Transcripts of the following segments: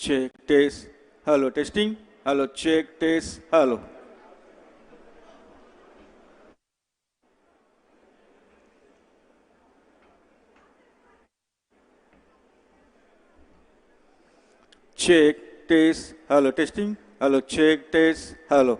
Check, test. Hello, testing. Hello, check, test. Hello. Check, test. Hello, testing. Hello, check, test. Hello.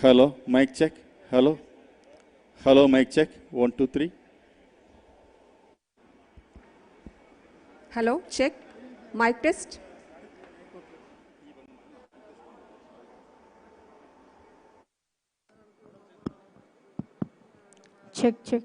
Hello, mic check. Hello. Hello, mic check. 1, 2, 3. Hello, check. Mic test. Check, check.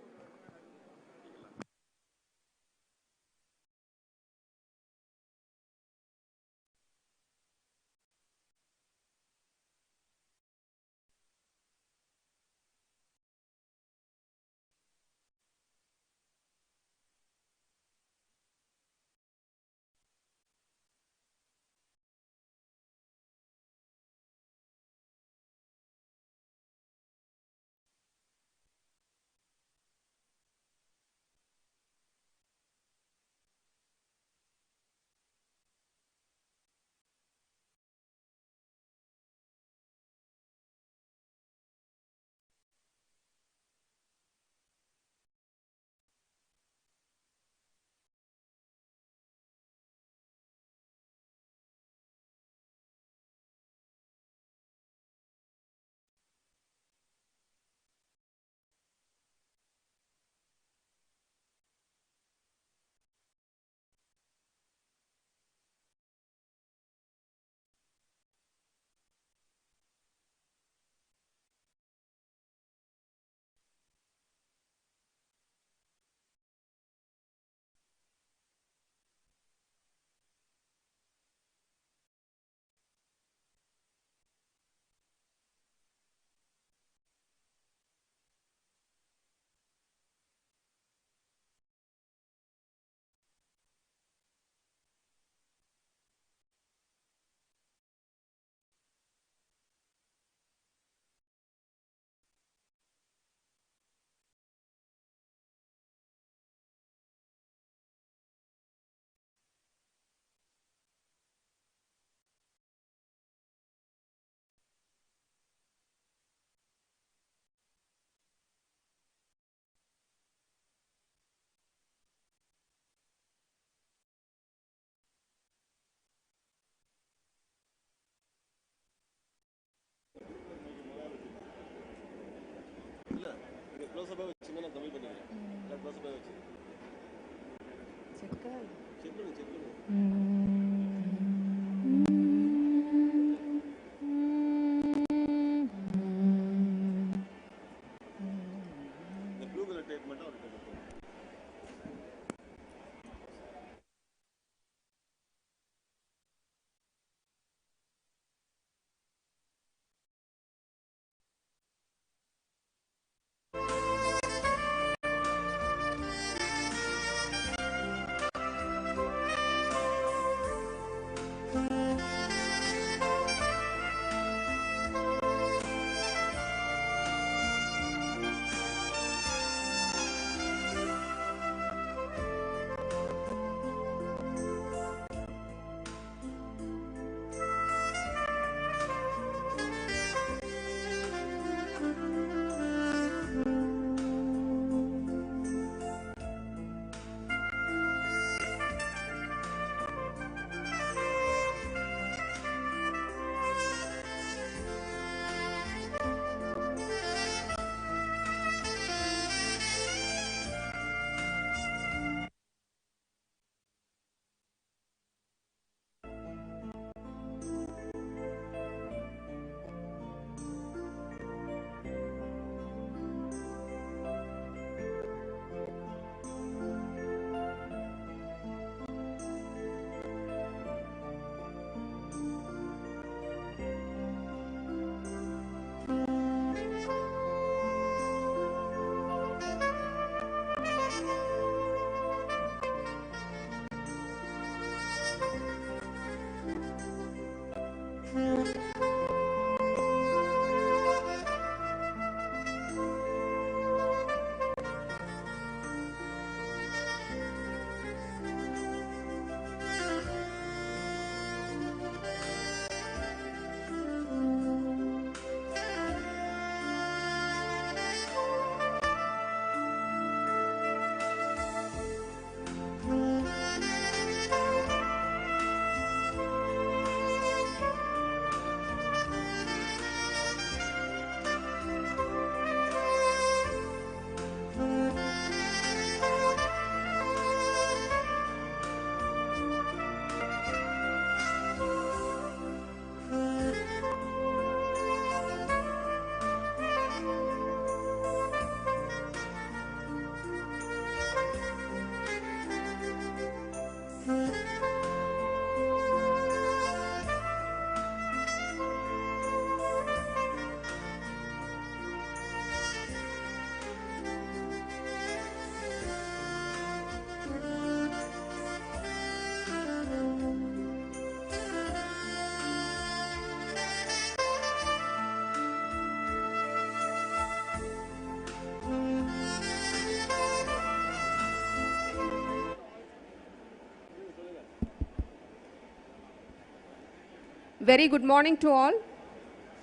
Very good morning to all.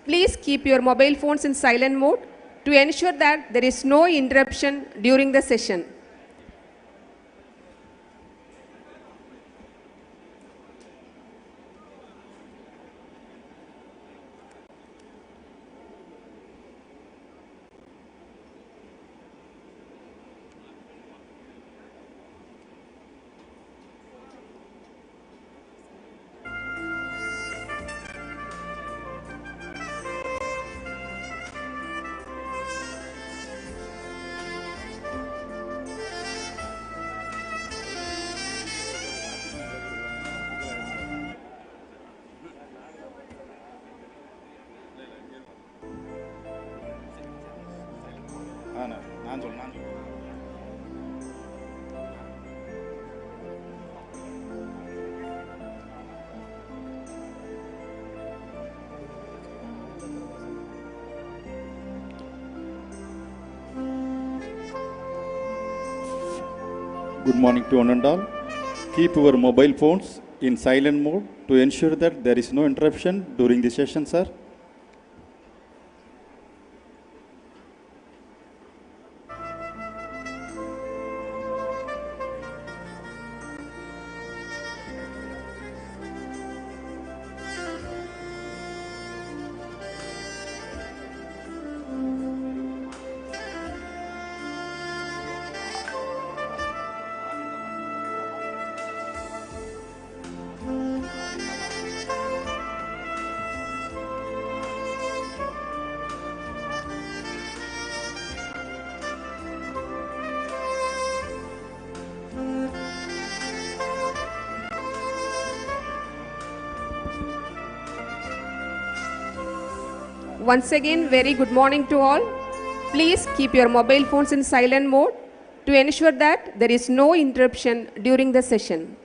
Please keep your mobile phones in silent mode to ensure that there is no interruption during the session. நான் சொல்றேன். Good morning to one and all. Keep your mobile phones in silent mode to ensure that there is no interruption during the session, sir. Once again, very good morning to all. Please keep your mobile phones in silent mode to ensure that there is no interruption during the session.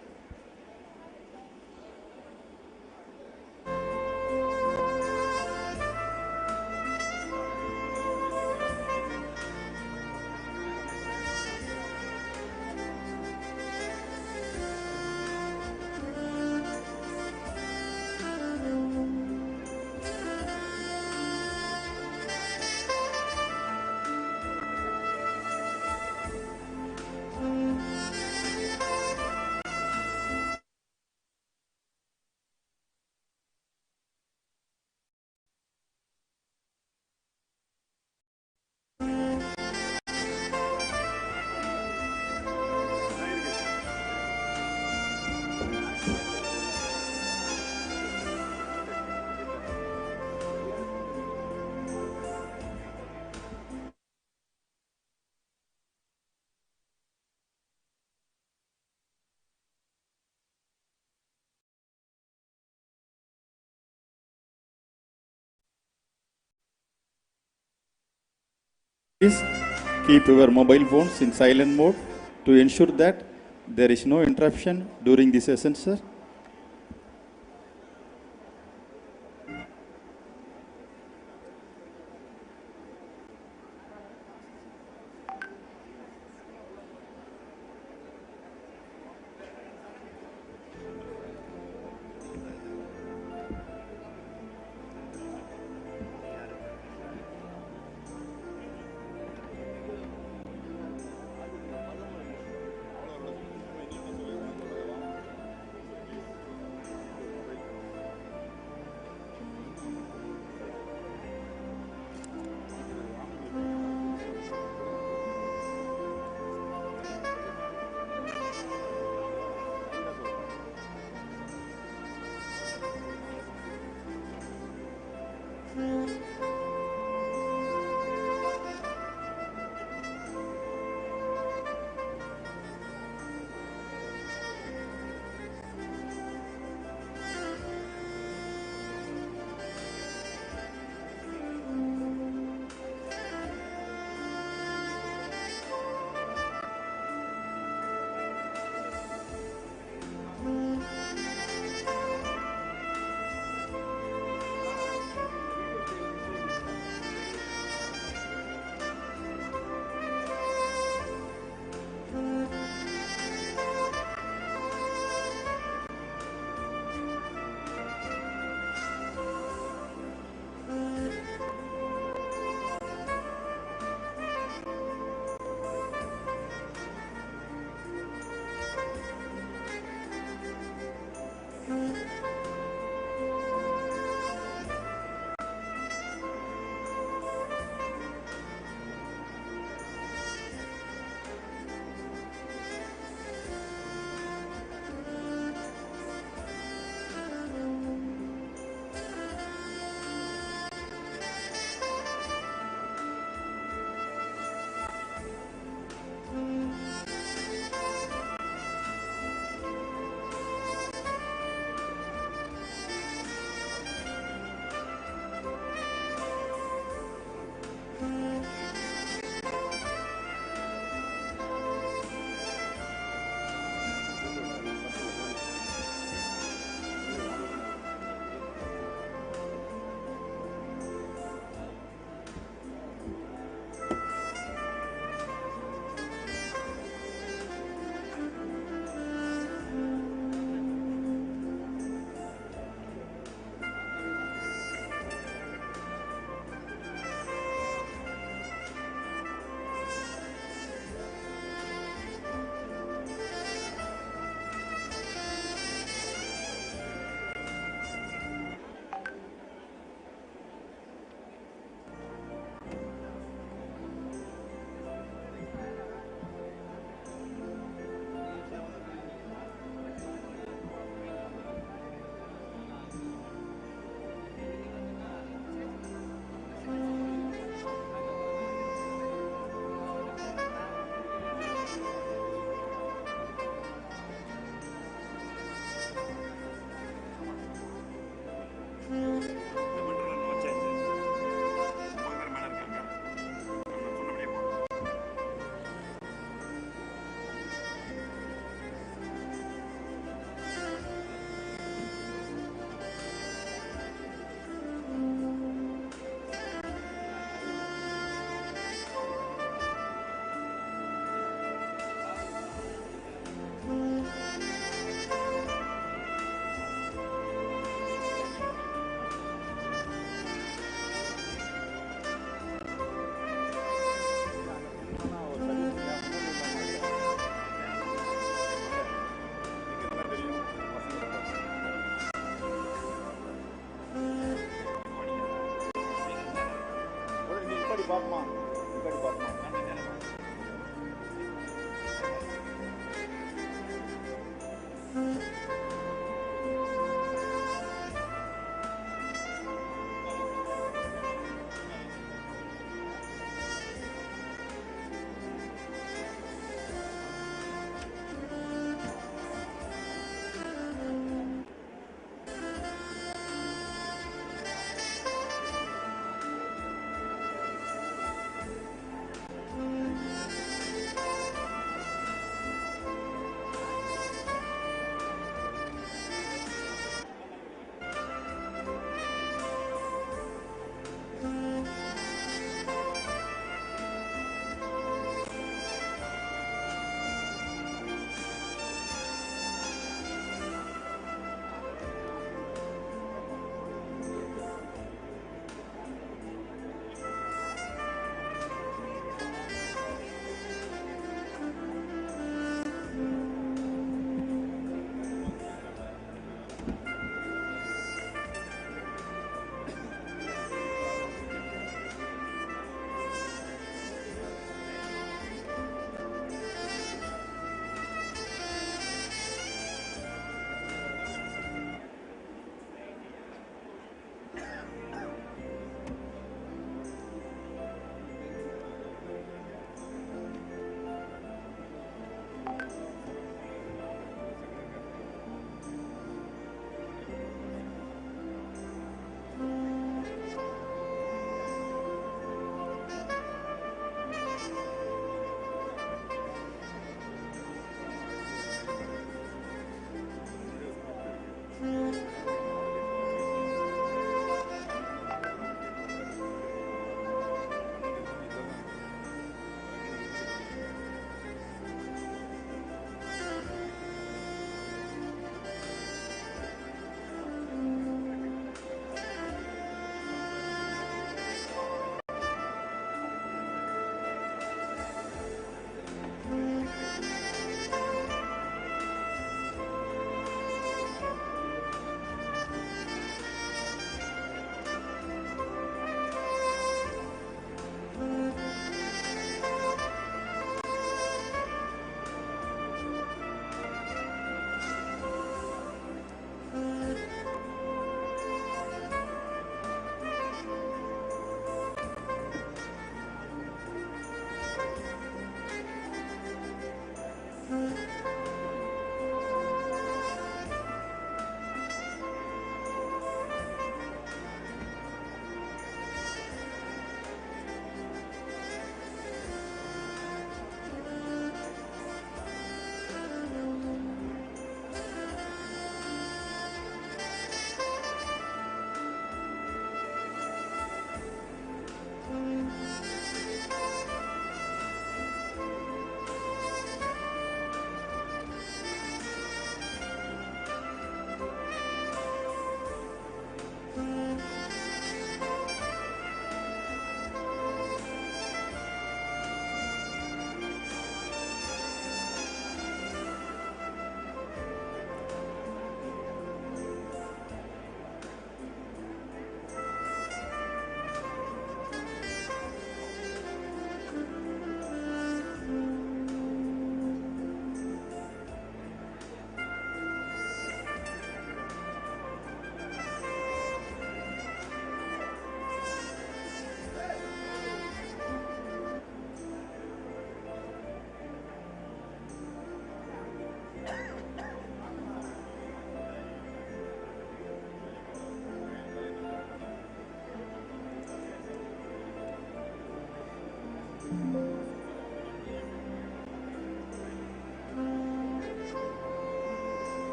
Please keep your mobile phones in silent mode to ensure that there is no interruption during the session, sir.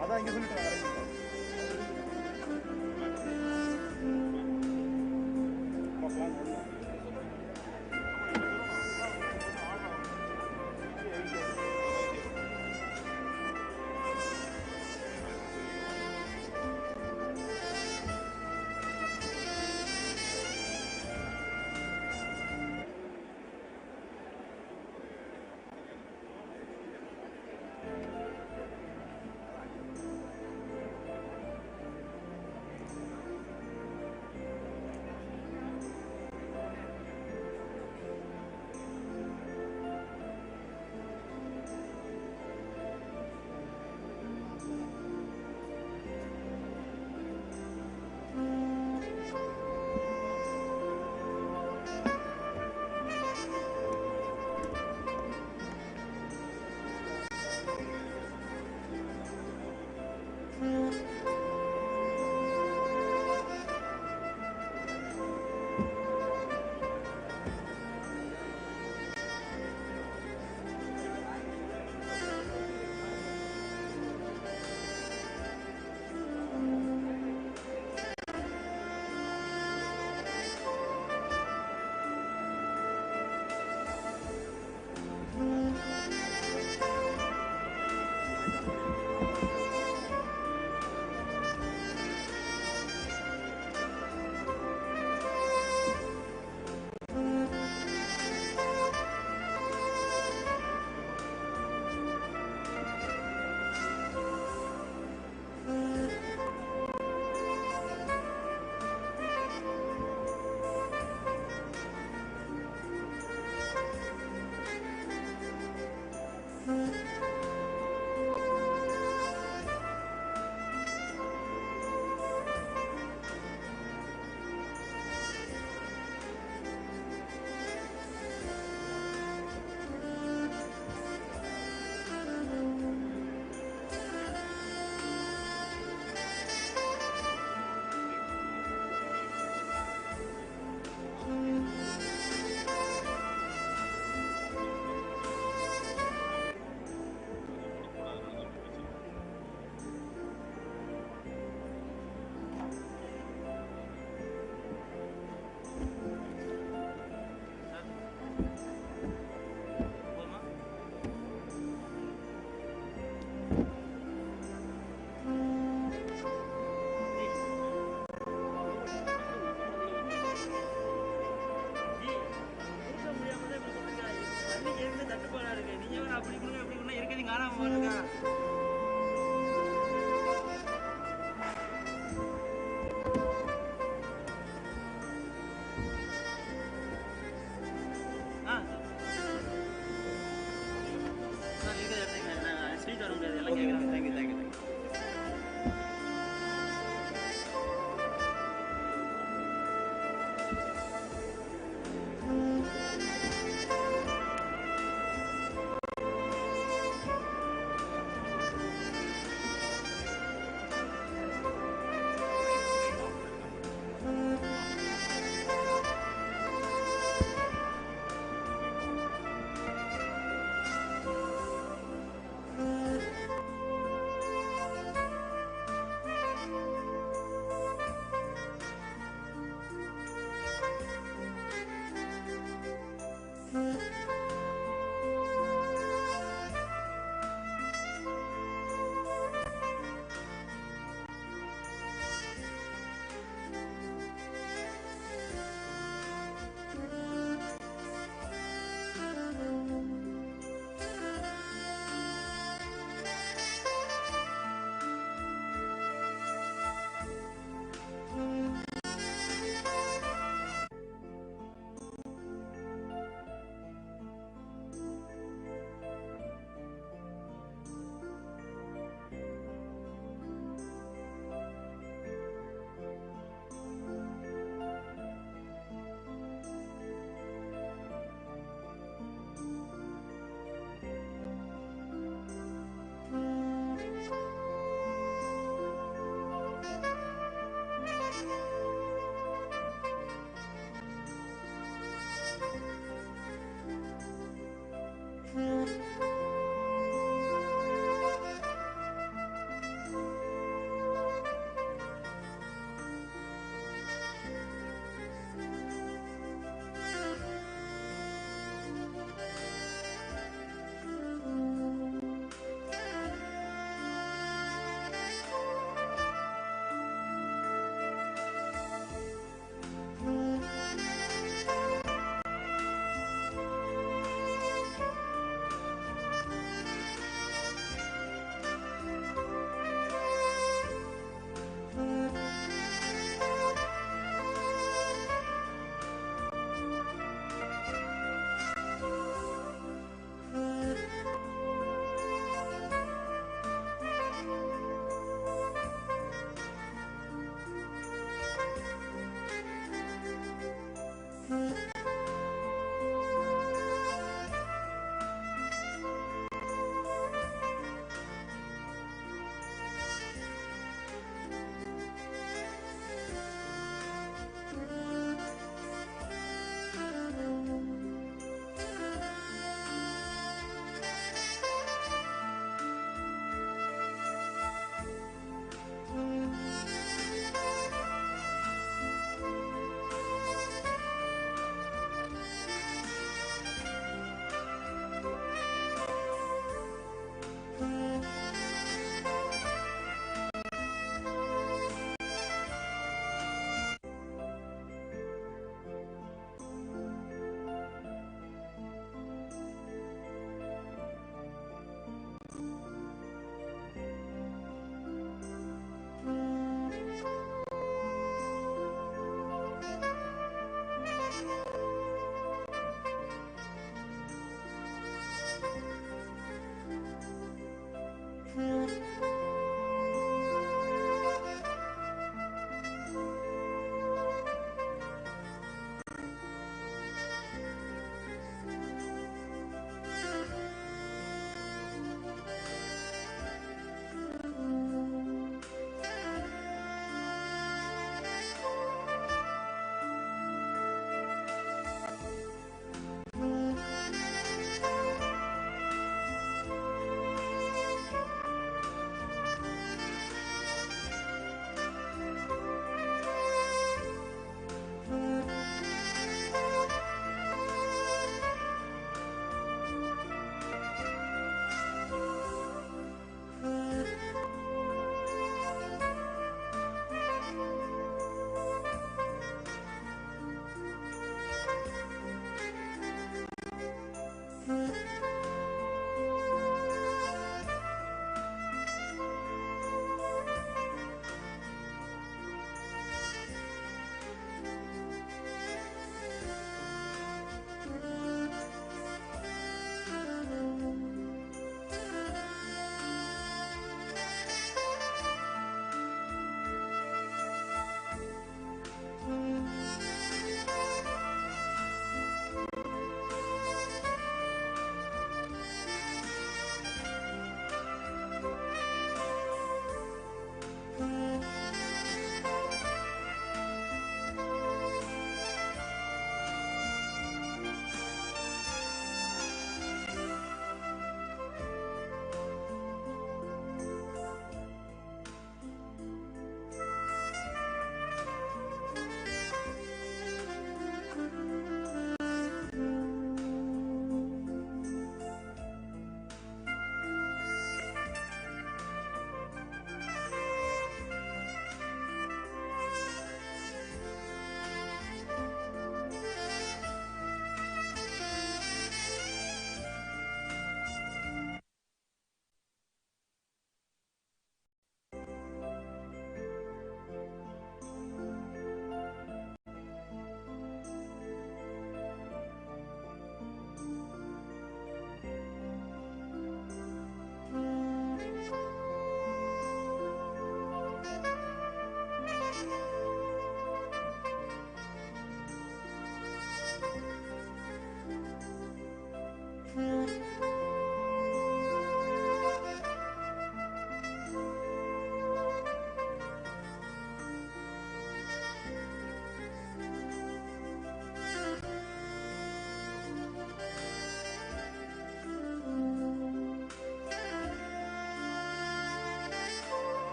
அதான் இங்கே சொல்லிட்டு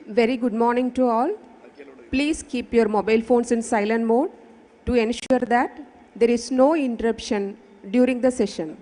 Very good morning to all. Please keep your mobile phones in silent mode to ensure that there is no interruption during the session.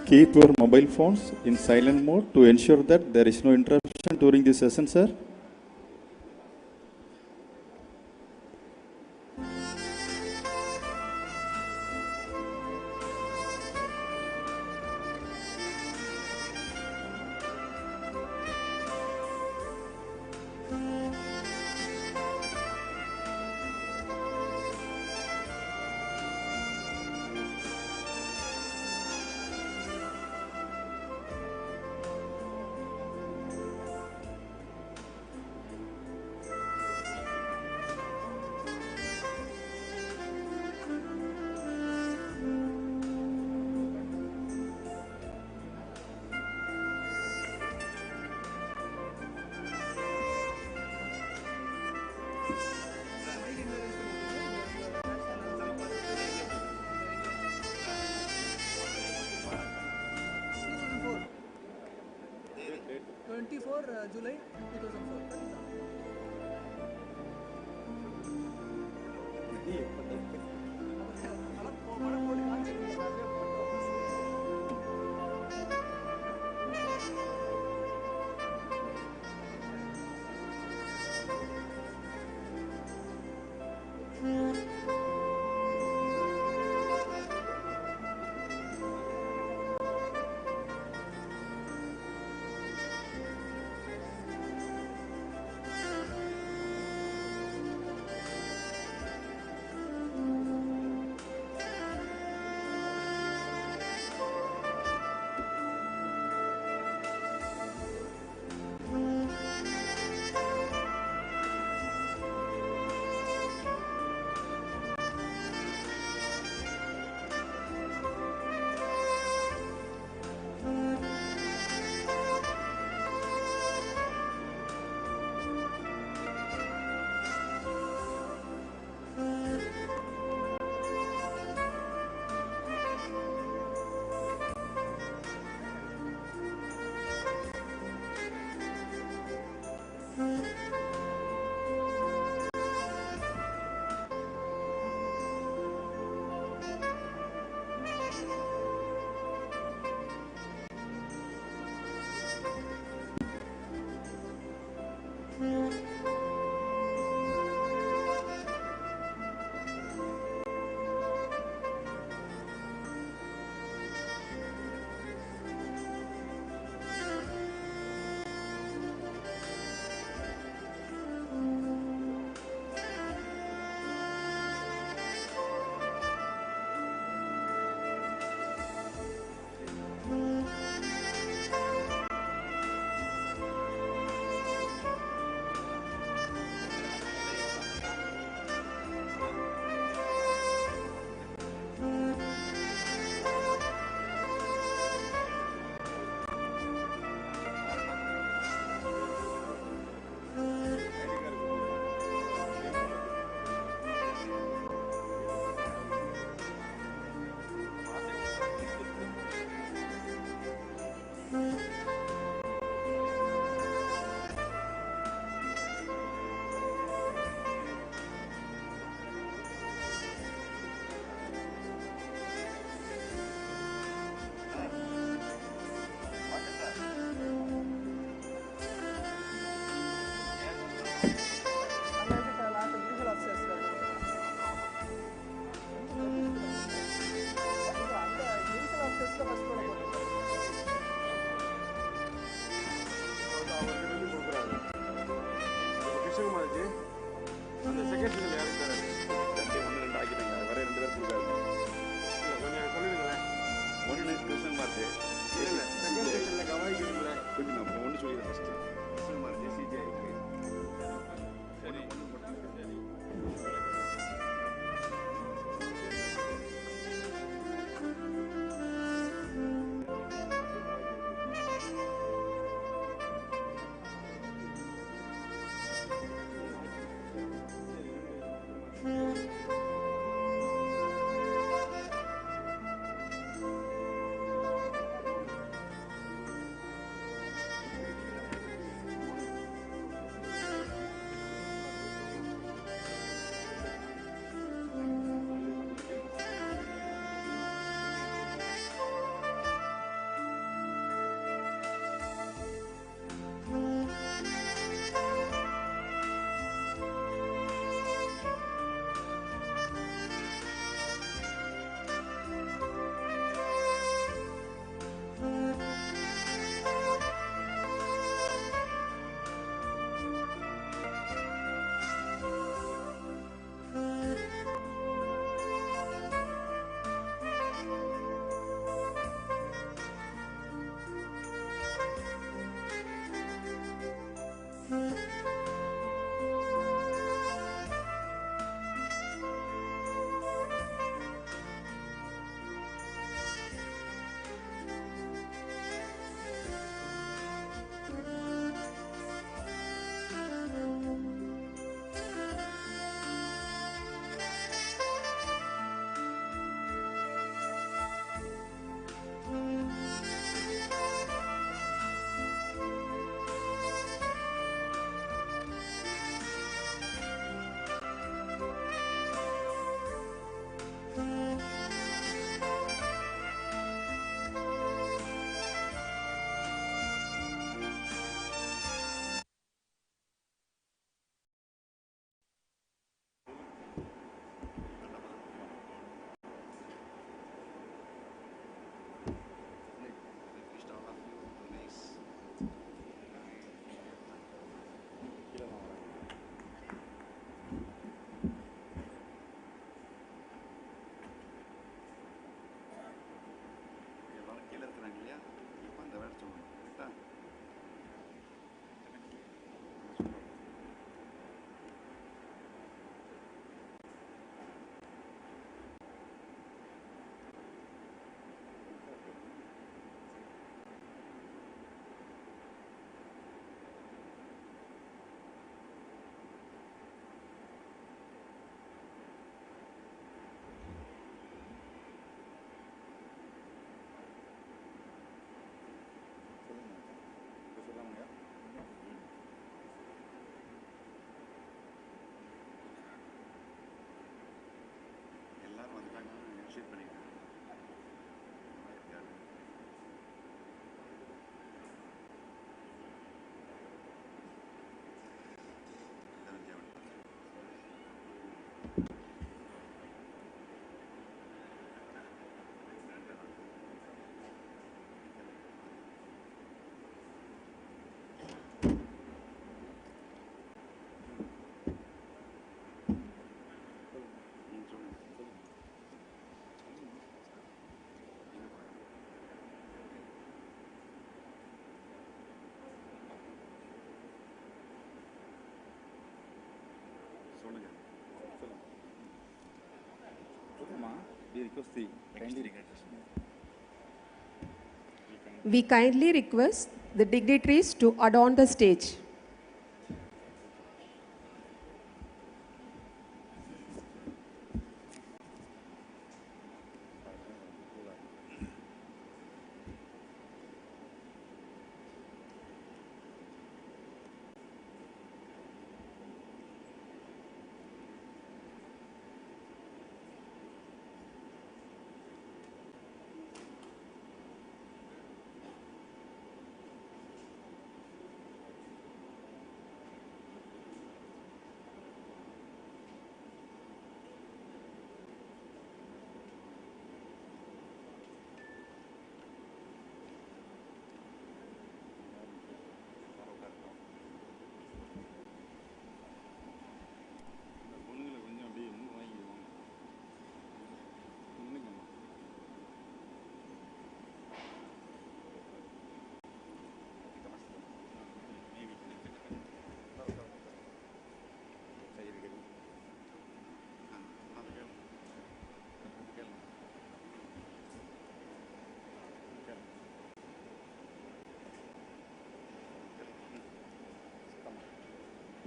Keep your mobile phones in silent mode to ensure that there is no interruption during this session, sir. July 2004. We kindly request the dignitaries to adorn the stage.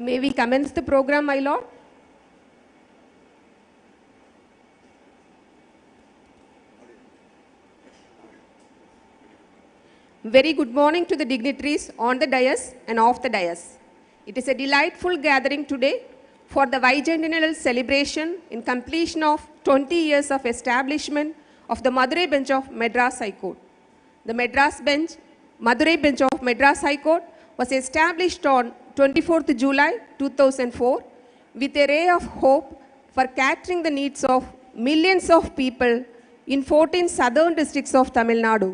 May we commence the program, my lord? Very good morning to the dignitaries on the dais and off the dais. It is a delightful gathering today for the bicentennial celebration in completion of 20 years of establishment of the Madurai bench of Madras High Court. The Madurai bench of Madras High Court was established on 24th July 2004 with a ray of hope for catering the needs of millions of people in 14 southern districts of Tamil Nadu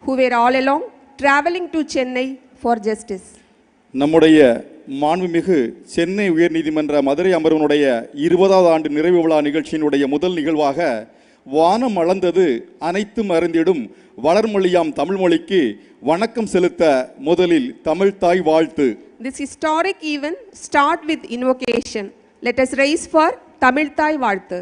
who were all along traveling to Chennai for justice. நம்முடைய மாண்புமிகு சென்னை உயர்நீதிமன்ற மதுரை அமர்வினுடைய 20வது ஆண்டு நிறைவு விழா நிகழ்ச்சியினுடைய முதல் நிகழ்வாக வானம் அளந்தது அனைத்தும் அறிந்திடும் வளர்மொழியாம் தமிழ் மொழிக்கு வணக்கம் செலுத்த முதலில் தமிழ் தாய் வாழ்த்து. This historic event start with invocation. Let us raise for Tamil தாய் வாழ்த்து.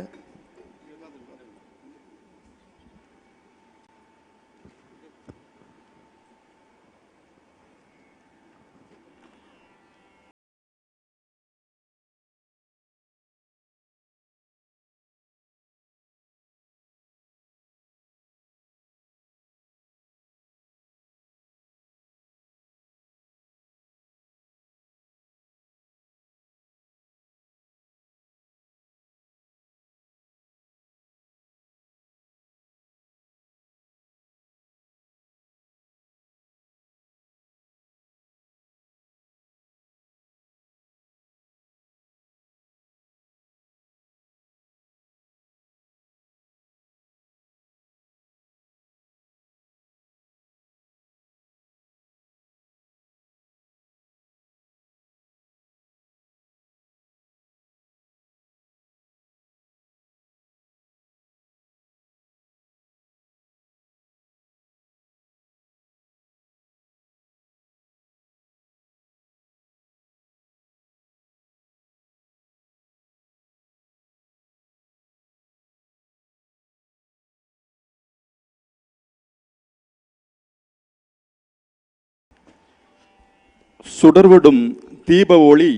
சுடர்விடும் தீப ஒளி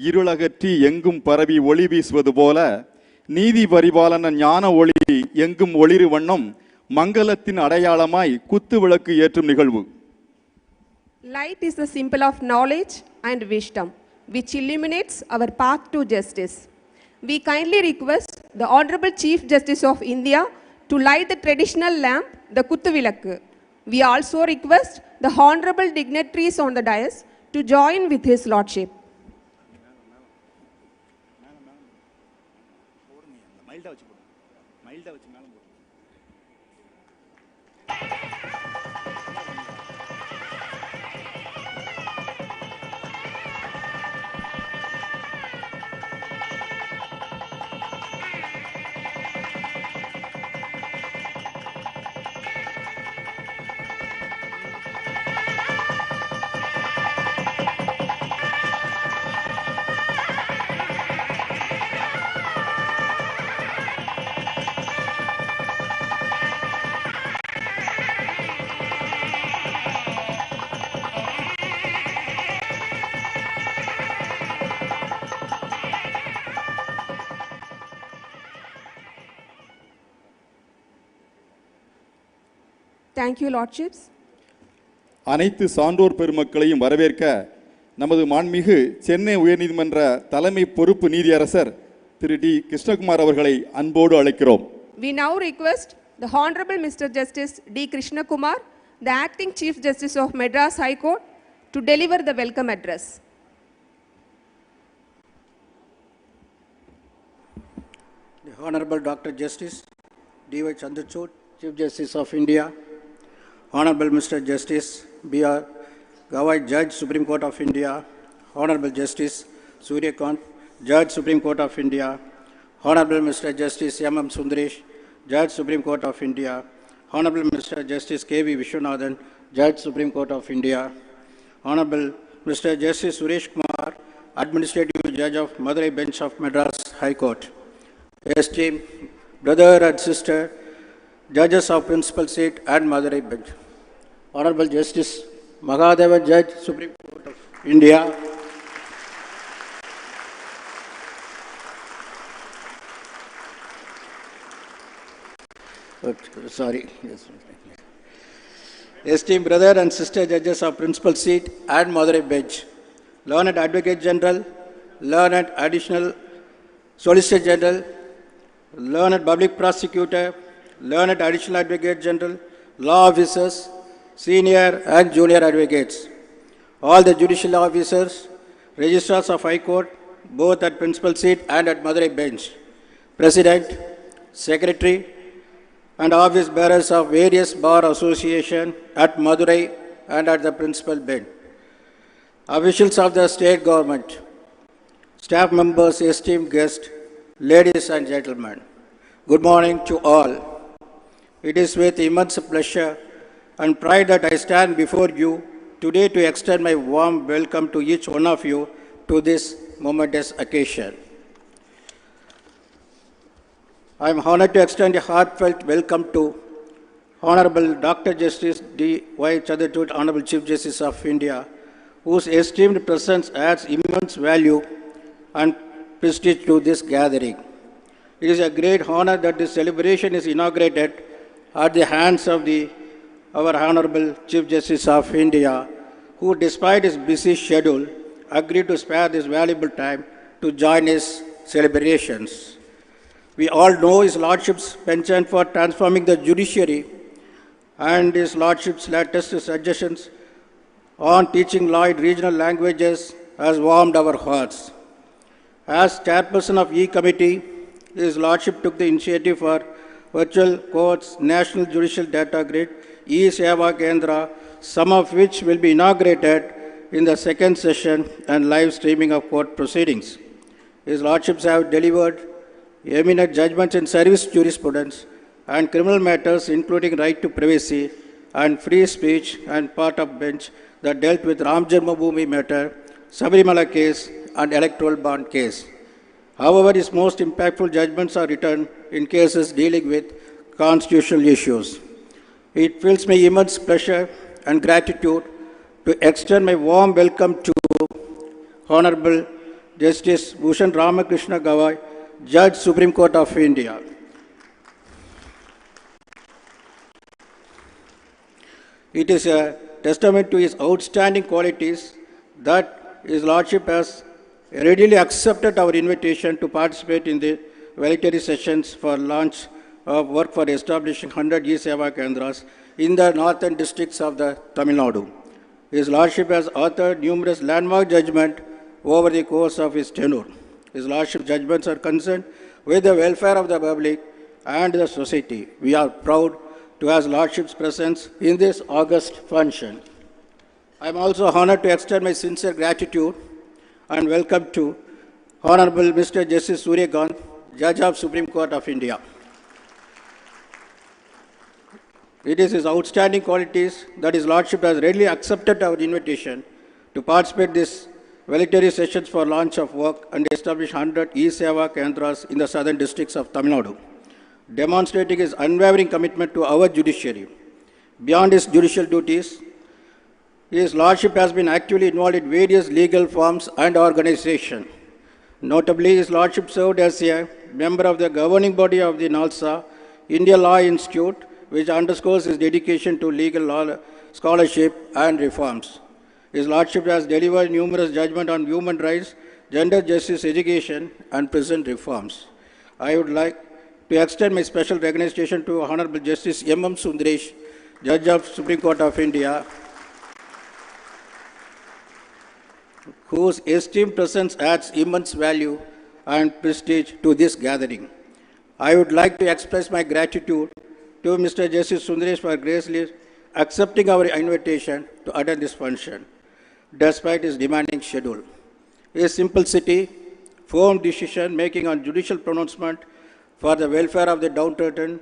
இருளகற்றி எங்கும் பரவி ஒளி வீசுவது போல நீதி பரிபாலன ஞான ஒளி எங்கும் ஒளிரு வண்ணம் மங்களத்தின் அடையாளமாய் குத்து விளக்கு ஏற்றும் நிகழ்வு. Light is the symbol of knowledge and wisdom, which illuminates our path to justice. We kindly request the Honorable Chief Justice of India to light the traditional lamp, the Kuttu Vilakku. We also request the Honorable dignitaries on the dais to join with His Lordship. Thank you, Lordships. அனைத்து சான்றோர் பெருமக்களையும் வரவேற்க நமது மாண்புமிகு சென்னை உயர்நீதிமன்ற தலைமை பொறுப்பு நீதியரசர் திரு D Krishnakumar அவர்களை அன்போடு அழைக்கிறோம். We now request the Honorable Mr. Justice D. Krishna Kumar, the Acting Chief Justice of Madras High Court, to deliver the welcome address. The Honorable Dr. Justice D.Y. Chandrachud, Chief Justice of India, Honorable Mr. Justice B.R. Gawai, Judge, Supreme Court of India, Honorable Justice Suryakant, Judge, Supreme Court of India, Honorable Mr. Justice M.M. Sundaresh, Judge, Supreme Court of India, Honorable Mr. Justice K.V. Vishwanathan, Judge, Supreme Court of India, Honorable Mr. Justice Suresh Kumar, Administrative Judge of Madurai Bench of Madras High Court, esteemed brother and sister, Judges of Principal Seat and Madurai Bench, Honorable Justice Mahadeva, Judge, Supreme Court of India, esteemed brother and sister Judges of Principal Seat and Madurai Bench, Learned Advocate General, Learned Additional Solicitor General, Learned Public Prosecutor, Learned Additional Advocate General, Law Officers, Senior and Junior Advocates, all the judicial officers, Registrars of High Court, both at Principal Seat and at Madurai Bench, President, Secretary, and office bearers of various bar associations at Madurai and at the Principal Bench, officials of the state government, staff members, esteemed guests, ladies and gentlemen, good morning to all. It is with immense pleasure and pride that I stand before you today to extend my warm welcome to each one of you to this momentous occasion. I am honored to extend a heartfelt welcome to Honorable Dr. Justice D.Y. Chandrachud, Honorable Chief Justice of India, whose esteemed presence adds immense value and prestige to this gathering. It is a great honor that this celebration is inaugurated at the hands of our Honorable Chief Justice of India, who despite his busy schedule, agreed to spare this valuable time to join his celebrations. We all know His Lordship's penchant for transforming the judiciary, and His Lordship's latest suggestions on teaching law in regional languages has warmed our hearts. As chairperson of E-Committee, His Lordship took the initiative for virtual courts, National Judicial Data Grid, E-Seva Kendra, some of which will be inaugurated in the second session, and live streaming of court proceedings. His Lordships have delivered eminent judgments in service jurisprudence and criminal matters, including right to privacy and free speech, and part of bench that dealt with Ram Janmabhoomi matter, Sabarimala case, and electoral bond case. However, his most impactful judgments are written in cases dealing with constitutional issues. It fills me immense pleasure and gratitude to extend my warm welcome to Honorable Justice Bhushan Ramakrishna Gawai, Judge, Supreme Court of India. It is a testament to his outstanding qualities that His Lordship has readily accepted our invitation to participate in the voluntary sessions for launch of work for establishing 100 E-Seva Kendras in the northern districts of the Tamil Nadu. His Lordship has authored numerous landmark judgments over the course of his tenure. His Lordship's judgments are concerned with the welfare of the public and the society. We are proud to have His Lordship's presence in this august function. I am also honored to extend my sincere gratitude and welcome to Honorable Mr. Justice Suryakant, Judge of Supreme Court of India. It is his outstanding qualities that His Lordship has readily accepted our invitation to participate in this voluntary sessions for launch of work and establish 100 E-Seva Kendras in the southern districts of Tamil Nadu, demonstrating his unwavering commitment to our judiciary. Beyond his judicial duties, His Lordship has been actively involved in various legal forms and organizations. Notably, His Lordship served as a member of the governing body of the NALSA, India Law Institute, which underscores his dedication to legal law, scholarship and reforms. His Lordship has delivered numerous judgments on human rights, gender justice, education, and prison reforms. I would like to extend my special recognition to Honorable Justice M.M. Sundaresh, Judge of Supreme Court of India, whose esteemed presence adds immense value and prestige to this gathering. I would like to express my gratitude to Mr. Justice Sundaresh for graciously accepting our invitation to attend this function, despite his demanding schedule. His simplicity, firm decision-making on judicial pronouncement for the welfare of the downtrodden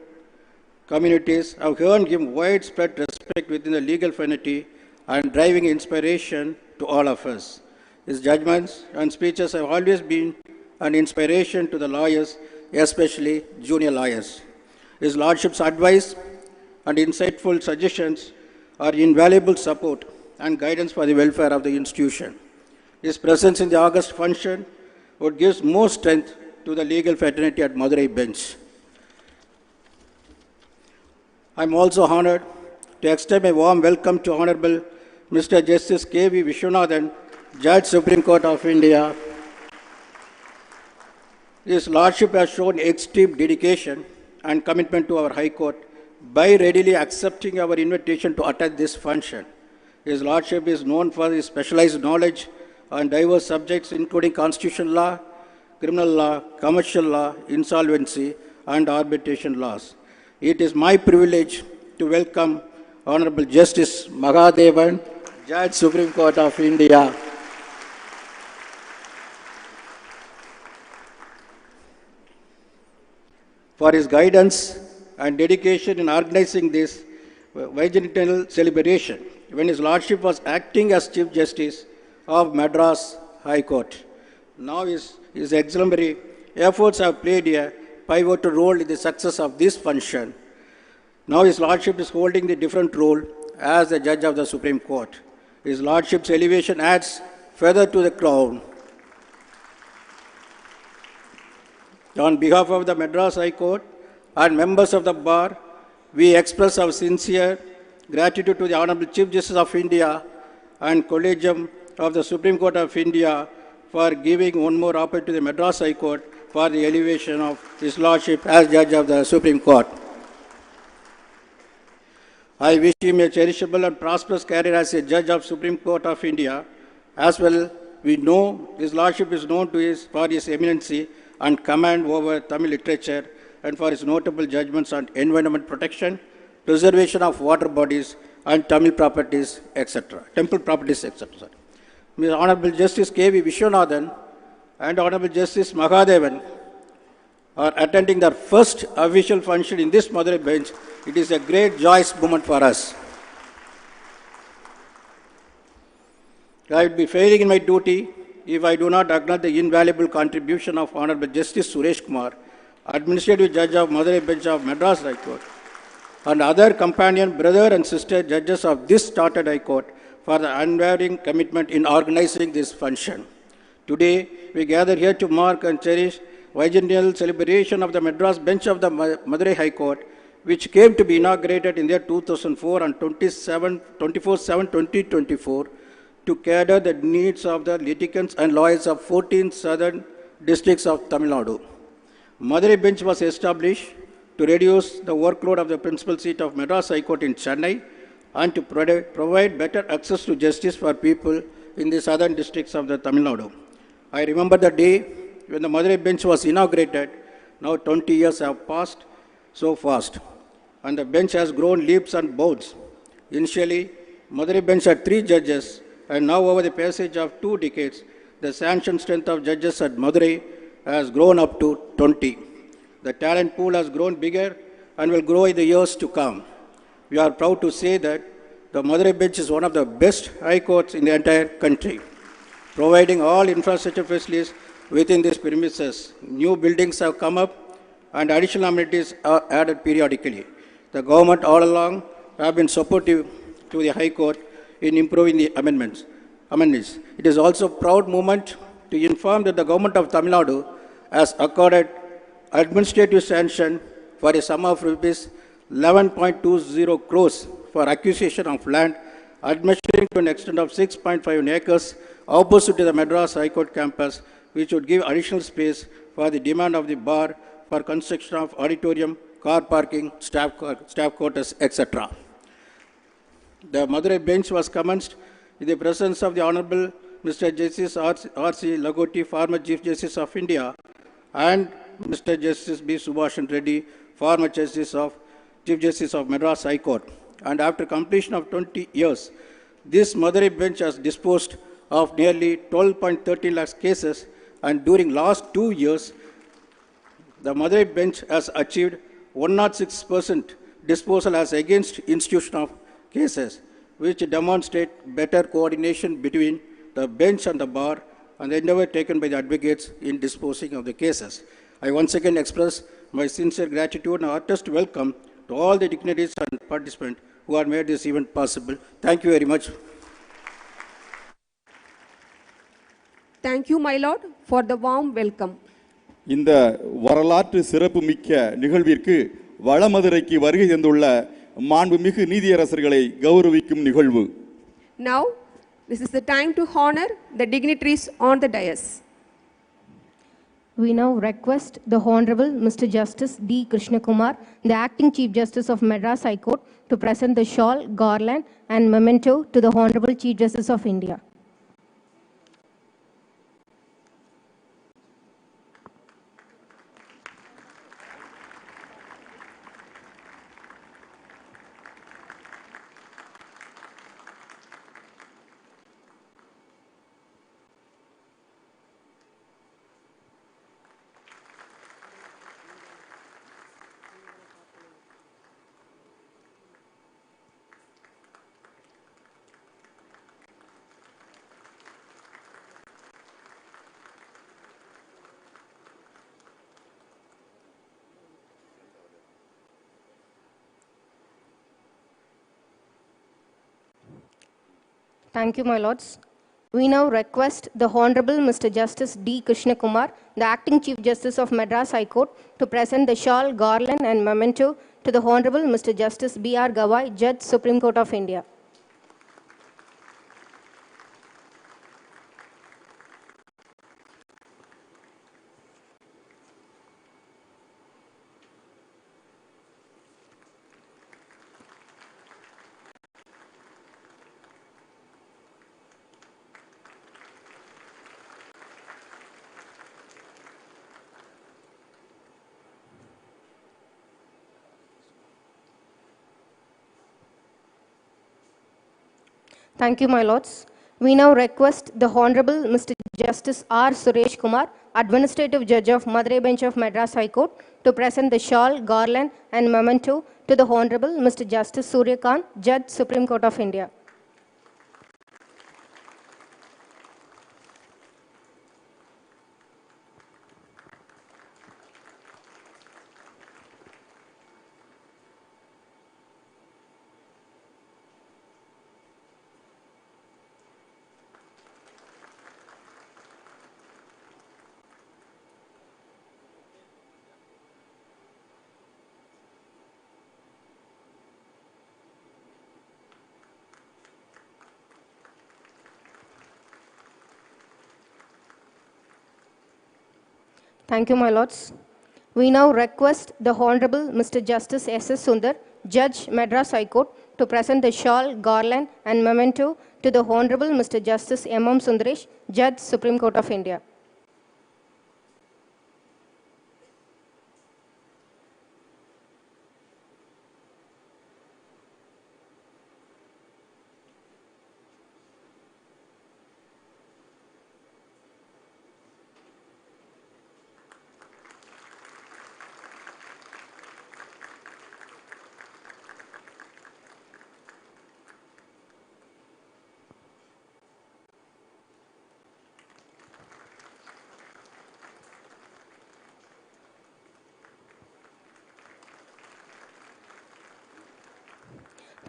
communities have earned him widespread respect within the legal fraternity and driving inspiration to all of us. His judgments and speeches have always been an inspiration to the lawyers, especially junior lawyers. His Lordship's advice and insightful suggestions are invaluable support and guidance for the welfare of the institution. His presence in the August function would give more strength to the legal fraternity at Madurai bench. I am also honored to extend a warm welcome to Honorable Mr. Justice K.V. Vishwanathan, Judge Supreme Court of India. His Lordship has shown extreme dedication and commitment to our High Court by readily accepting our invitation to attend this function. His Lordship is known for his specialized knowledge on diverse subjects including constitutional law, criminal law, commercial law, insolvency, and arbitration laws. It is my privilege to welcome Honorable Justice Mahadevan, Judge Supreme Court of India. For his guidance and dedication in organizing this bicentennial celebration when his Lordship was acting as Chief Justice of Madras High Court. Now his exemplary efforts have played a pivotal role in the success of this function. Now his Lordship is holding the different role as the Judge of the Supreme Court. His Lordship's elevation adds feather to the crown. On behalf of the Madras High Court and members of the Bar, we express our sincere gratitude to the Honorable Chief Justice of India and Collegium of the Supreme Court of India for giving one more opportunity to the Madras High Court for the elevation of His Lordship as Judge of the Supreme Court. I wish him a cherishable and prosperous career as a Judge of Supreme Court of India. As well, we know His Lordship is known to for his eminency and command over Tamil literature and for his notable judgments on environment protection, preservation of water bodies and Tamil properties, etc., temple properties, etc. Honorable Justice K.V. Vishwanathan and Honorable Justice Mahadevan are attending their first official function in this Madurai bench. It is a great joyous moment for us. I would be failing in my duty if I do not acknowledge the invaluable contribution of Honorable Justice Suresh Kumar, Administrative Judge of Madurai Bench of Madras High Court, and other companion brother and sister judges of this started High Court for the unwavering commitment in organizing this function. Today, we gather here to mark and cherish bicentennial celebration of the Madras Bench of the Madurai High Court, which came to be inaugurated in the year 2004 and 24/7/2024 to cater the needs of the litigants and lawyers of 14 southern districts of Tamil Nadu. Madurai Bench was established to reduce the workload of the principal seat of Madras High Court in Chennai and to provide better access to justice for people in the southern districts of the Tamil Nadu. I remember the day when the Madurai Bench was inaugurated. Now 20 years have passed so fast, and the bench has grown leaps and bounds. Initially, Madurai Bench had 3 judges, and now over the passage of 2 decades, the sanctioned strength of judges at Madurai has grown up to 20. The talent pool has grown bigger and will grow in the years to come. We are proud to say that the Madurai Bench is one of the best high courts in the entire country, providing all infrastructure facilities within these premises. New buildings have come up and additional amenities are added periodically. The government all along have been supportive to the High Court in improving the amendments. It is also a proud moment to inform that the government of Tamil Nadu has accorded administrative sanction for a sum of rupees 11.20 crores for acquisition of land admission to an extent of 6.5 acres opposite to the Madras High Court campus, which would give additional space for the demand of the bar for construction of auditorium, car parking, staff quarters, etc. The Madurai bench was commenced in the presence of the Honorable Mr. Justice R.C. Lagoti, former Chief Justice of India, and Mr. Justice B. Subhashan Reddy, former Chief Justice of Madras High Court. And after completion of 20 years, this Madurai bench has disposed of nearly 12.13 lakhs cases, and during last 2 years, the Madurai bench has achieved 106% disposal as against institution of cases, which demonstrate better coordination between the bench and the bar and the endeavor taken by the advocates in disposing of the cases. I once again express my sincere gratitude and heartiest welcome to all the dignitaries and participants who have made this event possible. Thank you very much. Thank you, my lord, for the warm welcome. இந்த வரலாற்று சிறப்பு மிக்க நிகழ்விற்கு வடமதுரைக்கு வருகை தந்துள்ள மாண்புமிகு நீதியரசர்களை கௌரவிக்கும் நிகழ்வு. Now, this is the time to honor the dignitaries on the dais. We now request the Honorable Mr. Justice D. Krishnakumar, the Acting Chief Justice of Madras High Court, to present the shawl, garland and memento to the Honorable Chief Justice of India. Thank you, my lords. We now request the Honorable Mr. Justice D. Krishnakumar, the Acting Chief Justice of Madras High Court, to present the shawl, garland and memento to the Honorable Mr. Justice B. R. Gawai, Judge, Supreme Court of India. Thank you, my lords. We now request the Honorable Mr. Justice R. Suresh Kumar, Administrative Judge of Madurai Bench of Madras High Court, to present the shawl, garland and memento to the Honorable Mr. Justice Surya Kant, Judge, Supreme Court of India. Thank you, my lords. We now request the Honorable Mr. Justice S.S. Sundar, Judge, Madras High Court, to present the shawl, garland and memento to the Honorable Mr. Justice M.M. Sundaresh, Judge, Supreme Court of India.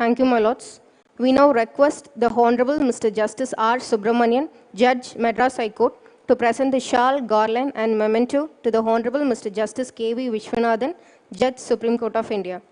Thank you, my lords. We now request the Honorable Mr. Justice R. Subramanian, Judge, Madras High Court, to present the shawl, garland and memento to the Honorable Mr. Justice K.V. Vishwanathan, Judge, Supreme Court of India.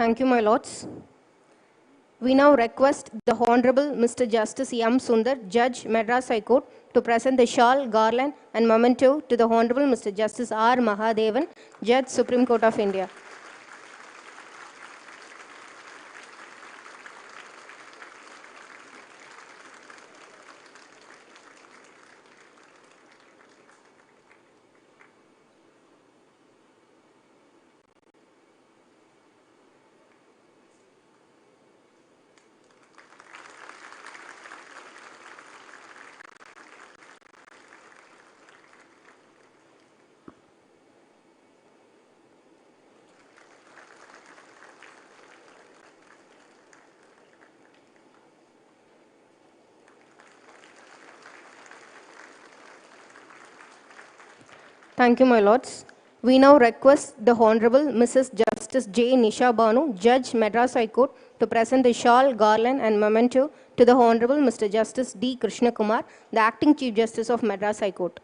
Thank you, my lords. We now request the Honorable Mr. Justice M. Sundar, Judge, Madras High Court, to present the shawl, garland, and memento to the Honorable Mr. Justice R. Mahadevan, Judge, Supreme Court of India. Thank you, my lords. We now request the Honorable Mrs. Justice J. Nisha Banu, Judge, Madras High Court, to present the shawl, garland, and memento to the Honorable Mr. Justice D. Krishna Kumar, the Acting Chief Justice of Madras High Court.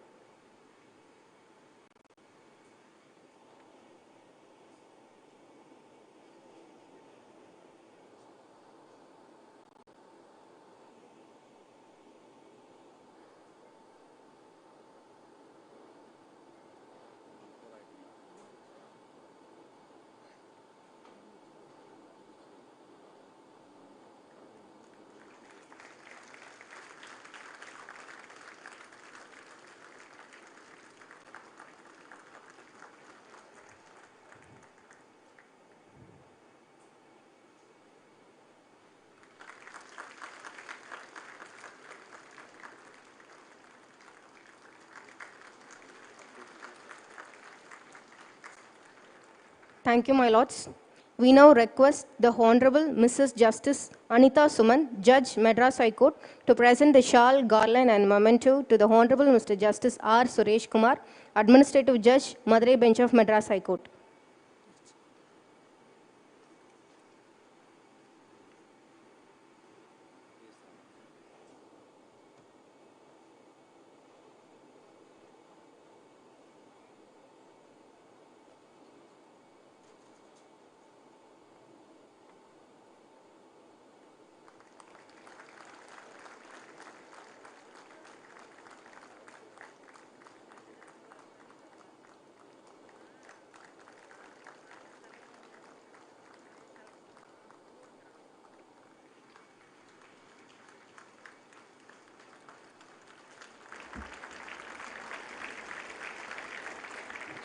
Thank you, my lords. We now request the Honorable Mrs. Justice Anita Suman, Judge, Madras High Court, to present the shawl, garland, and memento to the Honorable Mr. Justice R. Suresh Kumar, Administrative Judge, Madurai Bench of Madras High Court.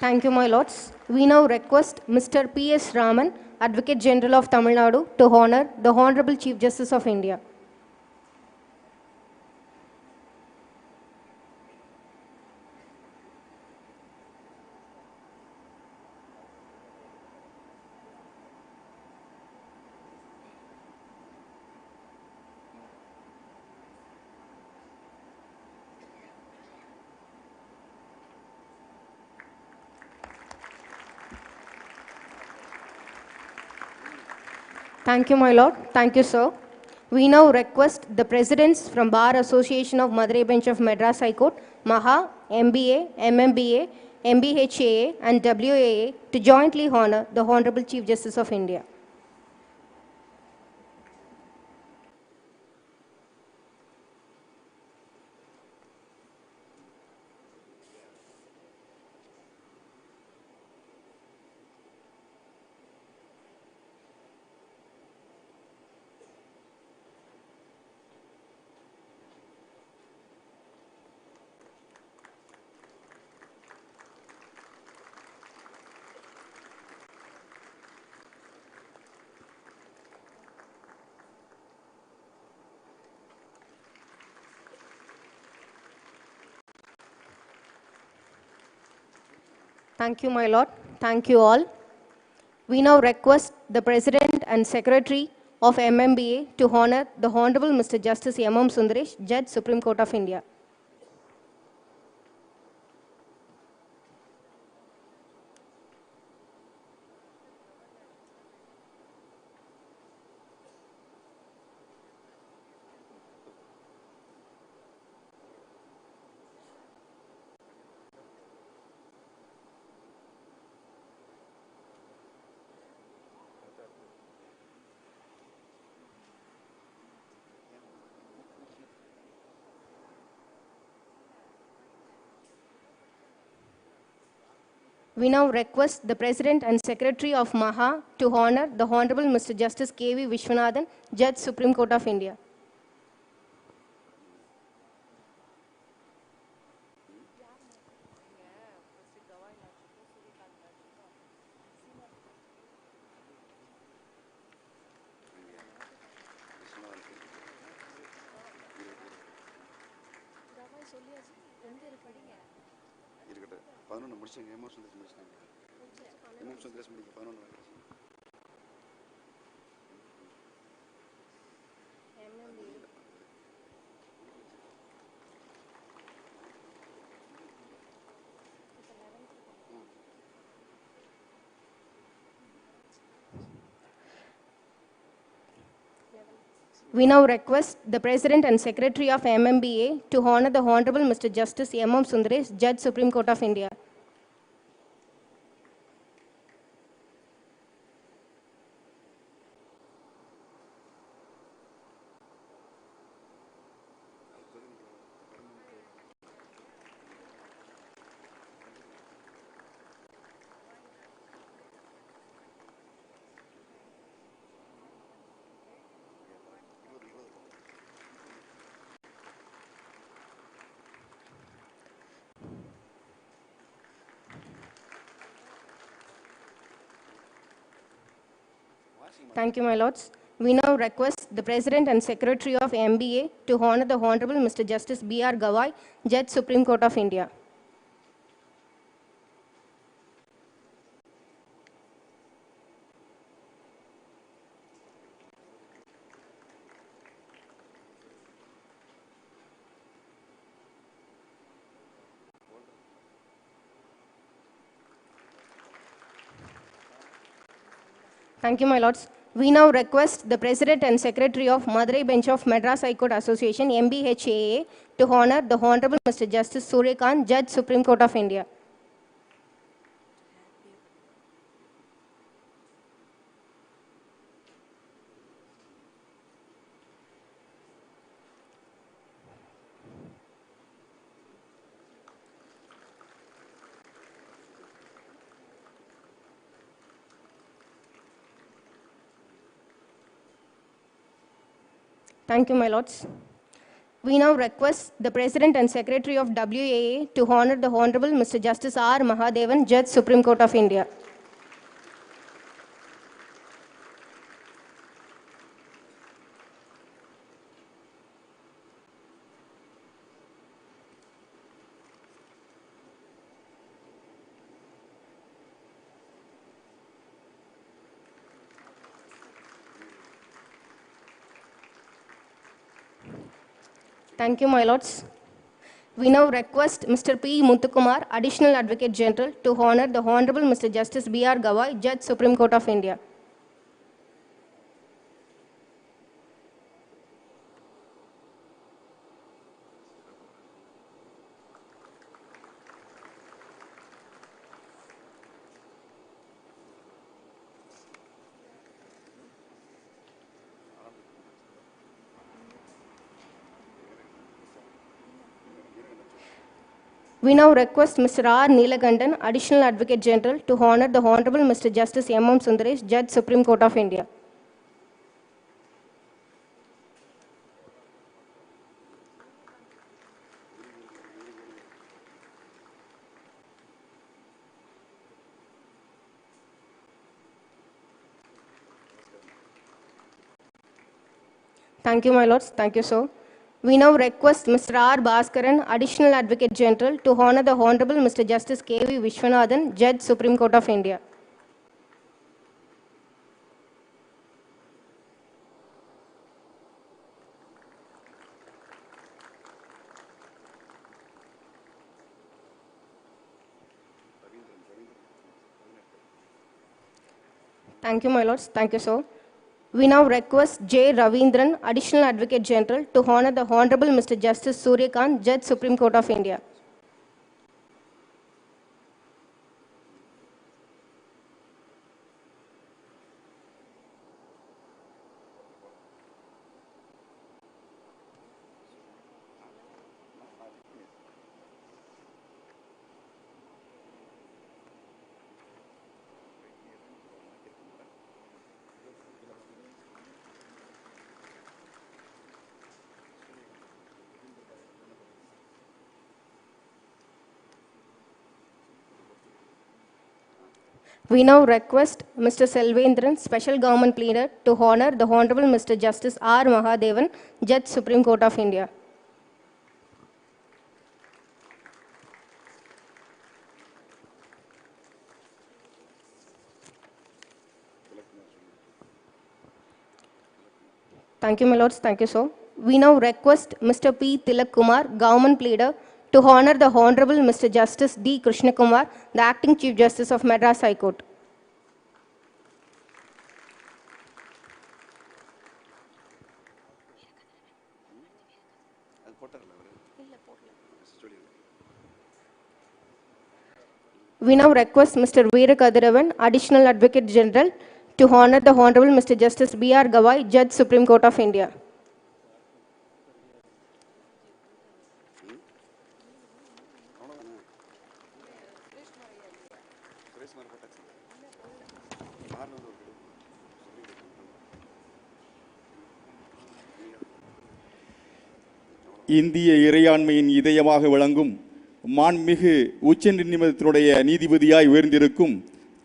Thank you, my lords. We now request Mr. P.S. Raman, Advocate General of Tamil Nadu, to honor the Honorable Chief Justice of India. Thank you, my lord. Thank you, sir. We now request the presidents from Bar Association of Madurai Bench of Madras High Court, MAHA, MBA, MMBA, MBHAA, and WAA to jointly honor the Honorable Chief Justice of India. Thank you, my lord. Thank you all. We now request the President and Secretary of MMBA to honor the Honorable Mr. Justice M. Sundaresh, Judge, Supreme Court of India. We now request the President and Secretary of MAHA to honor the Honorable Mr. Justice K.V. Vishwanathan, Judge, Supreme Court of India. இருக்கட்டும் 11 முடிச்சுங்க emotion முடிச்சிட்டாங்க emotion முடிக்க 11 We now request the President and Secretary of MMBA to honor the Honorable Mr. Justice M.M. Sundaresh, Judge, Supreme Court of India. Thank you, my lords. We now request the President and Secretary of MBA to honor the Honorable Mr. Justice B.R. Gawai, Judge, Supreme Court of India. Thank you, my lords. We now request the President and Secretary of Madurai Bench of Madras High Court Association, MBHAA, to honor the Honorable Mr. Justice Suryakant, Judge, Supreme Court of India. Thank you, my lords. We now request the President and Secretary of WAA to honor the Honorable Mr. Justice R. Mahadevan, Judge, Supreme Court of India. Thank you, my lords. We now request Mr. P. Muthukumar, Additional Advocate General, to honor the Honorable Mr. Justice B.R. Gawai, Judge, Supreme Court of India. We now request Mr. R. Neelakandan, Additional Advocate General, to honor the Honorable Mr. Justice M.M. Sundaresh, Judge, Supreme Court of India. Thank you, my lords. Thank you, sir. We now request Mr. R. Bhaskaran, Additional Advocate General, to honor the Honorable Mr. Justice K.V. Vishwanathan, Judge, Supreme Court of India. Thank you, my lords. Thank you, sir. We now request J. Ravindran, Additional Advocate General, to honor the Honorable Mr. Justice Suryakant, Judge, Supreme Court of India. We now request Mr. Selvendran, Special Government Pleader, to honor the Honorable Mr. Justice R. Mahadevan, Judge, Supreme Court of India. Thank you, my lords. Thank you, sir. We now request Mr. P. Tilak Kumar, Government Pleader, to honor the Honorable Mr. Justice D. Krishna Kumar, the Acting Chief Justice of Madras High Court. We now request Mr. Veera Kadiravan, Additional Advocate General, to honor the Honorable Mr. Justice B.R. Gawai, Judge, Supreme Court of India. இந்திய இறையாண்மையின் இதயமாக விளங்கும் மாண்புமிகு உச்சநீதிமன்றத்தினுடைய நீதிபதியாய் உயர்ந்திருக்கும்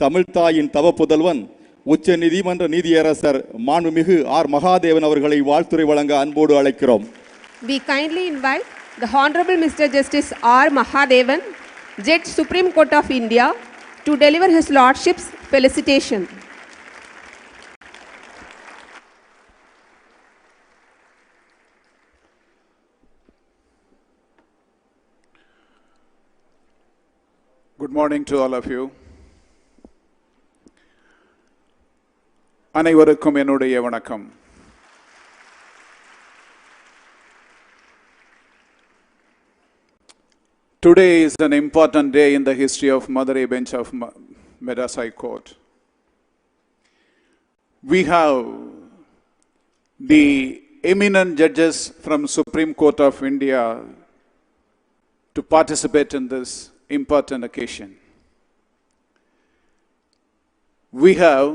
தமிழ் தாயின் தவ புதல்வன் உச்ச நீதிமன்ற நீதியரசர் மாண்புமிகு ஆர் மகாதேவன் அவர்களை வாழ்த்துரை வழங்க அன்போடு அழைக்கிறோம். We kindly invite the Honorable Mr. Justice R. Mahadevan, Judge, Supreme Court of India, to deliver his Lordship's felicitation. Good morning to all of you. அனைவருக்கும் என்னுடைய வணக்கம். Today is an important day in the history of Madurai bench of Madras High Court. We have the eminent judges from Supreme Court of India to participate in this important occasion. We have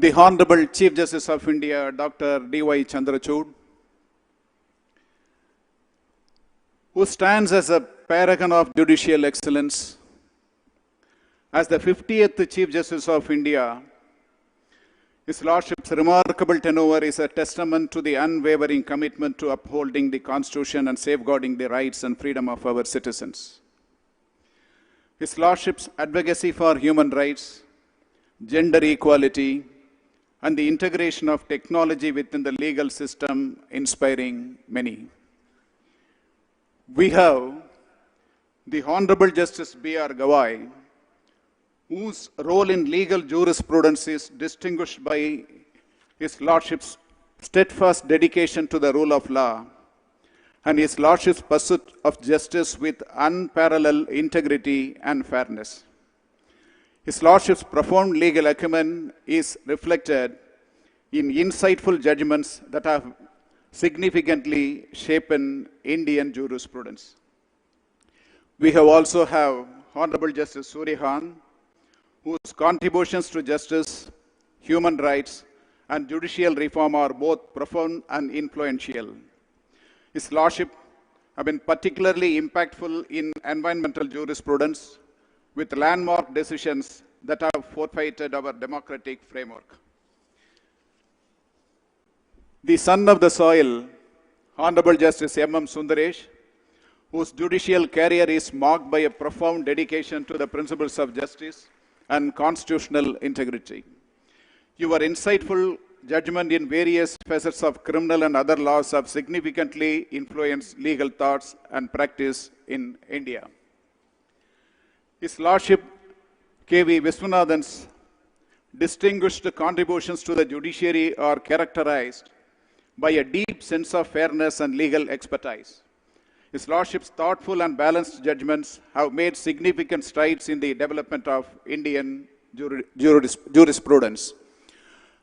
the Honorable Chief Justice of India, Dr. D.Y. Chandrachud, who stands as a paragon of judicial excellence. As the 50th Chief Justice of India, His Lordship's remarkable tenure is a testament to the unwavering commitment to upholding the Constitution and safeguarding the rights and freedom of our citizens. His Lordship's advocacy for human rights, gender equality, and the integration of technology within the legal system inspiring many. We have the Honorable Justice B.R. Gawai, whose role in legal jurisprudence is distinguished by His Lordship's steadfast dedication to the rule of law and His Lordship's pursuit of justice with unparalleled integrity and fairness. His Lordship's profound legal acumen is reflected in insightful judgments that have significantly shaped Indian jurisprudence. We have also have Honorable Justice Suryahan, whose contributions to justice, human rights, and judicial reform are both profound and influential. His Lordship have been particularly impactful in environmental jurisprudence with landmark decisions that have fortified our democratic framework. The son of the soil, Honorable Justice M.M. Sundaresh, whose judicial career is marked by a profound dedication to the principles of justice and constitutional integrity. Your insightful judgment in various facets of criminal and other laws have significantly influenced legal thoughts and practice in India. His Lordship K.V. Viswanathan's distinguished contributions to the judiciary are characterized by a deep sense of fairness and legal expertise. His Lordship's thoughtful and balanced judgments have made significant strides in the development of Indian jurisprudence.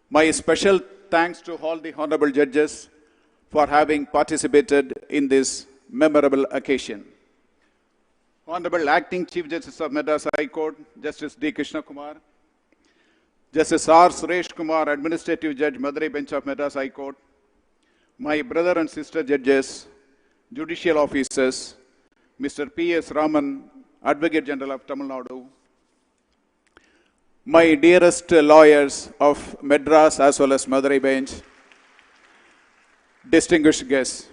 My special thanks to all the honorable judges for having participated in this memorable occasion. Honorable Acting Chief Justice of Madras High Court, Justice D. Krishna Kumar, Justice R. Suresh Kumar, Administrative Judge, Madurai Bench of Madras High Court, my brother and sister judges, judicial officers, Mr. P.S. Raman, Advocate General of Tamil Nadu, my dearest lawyers of Madras as well as Madurai bench, distinguished guests,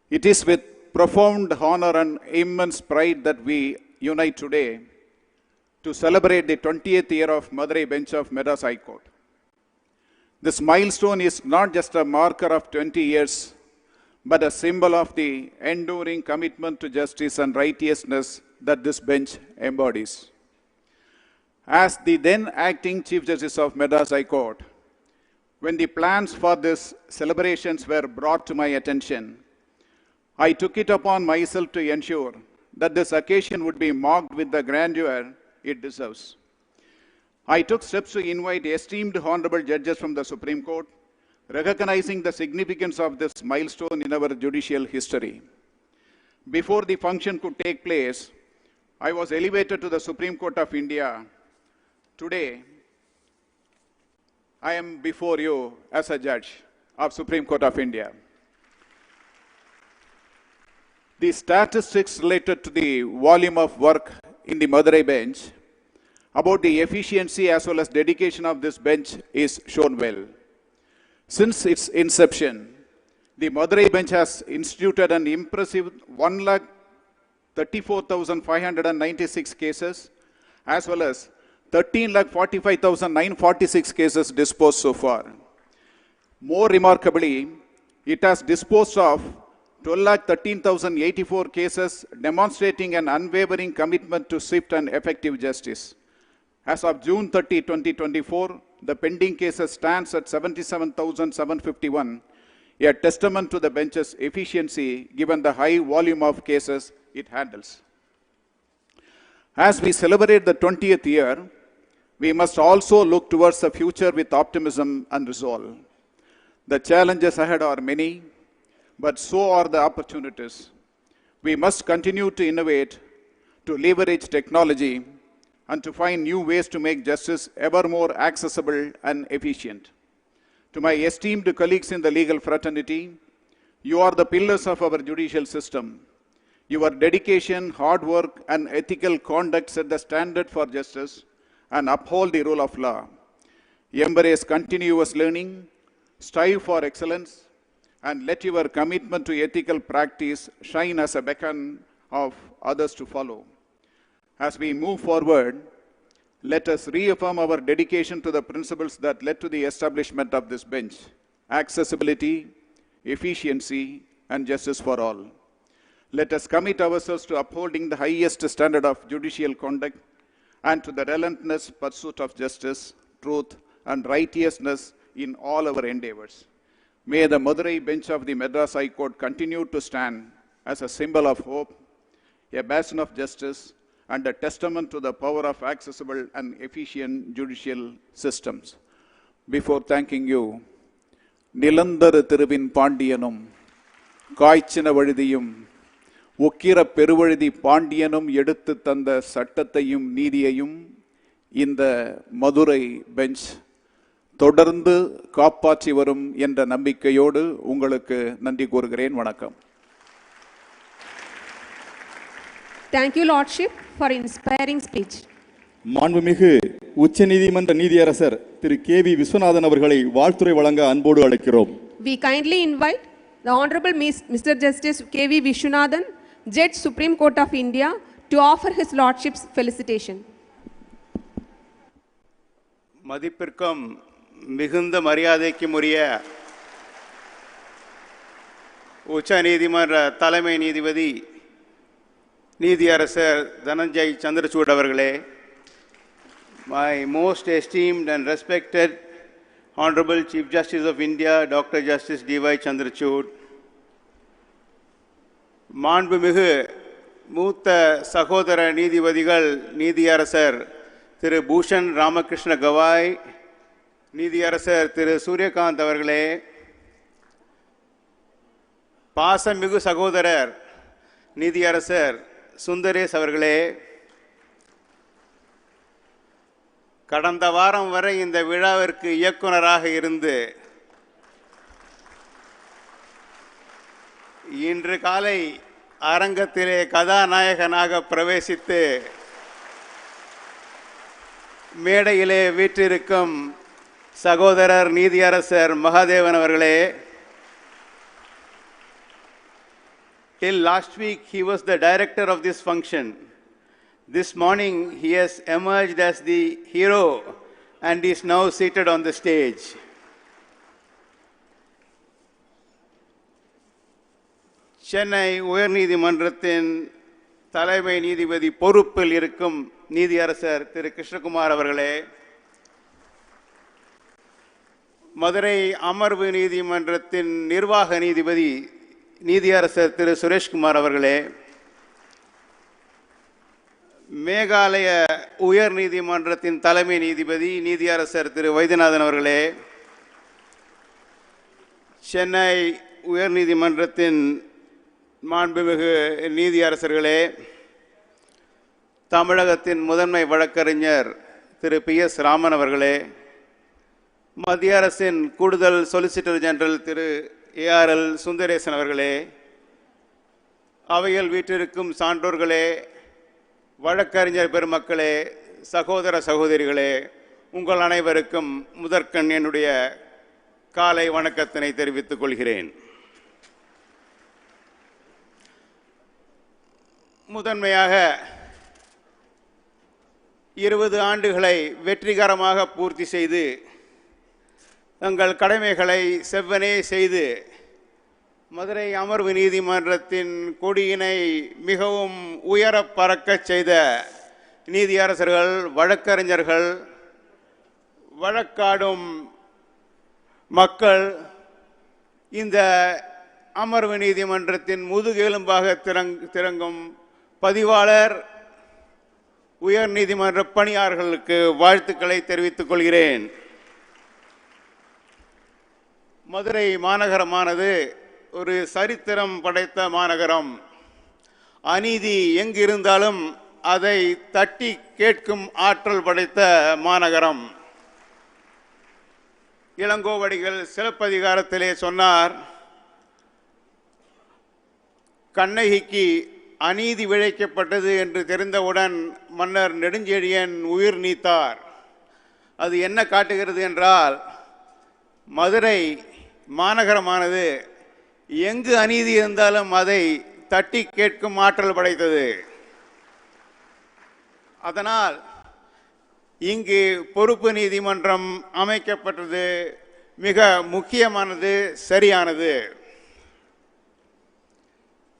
it is with profound honor and immense pride that we unite today to celebrate the 20th year of Madurai bench of Madras High Court. This milestone is not just a marker of 20 years, but a symbol of the enduring commitment to justice and righteousness that this bench embodies. As the then acting Chief Justice of Madras High Court, when the plans for this celebrations were brought to my attention, I took it upon myself to ensure that this occasion would be marked with the grandeur it deserves. I took steps to invite esteemed honorable judges from the Supreme Court, recognizing the significance of this milestone in our judicial history. Before the function could take place, I was elevated to the Supreme Court of India. Today, I am before you as a judge of Supreme Court of India. The statistics related to the volume of work in the Madurai bench about the efficiency as well as dedication of this bench is shown well. Since its inception, the Madurai bench has instituted an impressive 1,34,596 cases as well as 13,45,946 cases disposed so far. More remarkably, it has disposed of 12,13,084 cases, demonstrating an unwavering commitment to swift and effective justice. As of June 30, 2024, the pending cases stands at 77,751, a testament to the bench's efficiency given the high volume of cases it handles. As we celebrate the 20th year, we must also look towards the future with optimism and resolve. The challenges ahead are many, but so are the opportunities. We must continue to innovate, to leverage technology, and to find new ways to make justice ever more accessible and efficient. To my esteemed colleagues in the legal fraternity, you are the pillars of our judicial system. Your dedication, hard work, and ethical conduct set the standard for justice and uphold the rule of law. Embrace continuous learning, strive for excellence, and let your commitment to ethical practice shine as a beacon of others to follow. As we move forward, let us reaffirm our dedication to the principles that led to the establishment of this bench: accessibility, efficiency, and justice for all. Let us commit ourselves to upholding the highest standard of judicial conduct and to the relentless pursuit of justice, truth, and righteousness in all our endeavors. May the Madurai bench of the Madras High Court continue to stand as a symbol of hope, a bastion of justice, and a testament to the power of accessible and efficient judicial systems. Before thanking you, Nilandara Thiruvin Pandiyanum, Kaichina Vadiyum, உக்கிர பெருவழுதி பாண்டியனும் எடுத்து தந்த சட்டத்தையும் நீதியையும் இந்த Madurai bench தொடர்ந்து காப்பாற்றி வரும் என்ற நம்பிக்கையோடு உங்களுக்கு நன்றி கூறுகிறேன். வணக்கம். Thank you, Lordship, for inspiring speech. மாண்புமிகு உச்சநீதிமன்ற நீதியரசர் திரு KV விஸ்வநாதன் அவர்களை வாழ்த்துரை வழங்க அன்போடு அழைக்கிறோம். We kindly invite the Honorable Mr. Justice KV Vishwanathan, Judge Supreme Court of India, to offer his Lordship's felicitation. மதிப்பிற்கும் மிகுந்த மரியாதைக்கும் உரிய உச்ச நீதிமன்ற தலைமை நீதிபதி நீதியரசர் தனஞ்சய் சந்திரசூட் அவர்களே, my most esteemed and respected Honorable Chief Justice of India, Dr. Justice D.Y. Chandrachud, மாண்புமிகு மூத்த சகோதர நீதிபதிகள் நீதியரசர் திரு பூஷன் ராமகிருஷ்ண கவாய், நீதியரசர் திரு சூரியகாந்த் அவர்களே, பாசமிகு சகோதரர் நீதியரசர் சுந்தரேஷ் அவர்களே, கடந்த வாரம் வரை இந்த விழாவிற்கு இயக்குனராக இருந்து இன்று காலை அரங்கத்திலே கதாநாயகனாக பிரவேசித்து மேடையிலே வீற்றிருக்கும் சகோதரர் நீதியரசர் மகாதேவன் அவர்களே, till last week he was the director of this function. This morning he has emerged as the hero and is now seated on the stage. Chennai உயர்நீதிமன்றத்தின் தலைமை நீதிபதி பொறுப்பில் இருக்கும் நீதியரசர் திரு கிருஷ்ணகுமார் அவர்களே, மதுரை அமர்வு நீதிமன்றத்தின் நிர்வாக நீதிபதி நீதியரசர் திரு சுரேஷ்குமார் அவர்களே, மேகாலய உயர் நீதிமன்றத்தின் தலைமை நீதிபதி நீதியரசர் திரு வைத்தியநாதன் அவர்களே, சென்னை உயர் நீதிமன்றத்தின் மாண்புமிகு நீதியரசர்களே, தமிழகத்தின் முதன்மை வழக்கறிஞர் திரு பி.எஸ். ராமன் அவர்களே, மத்திய அரசின் கூடுதல் சொலிசிட்டர் ஜெனரல் திரு ஏ.ஆர்.எல். சுந்தரேசன் அவர்களே, அவையில் வீற்றிருக்கும் சான்றோர்களே, வழக்கறிஞர் பெருமக்களே, சகோதர சகோதரிகளே, உங்கள் அனைவருக்கும் முதற்கண் என்னுடைய காலை வணக்கத்தினை தெரிவித்துக் கொள்கிறேன். முதன்மையாக 20 ஆண்டுகளை வெற்றிகரமாக பூர்த்தி செய்து தங்கள் கடமைகளை செவ்வனே செய்து மதுரை அமர்வு நீதிமன்றத்தின் கொடியினை மிகவும் உயர பறக்கச் செய்த நீதியரசர்கள், வழக்கறிஞர்கள், வழக்காடும் மக்கள், இந்த அமர்வு நீதிமன்றத்தின் முதுகெலும்பாக திறங்கும் பதிவாளர், உயர் நீதிமன்ற பணியாளர்களுக்கு வாழ்த்துக்களை தெரிவித்துக் கொள்கிறேன். மதுரை மாநகரமானது ஒரு சரித்திரம் படைத்த மாநகரம். அநீதி எங்கிருந்தாலும் அதை தட்டி கேட்கும் ஆற்றல் படைத்த மாநகரம். இளங்கோவடிகள் சிலப்பதிகாரத்திலே சொன்னார், கண்ணகிக்கு அநீதி விளைக்கப்பட்டது என்று தெரிந்தவுடன் மன்னர் நெடுஞ்செழியன் உயிர் நீத்தார். அது என்ன காட்டுகிறது என்றால், மதுரை மாநகரமானது எங்கு அநீதி இருந்தாலும் அதை தட்டி கேட்கும் ஆற்றல் படைத்தது. அதனால் இங்கு பொறுப்பு நீதிமன்றம் அமைக்கப்பட்டது மிக முக்கியமானது, சரியானது.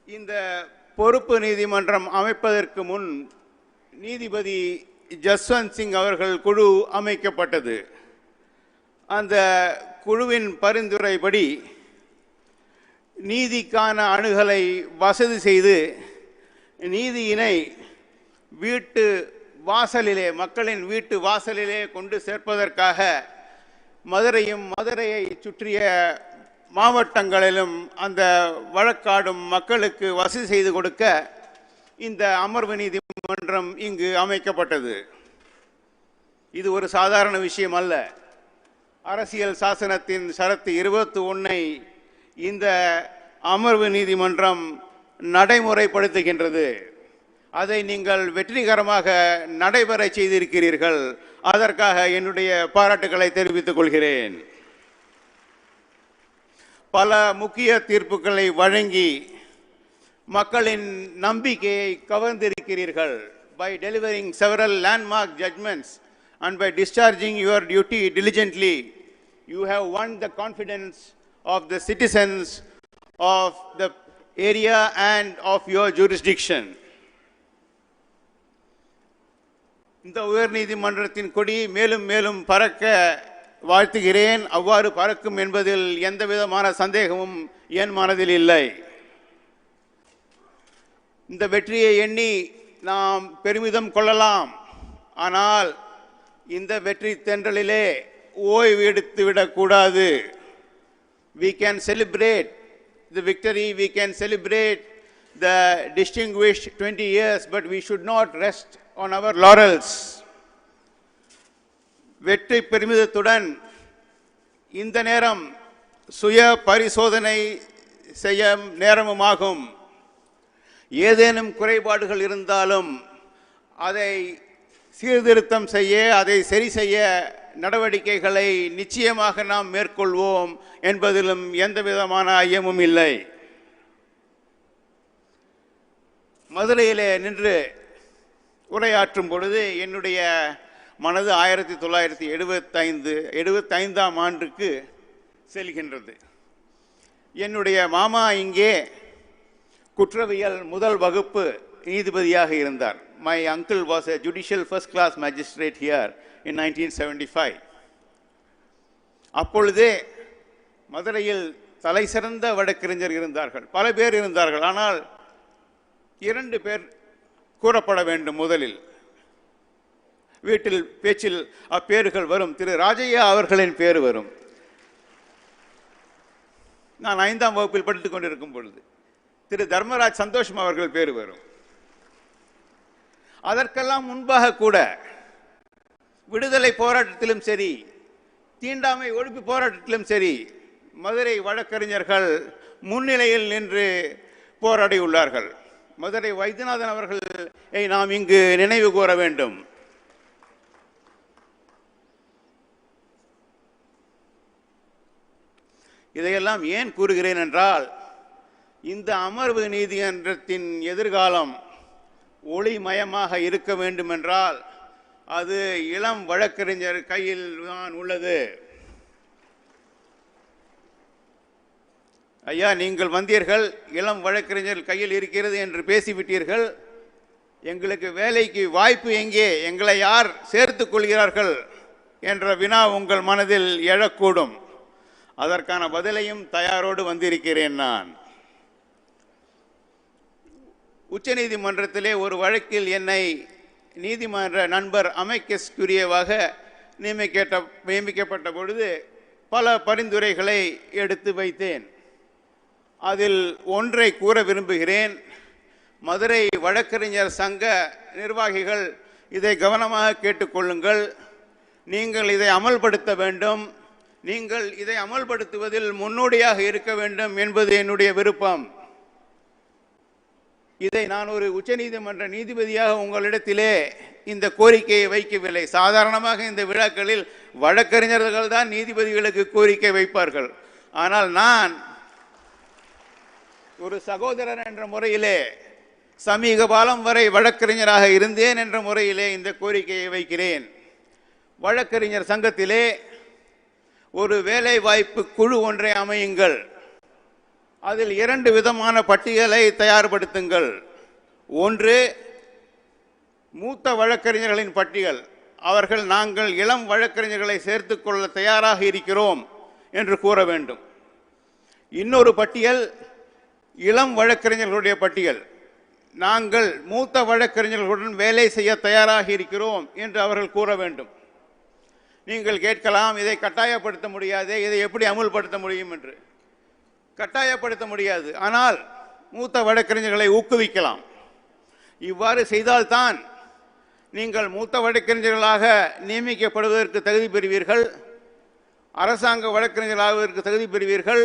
இந்த பொறுப்பு நீதிமன்றம் அமைப்பதற்கு முன் நீதிபதி ஜஸ்வந்த் சிங் அவர்கள் குழு அமைக்கப்பட்டது. அந்த குழுவின் பரிந்துரைப்படி நீதிக்கான அணுகலை வசதி செய்து நீதியினை வீட்டு வாசலிலே, மக்களின் வீட்டு வாசலிலே கொண்டு சேர்ப்பதற்காக மதுரையும் மதுரையை சுற்றிய மாவட்டங்களிலும் அந்த வழக்காடும் மக்களுக்கு வசதி செய்து கொடுக்க இந்த அமர்வு நீதிமன்றம் இங்கு அமைக்கப்பட்டது. இது ஒரு சாதாரண விஷயம் அல்ல. அரசியல் சாசனத்தின் ஷரத்து 21 இந்த அமர்வு நீதிமன்றம் நடைமுறைப்படுத்துகின்றது. அதை நீங்கள் வெற்றிகரமாக நடைபெற செய்திருக்கிறீர்கள். அதற்காக என்னுடைய பாராட்டுக்களை தெரிவித்துக் கொள்கிறேன். பல முக்கிய தீர்ப்புகளை வழங்கி மக்களின் நம்பிக்கையை கவர்ந்திருக்கிறீர்கள். By delivering several landmark judgments and by discharging your duty diligently, you have won the confidence of the citizens of the area and of your jurisdiction. இந்த உயர் நீதிமன்றத்தின் கொடி மேலும் மேலும் பறக்க வாழ்த்துகிறேன். அவ்வாறு பறக்கும் என்பதில் எந்த விதமான சந்தேகமும் என் மனதில் இல்லை. இந்த வெற்றியை எண்ணி நாம் பெருமிதம் கொள்ளலாம். ஆனால் இந்த வெற்றி தென்றலிலே ஓய்வு எடுத்து விடக்கூடாது. We can celebrate the victory, we can celebrate the distinguished 20 years, but we should not rest on our laurels. வெற்றி பெருமிதத்துடன் இந்த நேரம் சுய பரிசோதனை செய்ய நேரமுமாகும். ஏதேனும் குறைபாடுகள் இருந்தாலும் அதை சீர்திருத்தம் செய்ய, அதை சரி செய்ய நடவடிக்கைகளை நிச்சயமாக நாம் மேற்கொள்வோம் என்பதிலும் எந்த விதமான ஐயமும் இல்லை. மதுரையிலே நின்று உரையாற்றும் பொழுது என்னுடைய மனது 1975ஆம் ஆண்டுக்கு செல்கின்றது. என்னுடைய மாமா இங்கே குற்றவியல் முதல் வகுப்பு நீதிபதியாக இருந்தார். My uncle was a judicial first class magistrate here in 1975. அப்பொழுதே மதுரையில் தலை சிறந்த வழக்கறிஞர் இருந்தார்கள், பல பேர் இருந்தார்கள். ஆனால் 2 பேர் கூறப்பட வேண்டும். முதலில் வீட்டில் பேச்சில் அப்பேறுகள் வரும். திரு ராஜையா அவர்களின் பேர் வரும். நான் 5ஆம் வகுப்பில் படித்துக் கொண்டிருக்கும் பொழுது திரு தர்மராஜ் சந்தோஷம் அவர்கள் பேர் வரும். அதற்கெல்லாம் முன்பாக கூட விடுதலை போராட்டத்திலும் சரி, தீண்டாமை ஒழிப்பு போராட்டத்திலும் சரி, மதுரை வழக்கறிஞர்கள் முன்னிலையில் நின்று போராடியுள்ளார்கள். மதுரை வைத்தியநாதன் அவர்களை நாம் இங்கு நினைவு கூற வேண்டும். இதையெல்லாம் ஏன் கூறுகிறேன் என்றால், இந்த அமர்வு நீதிமன்றத்தின் எதிர்காலம் ஒளிமயமாக இருக்க வேண்டும் என்றால் அது இளம் வழக்கறிஞர் கையில் தான் உள்ளது. ஐயா, நீங்கள் வந்தீர்கள், இளம் வழக்கறிஞர் கையில் இருக்கிறது என்று பேசிவிட்டீர்கள். எங்களுக்கு வேலைக்கு வாய்ப்பு எங்கே, எங்களை யார் சேர்த்துக் கொள்கிறார்கள் என்ற வினா உங்கள் மனதில் எழக்கூடும். அதற்கான பதிலையும் தயாரோடு வந்திருக்கிறேன். நான் உச்ச நீதிமன்றத்திலே ஒரு வழக்கில் என்னை நீதிமன்ற நண்பர் அமைக்கஸ் குரியவாக நியமிக்கப்பட்ட பொழுது பல பரிந்துரைகளை எடுத்து வைத்தேன். அதில் ஒன்றை கூற விரும்புகிறேன். மதுரை வழக்கறிஞர் சங்க நிர்வாகிகள் இதை கவனமாக கேட்டுக்கொள்ளுங்கள். நீங்கள் இதை அமல்படுத்த வேண்டும். நீங்கள் இதை அமல்படுத்துவதில் முன்னோடியாக இருக்க வேண்டும் என்பது என்னுடைய விருப்பம். இதை நான் ஒரு உச்சநீதிமன்ற நீதிபதியாக உங்களிடத்திலே இந்த கோரிக்கையை வைக்கவில்லை. சாதாரணமாக இந்த விழாக்களில் வழக்கறிஞர்கள் தான் நீதிபதிகளுக்கு கோரிக்கை வைப்பார்கள். ஆனால் நான் ஒரு சகோதரர் என்ற முறையிலே, சமீப காலம் வரை வழக்கறிஞராக இருந்தேன் என்ற முறையிலே இந்த கோரிக்கையை வைக்கிறேன். வழக்கறிஞர் சங்கத்திலே ஒரு வேலை வாய்ப்பு குழு ஒன்றை அமையுங்கள். அதில் 2 விதமான பட்டியலை தயார்படுத்துங்கள். ஒன்று, மூத்த வழக்கறிஞர்களின் பட்டியல். அவர்கள் நாங்கள் இளம் வழக்கறிஞர்களை சேர்த்துக்கொள்ள தயாராக இருக்கிறோம் என்று கூற வேண்டும். இன்னொரு பட்டியல் இளம் வழக்கறிஞர்களுடைய பட்டியல். நாங்கள் மூத்த வழக்கறிஞர்களுடன் வேலை செய்ய தயாராக இருக்கிறோம் என்று அவர்கள் கூற வேண்டும். நீங்கள் கேட்கலாம், இதை கட்டாயப்படுத்த முடியாது, இதை எப்படி அமுல்படுத்த முடியும் என்று. கட்டாயப்படுத்த முடியாது, ஆனால் மூத்த வழக்கறிஞர்களை ஊக்குவிக்கலாம். இவ்வாறு செய்தால்தான் நீங்கள் மூத்த வழக்கறிஞர்களாக நியமிக்கப்படுவதற்கு தகுதி பெறுவீர்கள், அரசாங்க வழக்கறிஞர்களாவதற்கு தகுதி பெறுவீர்கள்,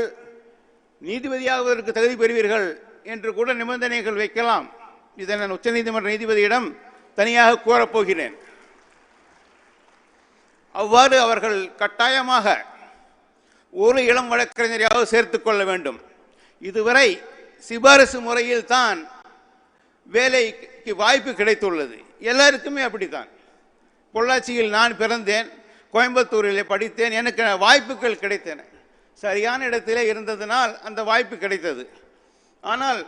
நீதிபதியாவதற்கு தகுதி பெறுவீர்கள் என்று கூட நிபந்தனைகள் வைக்கலாம். இதை நான் உச்சநீதிமன்ற நீதிபதியிடம் தனியாக கோரப்போகிறேன். அவ்வாறு அவர்கள் கட்டாயமாக ஒரு இளம் வழக்கறிஞரையாவது சேர்த்துக் கொள்ள வேண்டும். இதுவரை சிபாரிசு முறையில் தான் வேலைக்கு வாய்ப்பு கிடைத்துள்ளது. எல்லாருக்குமே அப்படித்தான். பொள்ளாச்சியில் நான் பிறந்தேன், கோயம்புத்தூரில் படித்தேன், எனக்கு வாய்ப்புகள் கிடைத்தன. சரியான இடத்திலே இருந்ததனால் அந்த வாய்ப்பு கிடைத்தது. ஆனால்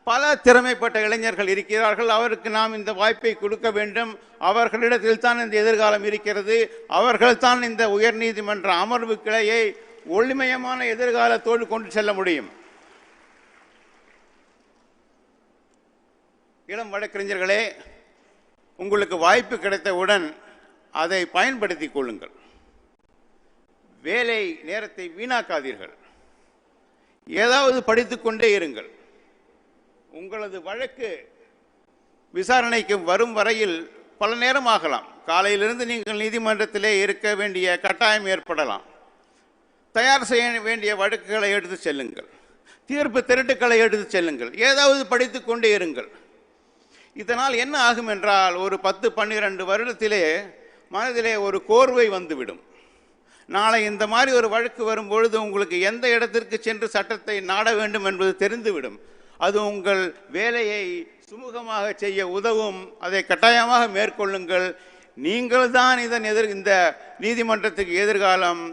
பல திறமைப்பட்ட இளைஞர்கள் இருக்கிறார்கள். அவருக்கு நாம் இந்த வாய்ப்பை கொடுக்க வேண்டும். அவர்களிடத்தில் தான் இந்த எதிர்காலம் இருக்கிறது. அவர்கள் தான் இந்த உயர்நீதிமன்ற அமர்வு கிளையை ஒளிமயமான எதிர்காலத்தோடு கொண்டு செல்ல முடியும். இளம் வழக்கறிஞர்களே, உங்களுக்கு வாய்ப்பு கிடைத்தவுடன் அதை பயன்படுத்திக் கொள்ளுங்கள். வேலை நேரத்தை வீணாக்காதீர்கள். ஏதாவது படித்துக்கொண்டே இருங்கள். உங்களது வழக்கு விசாரணைக்கு வரும் வரையில் பல நேரம் ஆகலாம். காலையிலிருந்து நீங்கள் நீதிமன்றத்திலே இருக்க வேண்டிய கட்டாயம் ஏற்படலாம். தயார் செய்ய வேண்டிய வழக்குகளை எடுத்து செல்லுங்கள். தீர்ப்பு திரட்டுக்களை எடுத்து செல்லுங்கள். ஏதாவது படித்து கொண்டே இருங்கள். இதனால் என்ன ஆகும் என்றால் ஒரு 10-12 வருடத்திலே மனதிலே ஒரு கோர்வை வந்துவிடும். நாளை இந்த மாதிரி ஒரு வழக்கு வரும்பொழுது உங்களுக்கு எந்த இடத்திற்கு சென்று சட்டத்தை நாட வேண்டும் என்பது தெரிந்துவிடும். அது உங்கள் வேலையை சுமூகமாக செய்ய உதவும். அதை கட்டாயமாக மேற்கொள்ளுங்கள். நீங்கள் தான் இந்த நீதிமன்றத்துக்கு எதிர்காலம்.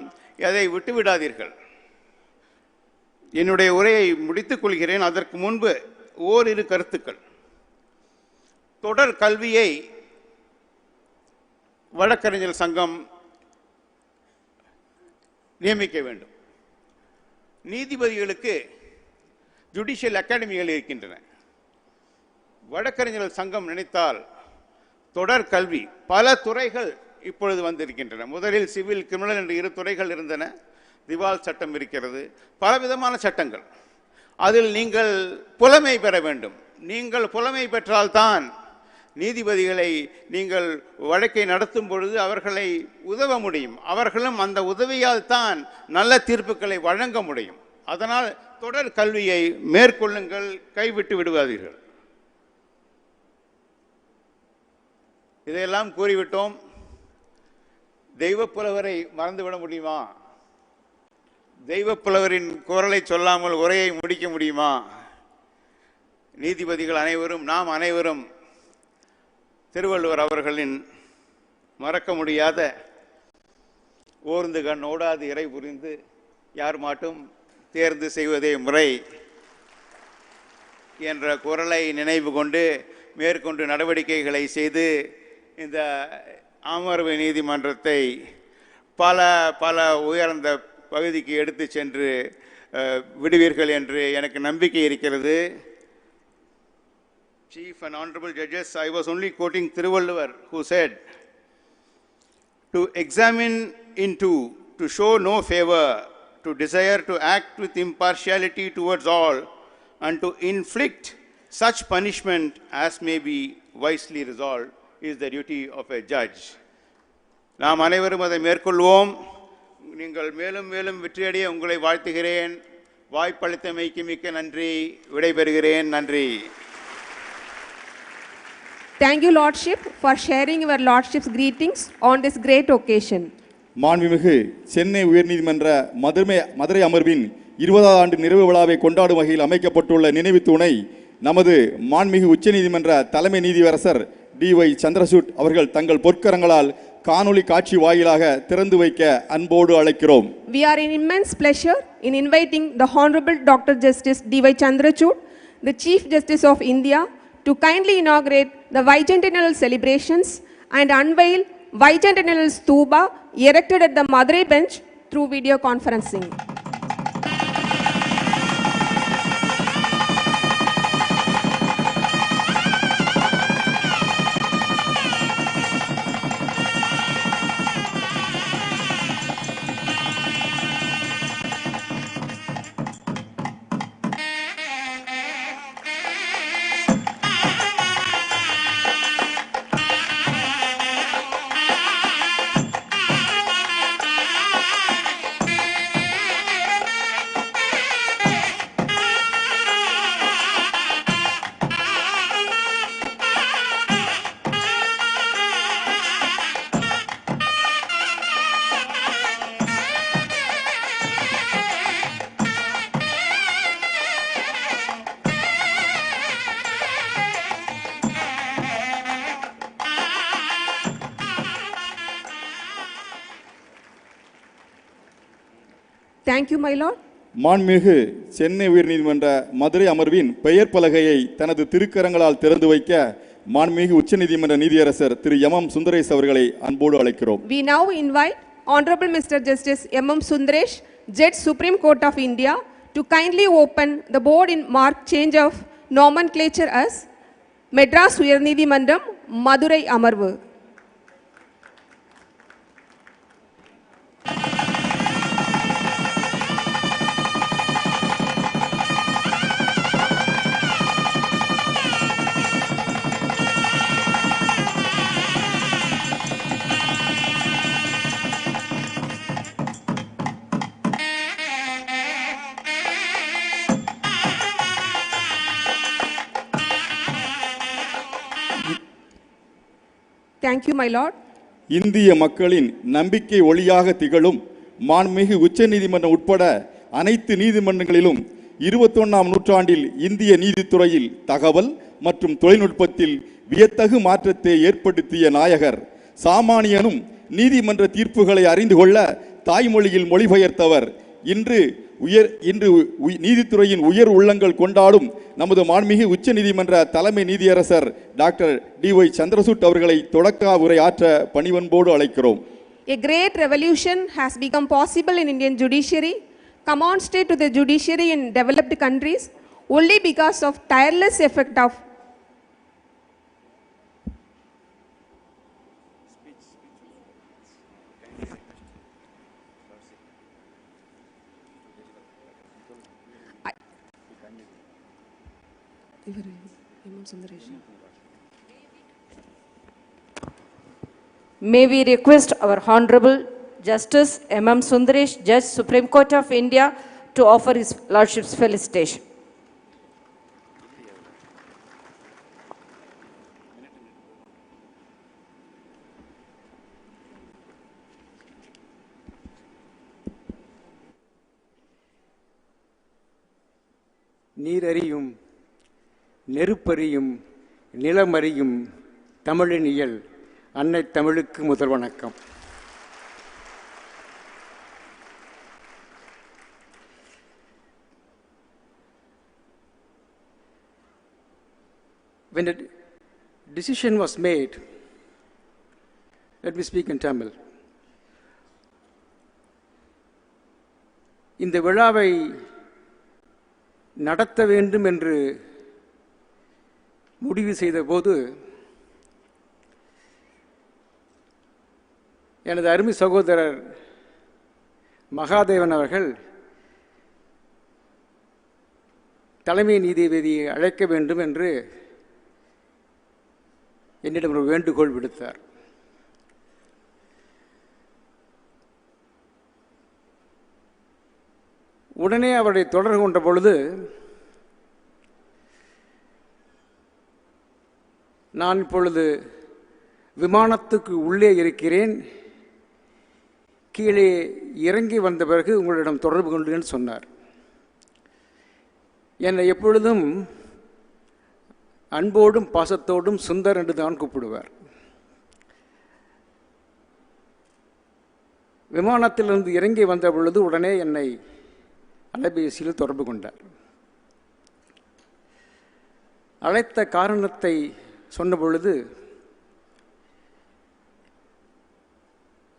அதை விட்டுவிடாதீர்கள். என்னுடைய உரையை முடித்துக் கொள்கிறேன். அதற்கு முன்பு ஓரிரு கருத்துக்கள். தொடர் கல்வியை வழக்கறிஞர் சங்கம் நியமிக்க வேண்டும். நீதிபதிகளுக்கு ஜுடிஷியல் அகாடமிகள் இருக்கின்றன. வழக்கறிஞர்கள் சங்கம் நினைத்தால் தொடர் கல்வி பல துறைகள் இப்பொழுது வந்திருக்கின்றன. முதலில் சிவில், கிரிமினல் என்று 2 துறைகள் இருந்தன. திவால் சட்டம் இருக்கிறது, பலவிதமான சட்டங்கள். அதில் நீங்கள் புலமை பெற வேண்டும். நீங்கள் புலமை பெற்றால்தான் நீதிபதிகளை நீங்கள் வழக்கை நடத்தும் பொழுது அவர்களை உதவ முடியும். அவர்களும் அந்த உதவியால் தான் நல்ல தீர்ப்புகளை வழங்க முடியும். அதனால் தொடர் கல்வியை மேற்கொள்ளுங்கள், கைவிட்டு விடுவாதீர்கள். இதையெல்லாம் கூறிவிட்டோம். தெய்வப்புலவரை மறந்துவிட முடியுமா? தெய்வப்புலவரின் குரலை சொல்லாமல் உரையை முடிக்க முடியுமா? நீதிபதிகள் அனைவரும், நாம் அனைவரும் திருவள்ளுவர் அவர்களின் மறக்க முடியாத ஓர்ந்து கண் ஓடாது இறை புரிந்து யார் மாட்டும் தேர்ந்து செய்வதே முறை என்ற குரலை நினைவு கொண்டு மேற்கொண்டு நடவடிக்கைகளை செய்து இந்த அமர்வு நீதிமன்றத்தை பல பல உயர்ந்த பகுதிக்கு எடுத்து சென்று விடுவீர்கள் என்று எனக்கு நம்பிக்கை இருக்கிறது. Chief and honorable judges, I was only quoting Thiruvalluvar, who said, to examine into, to show no favor, to desire to act with impartiality towards all, and to inflict such punishment as may be wisely resolved, is the duty of a judge. நாம் அனைவரும் அதை மேற்கொள்வோம். நீங்கள் மேலும் மேலும் வெற்றியடைய உங்களை வாழ்த்துகிறேன். வாய்ப்பளித்தமைக்கு மிக்க நன்றி. விடைபெறுகிறேன். நன்றி. Thank you, Lordship, for sharing your Lordship's greetings on this great occasion. மாண்புமிகு சென்னை உயர்நீதிமன்ற மதுரை அமர்வின் 20வது ஆண்டு நிறைவு விழாவை கொண்டாடும் வகையில் அமைக்கப்பட்டுள்ள நினைவு தூணை நமது மாண்புமிகு உச்சநீதிமன்ற தலைமை நீதியரசர் dy சந்திரசூட் அவர்கள் தங்கள் பொற்கரங்களால் காணொளி காட்சி வாயிலாக திறந்து வைக்க அன்போடு அழைக்கிறோம். We are in immense pleasure in inviting the Honorable Dr. Justice dy Chandrachud, the Chief Justice of India, to kindly inaugurate the Vicentennial celebrations and unveil Vicentennial stupa erected at the Madurai bench through video conferencing. Thank you, my lord. மாண்புமிகு சென்னை உயர்நீதிமன்ற மதுரை அமர்வின் பெயர் பலகையை தனது திருக்கரங்களால் திறந்து வைக்க மாண்புமிகு உச்சநீதிமன்ற நீதியரசர் திரு எம் சுந்தரேஷ் அவர்களை அன்போடு அழைக்கிறோம். We now invite Honorable Mr. Justice M. Sundaresh, Judge Supreme Court of India, to kindly open the board in marked change of nomenclature as Madras Uyarnidimandram Madurai Amarvu. Thank you, my Lord. இந்திய மக்களின் நம்பிக்கை ஒளியாக திகழும் மாண்புமிகு உச்சநீதிமன்றம் உட்பட அனைத்து நீதிமன்றங்களிலும் 21ஆம் நூற்றாண்டில் இந்திய நீதித்துறையில் தகவல் மற்றும் தொழில்நுட்பத்தில் வியத்தகு மாற்றத்தை ஏற்படுத்திய நாயகர், சாமானியனும் நீதிமன்ற தீர்ப்புகளை அறிந்து கொள்ள தாய்மொழியில் மொழிபெயர்த்தவர், இன்று நீதித்துறையின் உயர் உள்ளங்கள் கொண்டாடும் நமது மாண்புமிகு உச்ச நீதிமன்ற தலைமை நீதியரசர் டாக்டர் dy சந்திரசூட் அவர்களை தொடக்க உரை ஆற்ற பணிவன்போடு அழைக்கிறோம். A great revolution has become possible in Indian judiciary, commensurate to the judiciary in developed countries, only because of tireless effort of May we request our Honorable Justice M.M. Sundaresh, Judge, Supreme Court of India, to offer his Lordship's felicitation. நீரறியும் நெருப்பறியும் நிலமறியும் தமிழின் இயல் அன்னை தமிழுக்கு முதல் வணக்கம். When a decision was made, let me speak in Tamil. இந்த விழாவை நடத்த வேண்டும் என்று முடிவு செய்த போது எனது அருமை சகோதரர் மகாதேவன் அவர்கள் தலைமை நீதிபதியை அழைக்க வேண்டும் என்று என்னிடம் ஒரு வேண்டுகோள் விடுத்தார். உடனே அவரை தொடர்பு கொண்ட பொழுது நான் இப்பொழுது விமானத்துக்கு உள்ளே இருக்கிறேன், கீழே இறங்கி வந்த பிறகு உங்களிடம் தொடர்பு கொண்டேன்னு சொன்னார். என்னை எப்பொழுதும் அன்போடும் பாசத்தோடும் சுந்தர் என்று தான் கூப்பிடுவார். விமானத்திலிருந்து இறங்கி வந்த பொழுது உடனே என்னை அலைபேசியில் தொடர்பு கொண்டார். அழைத்த காரணத்தை சொன்ன பொழுது,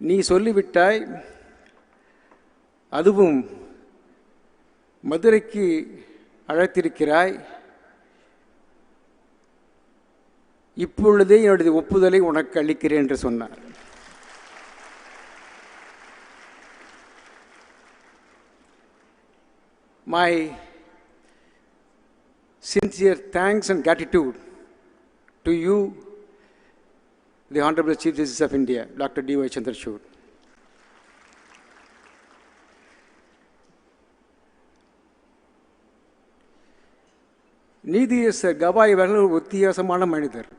நீ சொல்லிவிட்டாய், அதுவும் மதுரைக்கு அழைத்திருக்கிறாய், இப்பொழுதே என்னுடைய ஒப்புதலை உனக்கு அளிக்கிறேன் என்று சொன்னார். My sincere thanks and gratitude to you, the Honorable Chief Justice of India, Dr. dy Chandrachud. நீதியரசர் கவாய் அவர்கள் ஒரு வித்தியாசமான மனிதர்.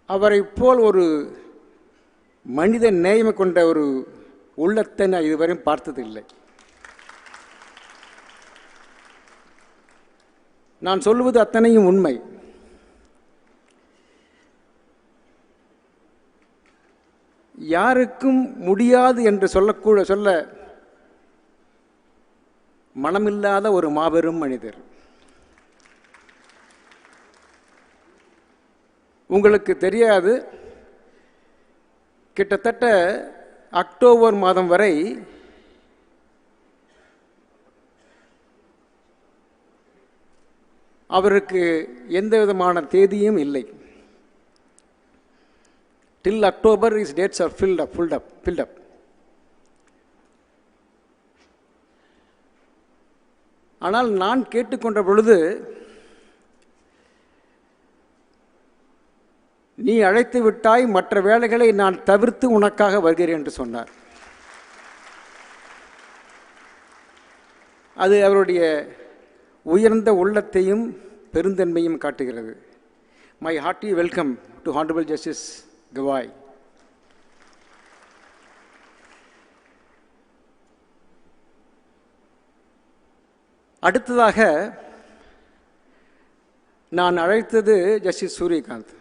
அவரை போல் ஒரு மனித நேயம் கொண்ட ஒரு உள்ளத்தை நான் இதுவரையும் பார்த்ததில்லை. நான் சொல்லுவது அத்தனையும் உண்மை. யாருக்கும் முடியாது என்று சொல்ல மனமில்லாத ஒரு மாபெரும் மனிதர். உங்களுக்கு தெரியாது, கிட்டத்தட்ட அக்டோபர் மாதம் வரை அவருக்கு எந்த விதமான தேதியும் இல்லை. Till October his dates are filled up. ஆனால் நான் கேட்டுக்கொண்ட பொழுது, நீ அழைத்து விட்டாய், மற்ற வேலைகளை நான் தவிர்த்து உனக்காக வருகிறேன் என்று சொன்னார். அது அவருடைய உயர்ந்த உள்ளத்தையும் பெருந்தன்மையும் காட்டுகிறது. My hearty welcome to Honorable Justice Gawai. அடுத்ததாக நான் அழைத்தது ஜஸ்டிஸ் சூரியகாந்த்.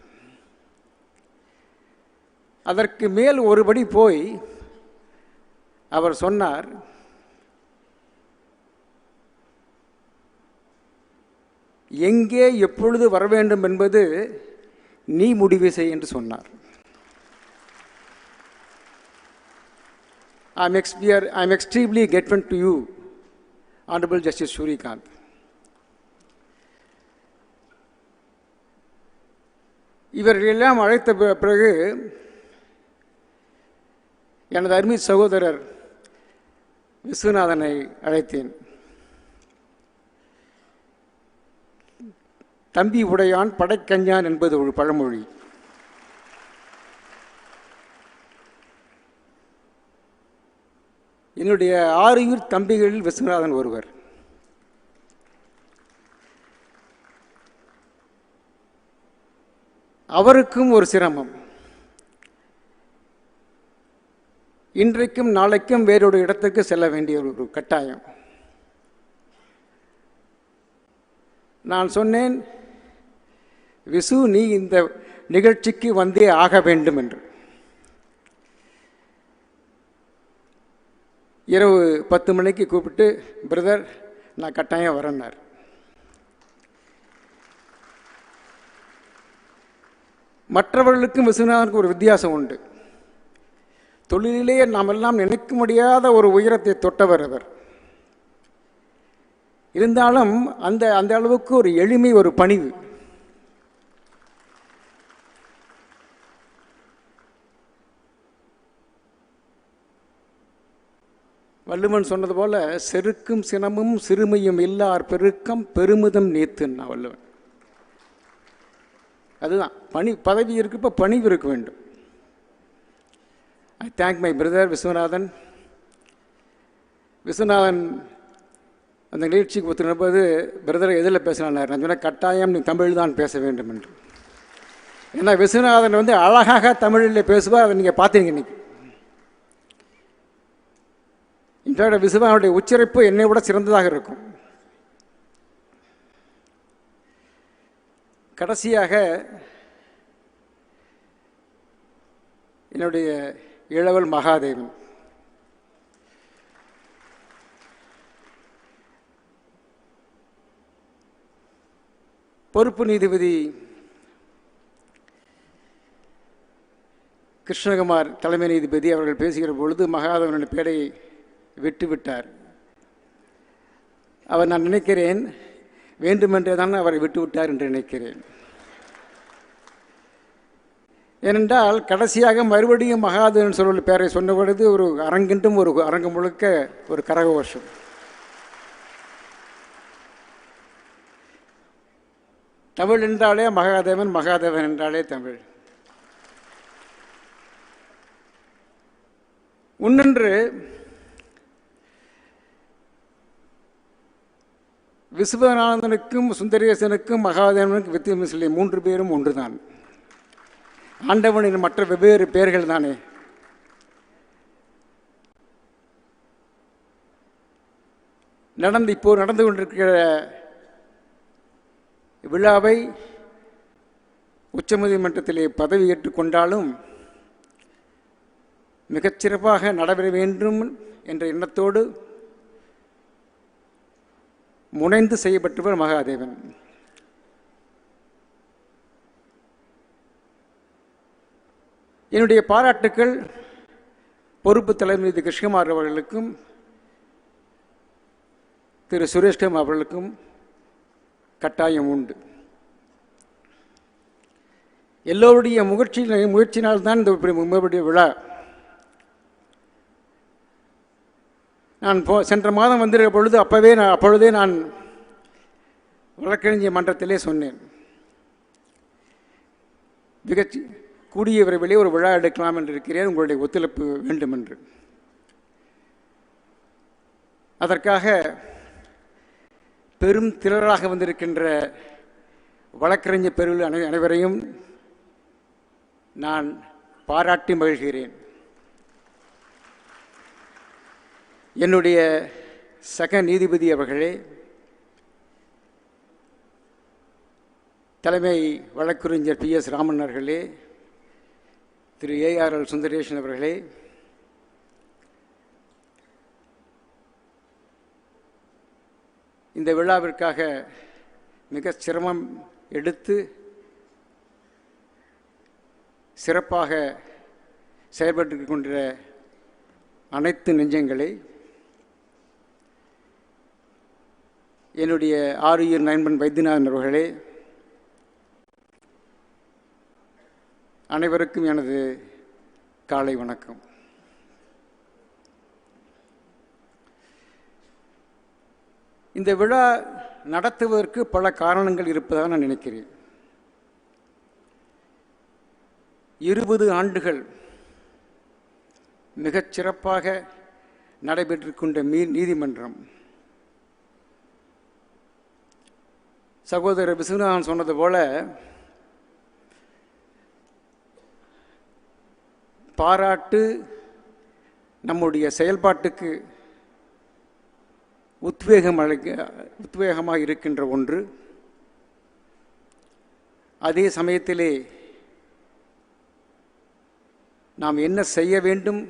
அதற்கு மேல் ஒருபடி போய் அவர் சொன்னார், எங்கே எப்பொழுது வர வேண்டும் என்பது நீ முடிவு செய் என்று சொன்னார். I am extremely grateful to you, Honorable Justice Suryakanth. இவர்களெல்லாம் அழைத்த பிறகு எனது அருமை சகோதரர் விஸ்வநாதனை அழைத்தேன். தம்பி உடையான் படைக்கஞ்சான் என்பது ஒரு பழமொழி. என்னுடைய 6 தம்பிகளில் விஸ்வநாதன் ஒருவர். அவருக்கும் ஒரு சிரமம். இன்றைக்கும் நாளைக்கும் வேறொரு இடத்துக்கு செல்ல வேண்டிய ஒரு கட்டாயம். நான் சொன்னேன், விசு நீ இந்த நிகழ்ச்சிக்கு வந்தே ஆக வேண்டும் என்று. இரவு 10 மணிக்கு கூப்பிட்டு, பிரதர் நான் கட்டாயம் வரேன்னார். மற்றவர்களுக்கும் விஸ்வநாதனுக்கு ஒரு வித்தியாசம் உண்டு. தொழிலிலேயே நாம் எல்லாம் நினைக்க முடியாத ஒரு உயரத்தை தொட்டவர் அவர். இருந்தாலும் அந்த அளவுக்கு ஒரு எளிமை, ஒரு பணிவு. வள்ளுவன் சொன்னது போல, செருக்கும் சினமும் சிறுமையும் இல்லார் பெருக்கம் பெருமிதம் நீத்துன்னா வள்ளுவன். அதுதான் பதவி இருக்கப்ப பணிவு இருக்க வேண்டும். I thank my brother Viswanathan. Viswanathan அந்த நிகழ்ச்சிக்கு ஒத்துழைப்பது, பிரதரை எதில் பேசினார்? நான் சொன்ன கட்டாயம் நீ தமிழ் தான் பேச வேண்டும் என்று. ஏன்னா விஸ்வநாதன் அழகாக தமிழில் பேசுவார். அதை நீங்கள் பார்த்தீங்க இன்னைக்கு. இன்றைய விஸ்வநாதனுடைய உச்சரிப்பு என்னை விட சிறந்ததாக இருக்கும். கடைசியாக என்னுடைய இளவல் மகாதேவன். பொறுப்பு நீதிபதி கிருஷ்ணகுமார் தலைமை நீதிபதி அவர்கள் பேசுகிற பொழுது மகாதேவனுடைய பேரை விட்டுவிட்டார். அவர், நான் நினைக்கிறேன் வேண்டுமென்றே தான் அவரை விட்டுவிட்டார் என்று நினைக்கிறேன். ஏனென்றால் கடைசியாக மறுபடியும் மகாதேவன் சொல்ல பேரை சொன்ன பொழுது ஒரு அரங்கென்றும் ஒரு அரங்கம் முழுக்க ஒரு கரகோஷம். தமிழ் என்றாலே மகாதேவன், மகாதேவன் என்றாலே தமிழ். இன்னொன்று, விஸ்வநாதனுக்கும் சுந்தரேசனுக்கும் மகாதேவனுக்கும் வித்தியாசம் இல்லை. 3 பேரும் ஒன்றுதான். ஆண்டவனின் மற்ற வெவ்வேறு பெயர்கள் தானே. இப்போ நடந்து கொண்டிருக்கிற விழாவை உச்சநீதிமன்றத்திலே பதவி ஏற்றுக்கொண்டாலும் மிகச்சிறப்பாக நடைபெற வேண்டும் என்ற எண்ணத்தோடு முனைந்து செய்யப்பட்டவர் மகாதேவன். என்னுடைய பாராட்டுக்கள் பொறுப்பு தலைமை நீதி கிருஷ்ணகுமார் அவர்களுக்கும் திரு சுரேஷ்கம் அவர்களுக்கும் கட்டாயம் உண்டு. எல்லோருடைய முயற்சியினால்தான் இந்த விழா. நான் சென்ற மாதம் வந்திருக்க பொழுது அப்பொழுதே நான் வழக்கறிஞர் மன்றத்திலே சொன்னேன், மிக கூடிய விரைவிலே ஒரு விழா எடுக்கலாம் என்று இருக்கிறேன், உங்களுடைய ஒத்துழைப்பு வேண்டும் என்று. அதற்காக பெரும் திரளாக வந்திருக்கின்ற வழக்கறிஞர் பெருவில் அனைவரையும் நான் பாராட்டி மகிழ்கிறேன். என்னுடைய சக நீதிபதி அவர்களே, தலைமை வழக்கறிஞர் PS ராமன் அவர்களே, திரு ARL சுந்தரேஷன் அவர்களே, இந்த விழாவிற்காக மிக சிரமம் எடுத்து சிறப்பாக செயல்பட்டு கொண்ட அனைத்து நெஞ்சங்களை, என்னுடைய ஆருயிர் நண்பன் வைத்தியநாதன் அவர்களே, அனைவருக்கும் எனது காலை வணக்கம். இந்த விழா நடத்துவதற்கு பல காரணங்கள் இருப்பதாக நான் நினைக்கிறேன். 20 ஆண்டுகள் மிகச் சிறப்பாக நடைபெற்று கொண்ட நீதிமன்றம், சகோதரர் விஸ்வநாதன் சொன்னது போல பாராட்டு நம்முடைய செயல்பாட்டுக்கு உத்வேகமாக இருக்கின்ற ஒன்று. அதே சமயத்திலே நாம் என்ன செய்ய வேண்டும்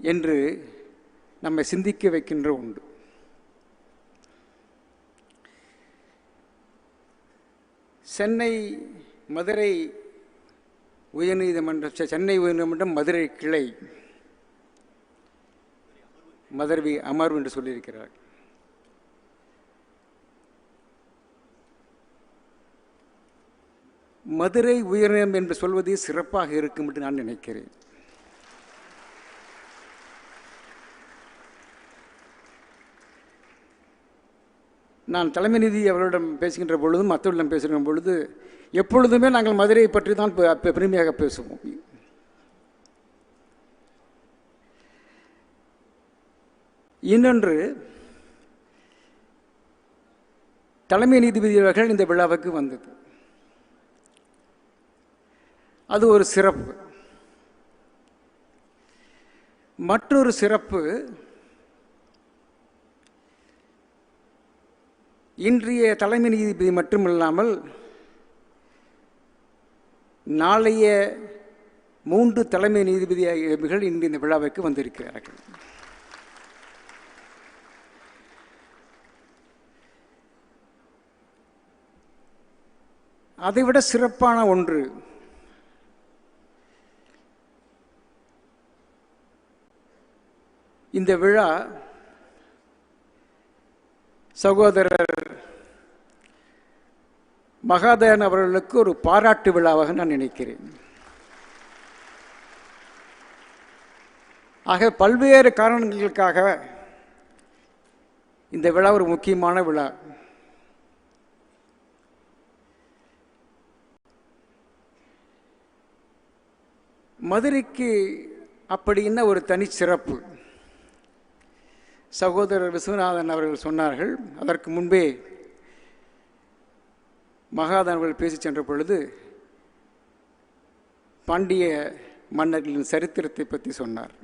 என்று நம்மை சிந்திக்க வைக்கின்ற ஒன்று. சென்னை மதுரை உயர்நீதிமன்றம், சென்னை உயர்நீதிமன்றம் மதுரை கிளை மதுரை அமர்வு என்று சொல்லியிருக்கிறார். மதுரை உயர்நீதிமன்றம் என்று சொல்வதே சிறப்பாக இருக்கும் என்று நான் நினைக்கிறேன். நான் தலைமை நீதி அவர்களிடம் பேசுகின்ற பொழுதும் மற்றவர்களிடம் பேசுகின்ற பொழுது எப்பொழுதுமே நாங்கள் மதுரையை பற்றி தான் பெருமையாக பேசுவோம். இன்னொன்று, தலைமை நீதிபதி அவர்கள் இந்த விழாவுக்கு வந்தது, அது ஒரு சிறப்பு. மற்றொரு சிறப்பு, இன்றைய தலைமை நீதிபதி மட்டுமில்லாமல் நாளைய 3 தலைமை நீதிபதிகள் இன்று இந்த விழாவுக்கு வந்திருக்கிறார்கள். அதைவிட சிறப்பான ஒன்று, இந்த விழா சகோதரர் மகாதேவன் அவர்களுக்கு ஒரு பாராட்டு விழாவாக நான் நினைக்கிறேன். ஆக பல்வேறு காரணங்களுக்காக இந்த விழா ஒரு முக்கியமான விழா. மதுரைக்கு அப்படி என்ன ஒரு தனி சிறப்பு, சகோதரர் விஸ்வநாதன் அவர்கள் சொன்னார்கள். அதற்கு முன்பே மகாதேவன் அவர்கள் பேசி சென்ற பொழுது பாண்டிய மன்னர்களின் சரித்திரத்தை பற்றி சொன்னார்.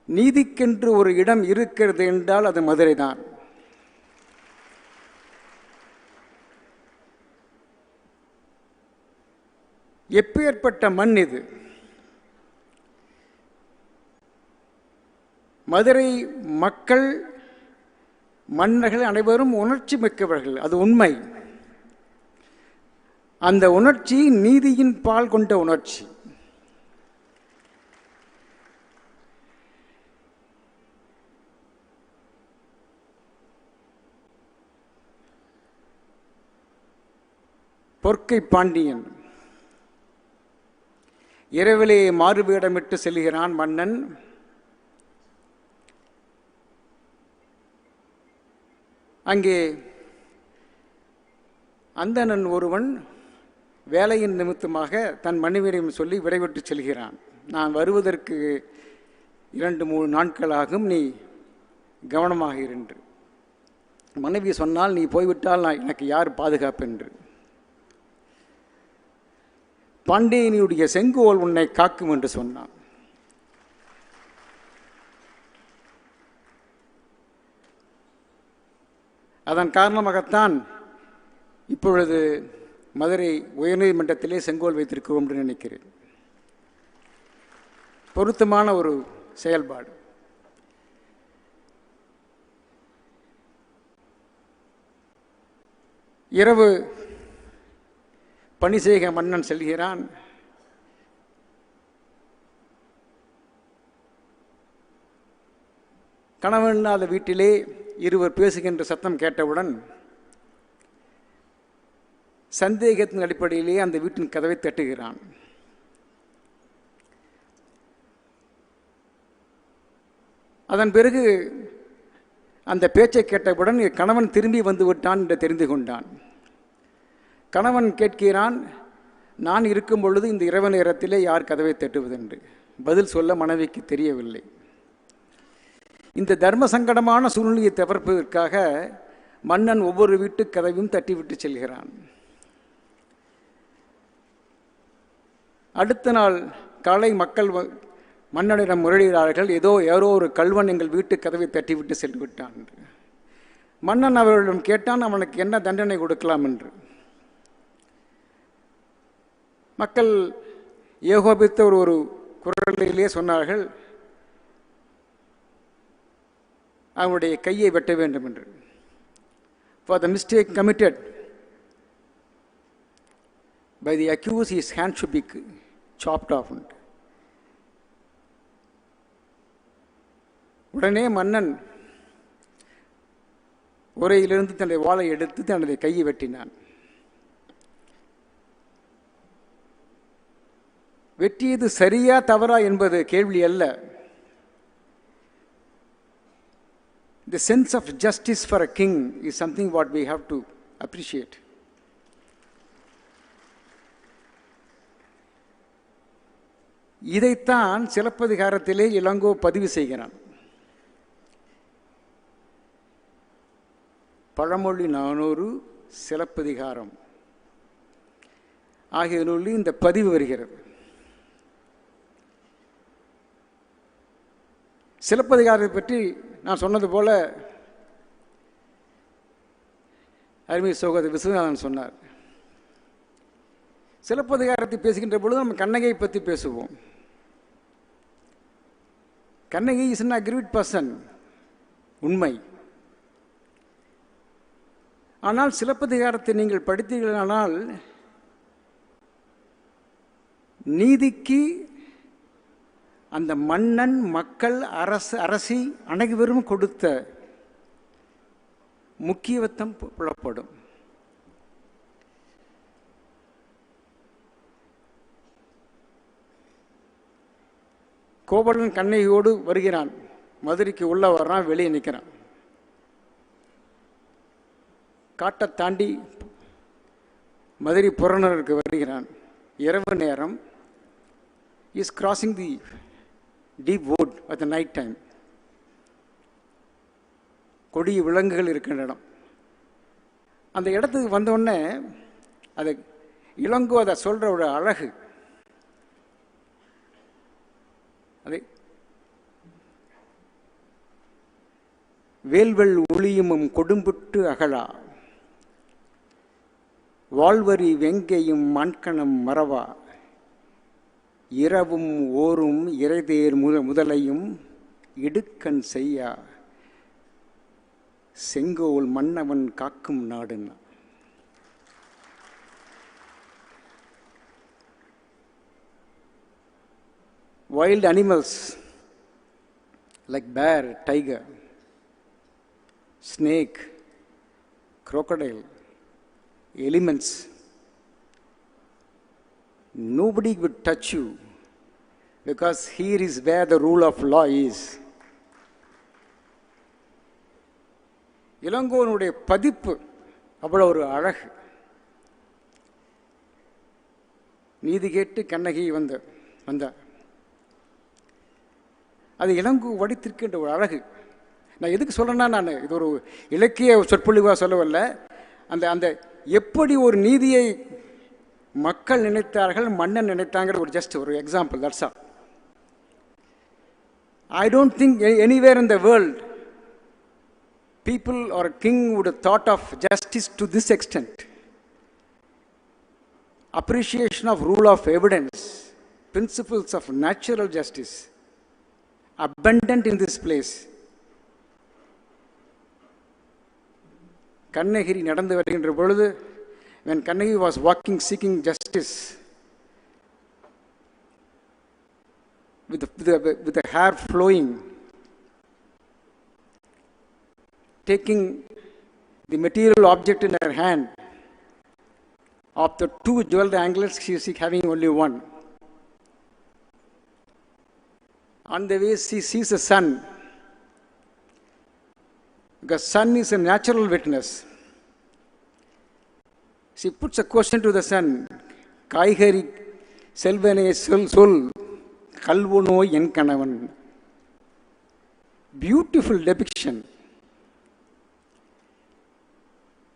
நீதிக்கென்று ஒரு இடம் இருக்கிறது என்றால் அது மதுரை தான். எப்பேற்பட்ட மண் இது! மதுரை மக்கள், மன்னர்கள் அனைவரும் உணர்ச்சி மிக்கவர்கள், அது உண்மை. அந்த உணர்ச்சி நீதியின் பால் கொண்ட உணர்ச்சி. பொற்கை பாண்டியன் இரவிலே மாறுவேடமிட்டு செல்கிறான் மன்னன். அங்கே அந்தணன் ஒருவன் வேலையின் நிமித்தமாக தன் மனைவியிடம் சொல்லி விடைபெற்று செல்கிறான். நான் வருவதற்கு 2-3 நாட்களாகும், நீ கவனமாக இரு. மனைவி சொன்னால், நீ போய்விட்டால் நான் எனக்கு யார் பாதுகாப்பு என்று. பாண்டியனுடைய செங்கோல் உன்னை காக்கும் என்று சொன்னான். அதன் காரணமாகத்தான் இப்பொழுது மதுரை உயர்நீதிமன்றத்திலே செங்கோல் வைத்திருக்கிறோம் என்று நினைக்கிறேன். பொருத்தமான ஒரு செயல்பாடு. இரவு பணி செய்க மன்னன் செல்கிறான். கணவன் இல்லாத வீட்டிலே இருவர் பேசுகின்ற சத்தம் கேட்டவுடன் சந்தேகத்தின் அடிப்படையிலே அந்த வீட்டின் கதவை தட்டுகிறான். அதன் பிறகு அந்த பேச்சை கேட்டவுடன் கணவன் திரும்பி வந்து விட்டான் என்று தெரிந்து கொண்டான். கணவன் கேட்கிறான், நான் இருக்கும் பொழுது இந்த இரவு நேரத்திலே யார் கதவை தட்டுவதென்று. பதில் சொல்ல மனைவிக்கு தெரியவில்லை. இந்த தர்ம சங்கடமான சூழ்நிலையை தவிர்ப்பதற்காக மன்னன் ஒவ்வொரு வீட்டு கதவையும் தட்டிவிட்டு செல்கிறான். அடுத்த நாள் காலை மக்கள் மன்னனிடம் முறையிடுகிறார்கள், யாரோ ஒரு கல்வன் எங்கள் வீட்டு கதவை தட்டிவிட்டு சென்று விட்டான் என்று. மன்னன் அவர்களிடம் கேட்டான், அவனுக்கு என்ன தண்டனை கொடுக்கலாம் என்று. மக்கள் ஏகோபித்த ஒரு குரலிலே சொன்னார்கள், அவனுடைய கையை வெட்ட வேண்டும் என்று. For the mistake committed by the accused, his hand should be chopped off. உடனே மன்னன் உரையிலிருந்து தன்னுடைய வாளை எடுத்து தன்னுடைய கையை வெட்டினான். வெட்டியது சரியா தவறா என்பது கேள்வி அல்ல. The sense of justice for a king is something what we have to appreciate. இதைத்தான் சிலப்பதிகாரத்திலே இளங்கோ பதிவு செய்கிறான். பழமொழி 400 சிலப்பதிகாரம் ஆகிய நூலில் இந்த பதிவு வருகிறது. சிலப்பதிகாரத்தை பற்றி நான் சொன்னது போல அருமை சகோதரர் விஸ்வநாதன் சொன்னார். சிலப்பதிகாரத்தை பேசுகின்ற பொழுது நம்ம கண்ணகியை பற்றி பேசுவோம். Kannagi is an aggrieved person, உண்மை. ஆனால் சிலப்பதிகாரத்தை நீங்கள் படித்தீர்களானால் நீதிக்கு அந்த மன்னன், மக்கள், அரசி அனைவரும் கொடுத்த முக்கியத்துவம் புலப்படும். கோவலன் கண்ணகியோடு வருகிறான். மதுரைக்கு உள்ள வர்றான், வெளியே நிற்கிறான். காட்டை தாண்டி மதுரை புறநகருக்கு வருகிறான். இரவு நேரம். Is crossing the deep wood at the night time. கொடிய விலங்குகள் இருக்கின்ற இடம். அந்த இடத்துக்கு வந்தோடனே அதை இளங்கோ அதை சொல்ற ஒரு அழகு, அதை வேல்வெள் ஒளியுமும் கொடும்புட்டு அகலா வாழ்வரி வெங்கையும் மண்கணம் மறவா இரவும் ஓரும் இறைதேர் முதலையும் இடுக்கண் செய்யா செங்கோல் மன்னவன் காக்கும் நாடுன்னா. Wild animals like bear, tiger, snake, crocodile, elements, nobody would touch you because here is where the rule of law is. இளங்கோனுடைய பதிப்பு அவ்வளவு ஒரு அழகு. நீதி கேட்டு கண்ணகி வந்த அது இளங்கு வடித்திருக்கின்ற ஒரு அழகு. நான் எதுக்கு சொல்கிறேன்னா, நான் இது ஒரு இலக்கிய சொற்பொழிவாக சொல்லவில்லை. அந்த அந்த எப்படி ஒரு நீதியை மக்கள் நினைத்தார்கள், மன்னன் நினைத்தாங்கிற ஒரு ஜஸ்ட் ஒரு example, that's all. I don't think anywhere in the world people or a king would have thought of justice to this extent. Appreciation of rule of evidence, principles of natural justice, abundant in this place. Kannagiri நடந்து வருகின்ற பொழுது, when Kannagiri was walking seeking justice, with the hair flowing, taking the material object in her hand, of the two jeweled anklets, she is having only one. On the way, she sees the sun, because sun is a natural witness. She puts a question to the sun, Kaigari Selvane Sol Kalvono en Kanavan. Beautiful depiction.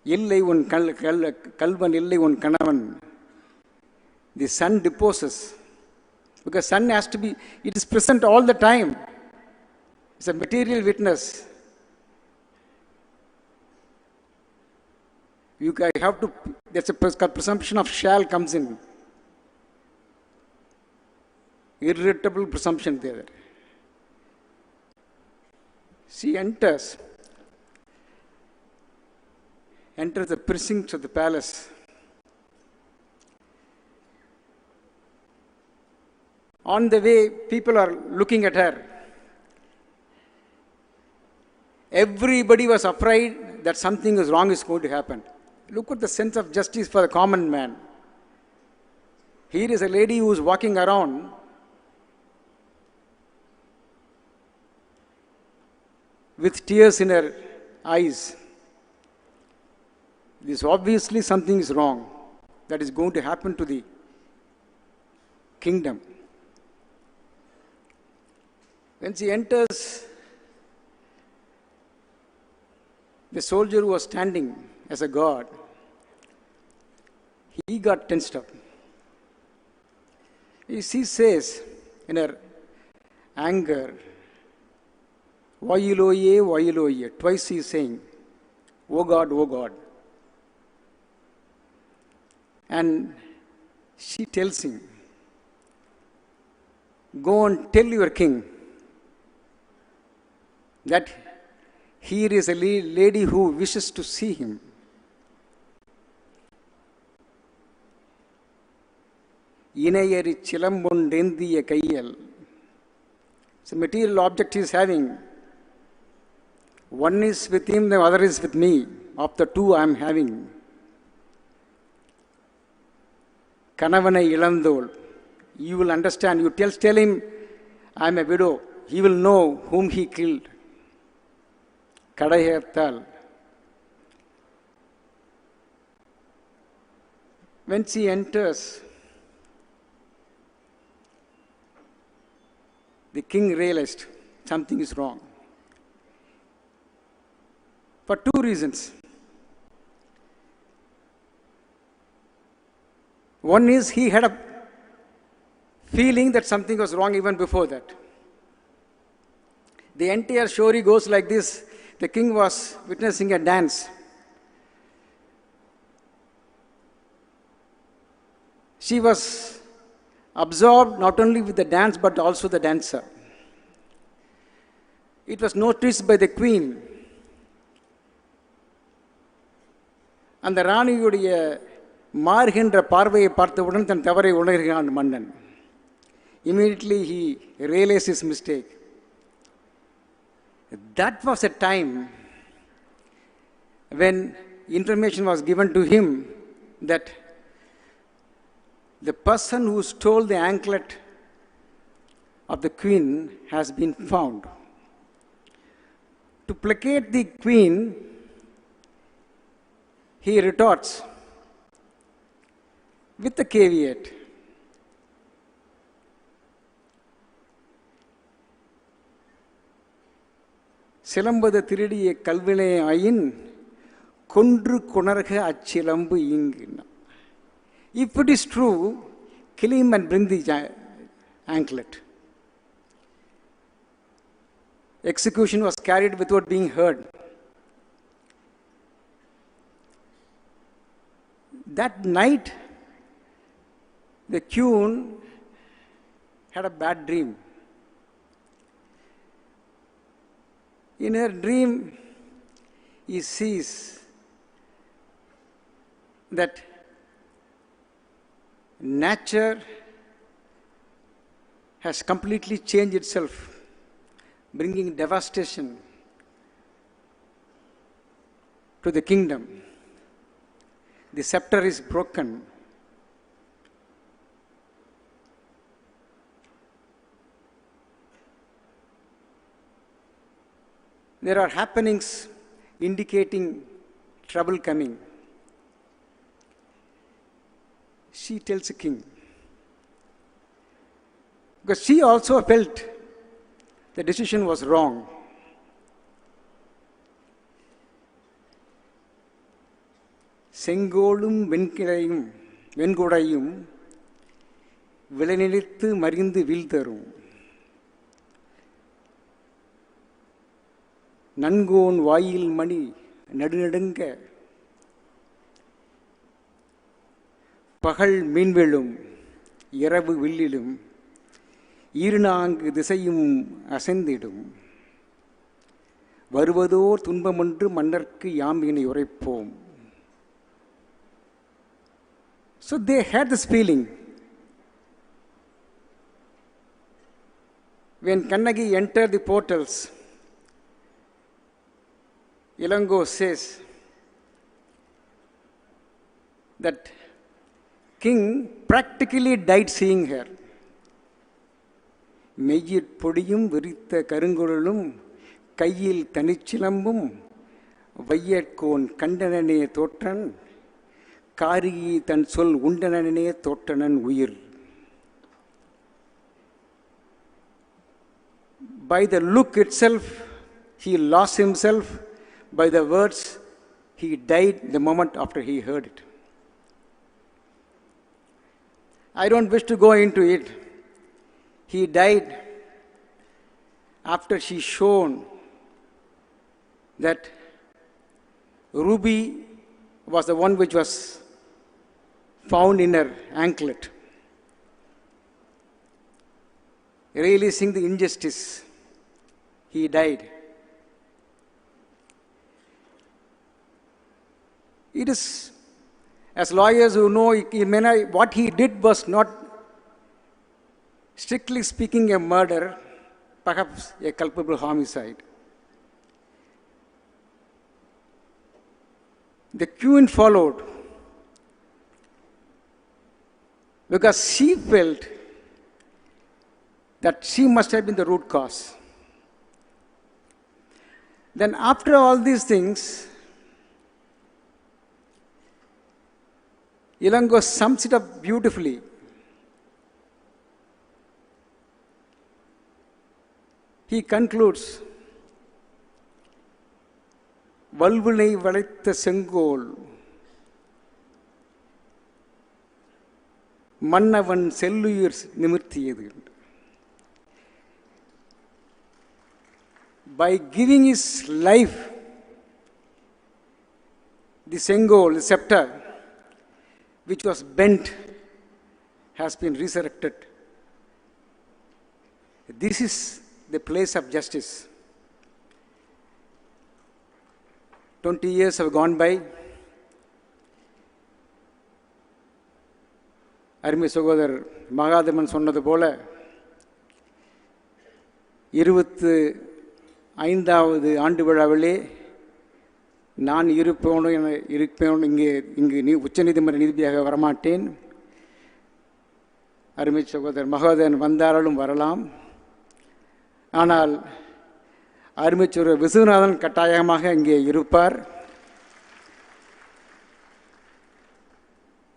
Illai un Kalvan illai un Kanavan. The sun deposes. Because sun has to be, it is present all the time. It's a material witness. You have to, there's a presumption of shall comes in. Irritable presumption there. She enters the precincts of the palace. On the way, people are looking at her. Everybody was afraid that something is wrong is going to happen. Look at the sense of justice for the common man. Here is a lady who is walking around with tears in her eyes. This obviously something is wrong that is going to happen to the kingdom. When she enters, the soldier who was standing as a guard, he got tensed up. She says in her anger, Vailoye, Vailoye. Twice he is saying, Oh God, oh God. And she tells him, go and tell your king that here is a lady who wishes to see him. Inayari chilambundendiya kaiyal. It's a material object he is having. One is with him, the other is with me. Of the two I am having. Kanavanai ilandol. You will understand. You tell him, I am a widow. He will know whom he killed. Kadayattal. When she enters, the king realized something is wrong. For two reasons. One is he had a feeling that something was wrong even before that. The entire story goes like this. The king was witnessing a dance. She was absorbed not only with the dance but also the dancer. It was noticed by the queen. அந்த ராணியுடைய மாறுகின்ற பார்வையை பார்த்தவுடன் தன் தவறை உணர்கிறான் மன்னன். Immediately he realized his mistake. That was a time when information was given to him that the person who stole the anklet of the queen has been found. To placate the queen, he retorts with the caveat. சிலம்பது திருடிய கல்வினை ஆயின் கொன்று கொணர்க அச்சிலம்பு ஈங்குன்னா. If it is true, kill him and bring the anklet. Execution was carried without being heard. That night, the queen had a bad dream. In her dream, he sees that nature has completely changed itself, bringing devastation to the kingdom. The scepter is broken. There are happenings indicating trouble coming. She tells the king, because she also felt the decision was wrong. செங்கோலும் வெண்குடையும் விளைநிலைத்து மறிந்து வீழ்தரும் நன்கோன் வாயில் மணி நடுநடுங்க பகல் மீன்வெளும் இரவு வில்லிலும் ஈர்நான்கு திசையும் அசைந்திடும் வருவதோர் துன்பமொன்று மன்னர்க்கு யாம் இனி உரைப்போம். So they had this feeling. When Kannagi entered the portals, Ilango says that king practically died seeing her. மெய்யிற் பொடியும் விரித்த கருங்குழலும் கையில் தனிச்சிலம்பும் வையற்கோன் கண்டனனே தோற்றன் காரியை தன் சொல் உண்டனனே தோற்றனன் உயிர். By the look itself, he lost himself. By the words, he died the moment after he heard it. I don't wish to go into it. He died after she shown that ruby was the one which was found in her anklet. Realizing the injustice, he died. It is, as lawyers who know, what he did was not, strictly speaking, a murder, perhaps a culpable homicide. The queen followed because she felt that she must have been the root cause. Then after all these things, Ilango sums it up beautifully. He concludes, வல்வினை வளைத்த செங்கோல் மன்னவன் செல்லுயிர் நிமிர்த்தியது. By giving his life, the Sengol, the scepter, which was bent, has been resurrected. This is the place of justice. 20 years have gone by. அருமை சகோதரர் மகாதேவன் சொன்னது போல 25வது ஆண்டு விழாவிலே நான் இருப்பேன் இங்கு உச்சநீதிமன்ற நீதிபதியாக வரமாட்டேன். அருமை சகோதரர் மகாதேவன் வந்தாலும் வரலாம். ஆனால் அருமை சகோதரர் விசுவநாதன் கட்டாயமாக இங்கே இருப்பார்.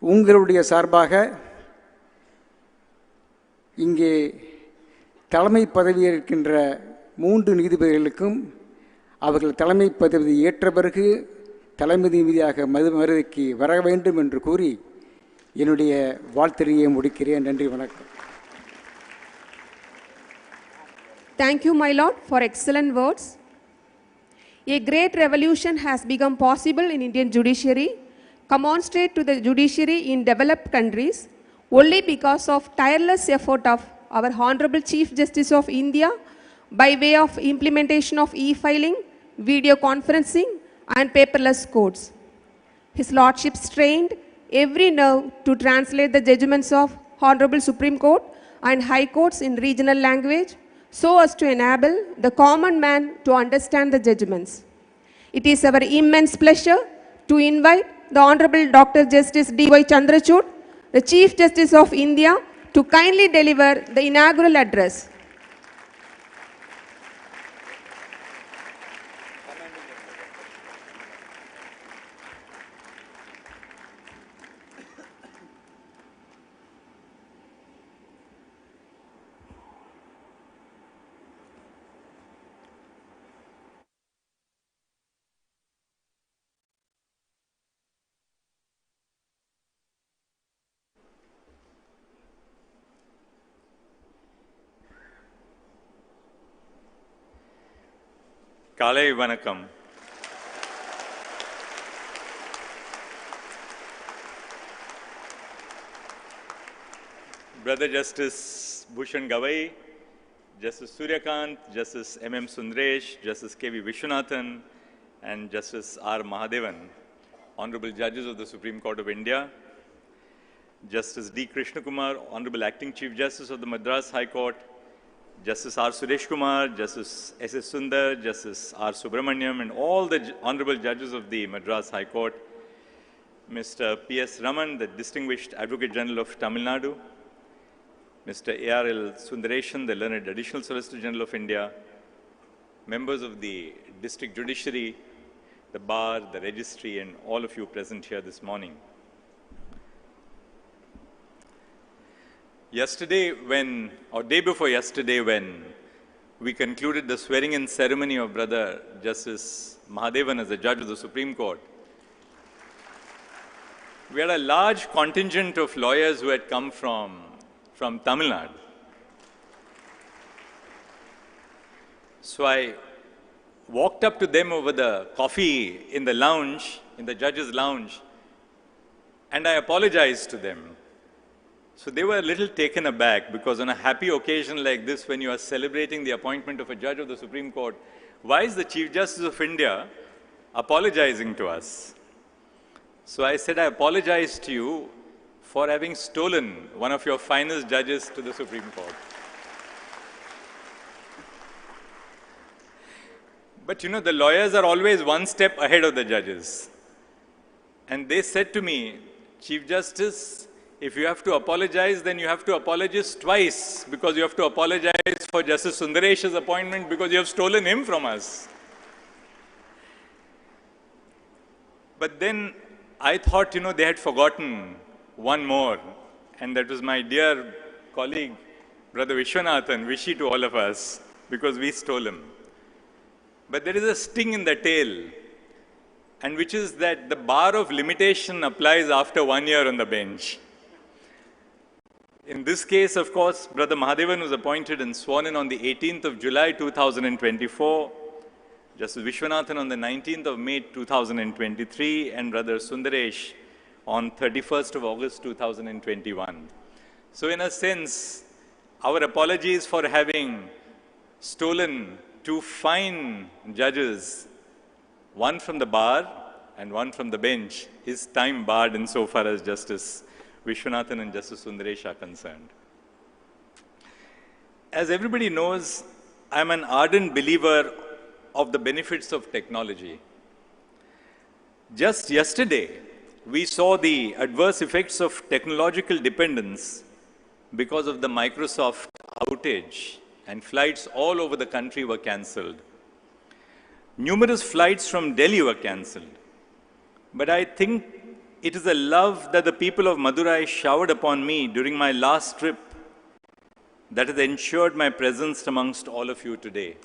உங்களுடைய சார்பாக இங்கே தலைமை பதவியேற்கின்ற 3 நீதிபதிகளுக்கும் அவர்கள் தலைமை பதவி ஏற்ற பிறகு தலைமை நீதியாக மதுரைக்கு வர வேண்டும் என்று கூறி என்னுடைய வாழ்த்துரையை முடிக்கிறேன். நன்றி, வணக்கம். Thank you, my lord, for excellent words. A great revolution has become possible in Indian judiciary, commensurate to the judiciary in developed countries, only because of tireless effort of our Honorable Chief Justice of India by way of implementation of e-filing, video conferencing and paperless courts. His Lordship strained every nerve to translate the judgments of Honorable Supreme Court and High Courts in regional language so as to enable the common man to understand the judgments. It is our immense pleasure to invite the Honorable Dr. Justice D.Y. Chandrachud, the Chief Justice of India, to kindly deliver the inaugural address. காலை வணக்கம். Brother Justice Bhushan Gavai, Justice Suryakant, Justice M.M. Sundaresh, Justice K.V. Vishwanathan, and Justice R. Mahadevan, Honorable Judges of the Supreme Court of India, Justice D. Krishnakumar, Honorable Acting Chief Justice of the Madras High Court, Justice R. Suresh Kumar, Justice S.S. Sundar, Justice R. Subramaniam, and all the Honorable Judges of the Madras High Court, Mr. P.S. Raman, the Distinguished Advocate General of Tamil Nadu, Mr. A.R.L. Sundareshan, the Learned Additional Solicitor General of India, members of the District Judiciary, the Bar, the Registry, and all of you present here this morning. Yesterday, day before yesterday, when we concluded the swearing-in ceremony of Brother Justice Mahadevan as the Judge of the Supreme Court, we had a large contingent of lawyers who had come from Tamil Nadu. So I walked up to them over the coffee in the lounge, in the judge's lounge, and I apologized to them. So they were a little taken aback, because on a happy occasion like this, when you are celebrating the appointment of a judge of the Supreme Court, why is the Chief Justice of India apologizing to us? So I said, I apologize to you for having stolen one of your finest judges to the Supreme Court. But you know, the lawyers are always one step ahead of the judges. And they said to me, Chief Justice, if you have to apologize, then you have to apologize twice, because you have to apologize for Justice Sundaresh's appointment because you have stolen him from us. But then I thought, you know, they had forgotten one more, and that was my dear colleague, Brother Vishwanathan, Vishy to all of us, because we stole him. But there is a sting in the tail, and which is that the bar of limitation applies after 1 year on the bench. In this case, of course, Brother Mahadevan was appointed and sworn in on the 18th of July 2024, Justice Vishwanathan on the 19th of May 2023, and Brother Sundaresh on 31st of August 2021. So in a sense, our apologies for having stolen two fine judges, one from the bar and one from the bench, is time barred insofar as Justice Vishwanathan and Justice Sundaresh are concerned. As everybody knows, I am an ardent believer of the benefits of technology. Just yesterday, we saw the adverse effects of technological dependence because of the Microsoft outage, and flights all over the country were cancelled. Numerous flights from Delhi were cancelled. But I think it is the love that the people of Madurai showered upon me during my last trip that has ensured my presence amongst all of you today.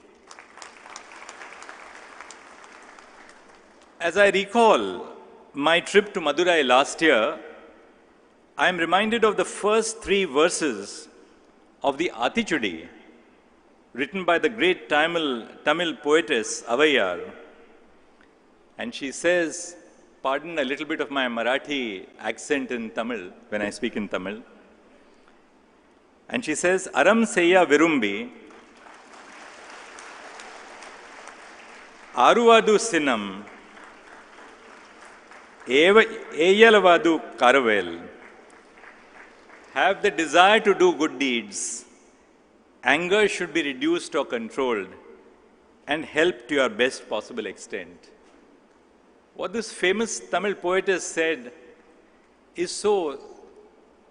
As I recall my trip to Madurai last year, I am reminded of the first 3 verses of the Atichudi, written by the great Tamil poetess Avayar. And she says, pardon a little bit of my Marathi accent in Tamil when I speak in Tamil. And she says, Aram Seya Virumbi, Aruvadu Sinam, Eyalavadu Karavel, have the desire to do good deeds. Anger should be reduced or controlled and help to your best possible extent. What this famous Tamil poetess said is so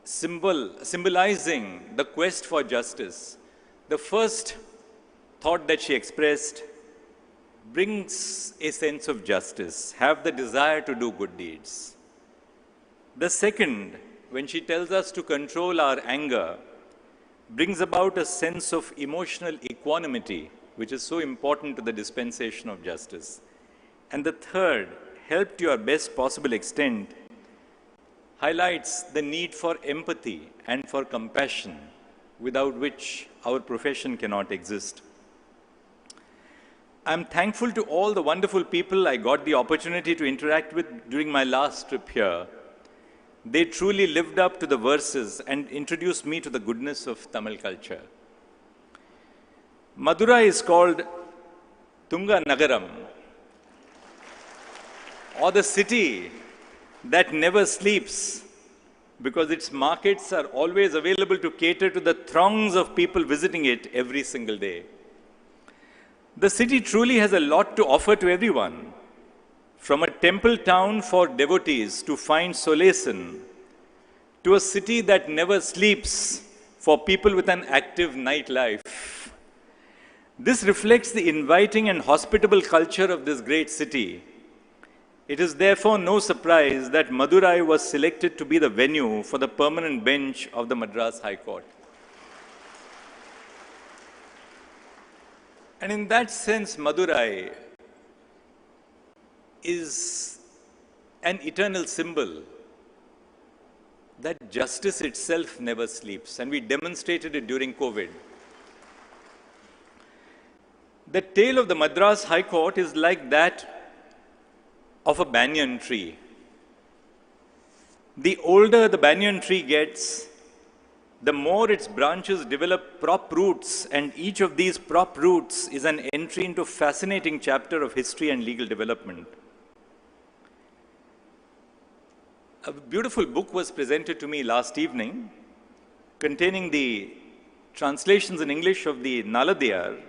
symbolizing the quest for justice. The first thought that she expressed brings a sense of justice, have the desire to do good deeds. The second, when she tells us to control our anger, brings about a sense of emotional equanimity, which is so important to the dispensation of justice. And the third, help to your best possible extent, highlights the need for empathy and for compassion, without which our profession cannot exist. I'm thankful to all the wonderful people I got the opportunity to interact with during my last trip here. They truly lived up to the verses and introduced me to the goodness of Tamil culture. Madurai is called Tunga Nagaram, or the city that never sleeps, because its markets are always available to cater to the throngs of people visiting it every single day. The city truly has a lot to offer to everyone, from a temple town for devotees to find solace in, to a city that never sleeps for people with an active nightlife. This reflects the inviting and hospitable culture of this great city. It is therefore no surprise that Madurai was selected to be the venue for the permanent bench of the Madras High Court. And in that sense, Madurai is an eternal symbol that justice itself never sleeps, and we demonstrated it during COVID. The tale of the Madras High Court is like that of a banyan tree. The older the banyan tree gets, the more its branches develop prop roots, and each of these prop roots is an entry into a fascinating chapter of history and legal development. A beautiful book was presented to me last evening containing the translations in English of the Naladiyar.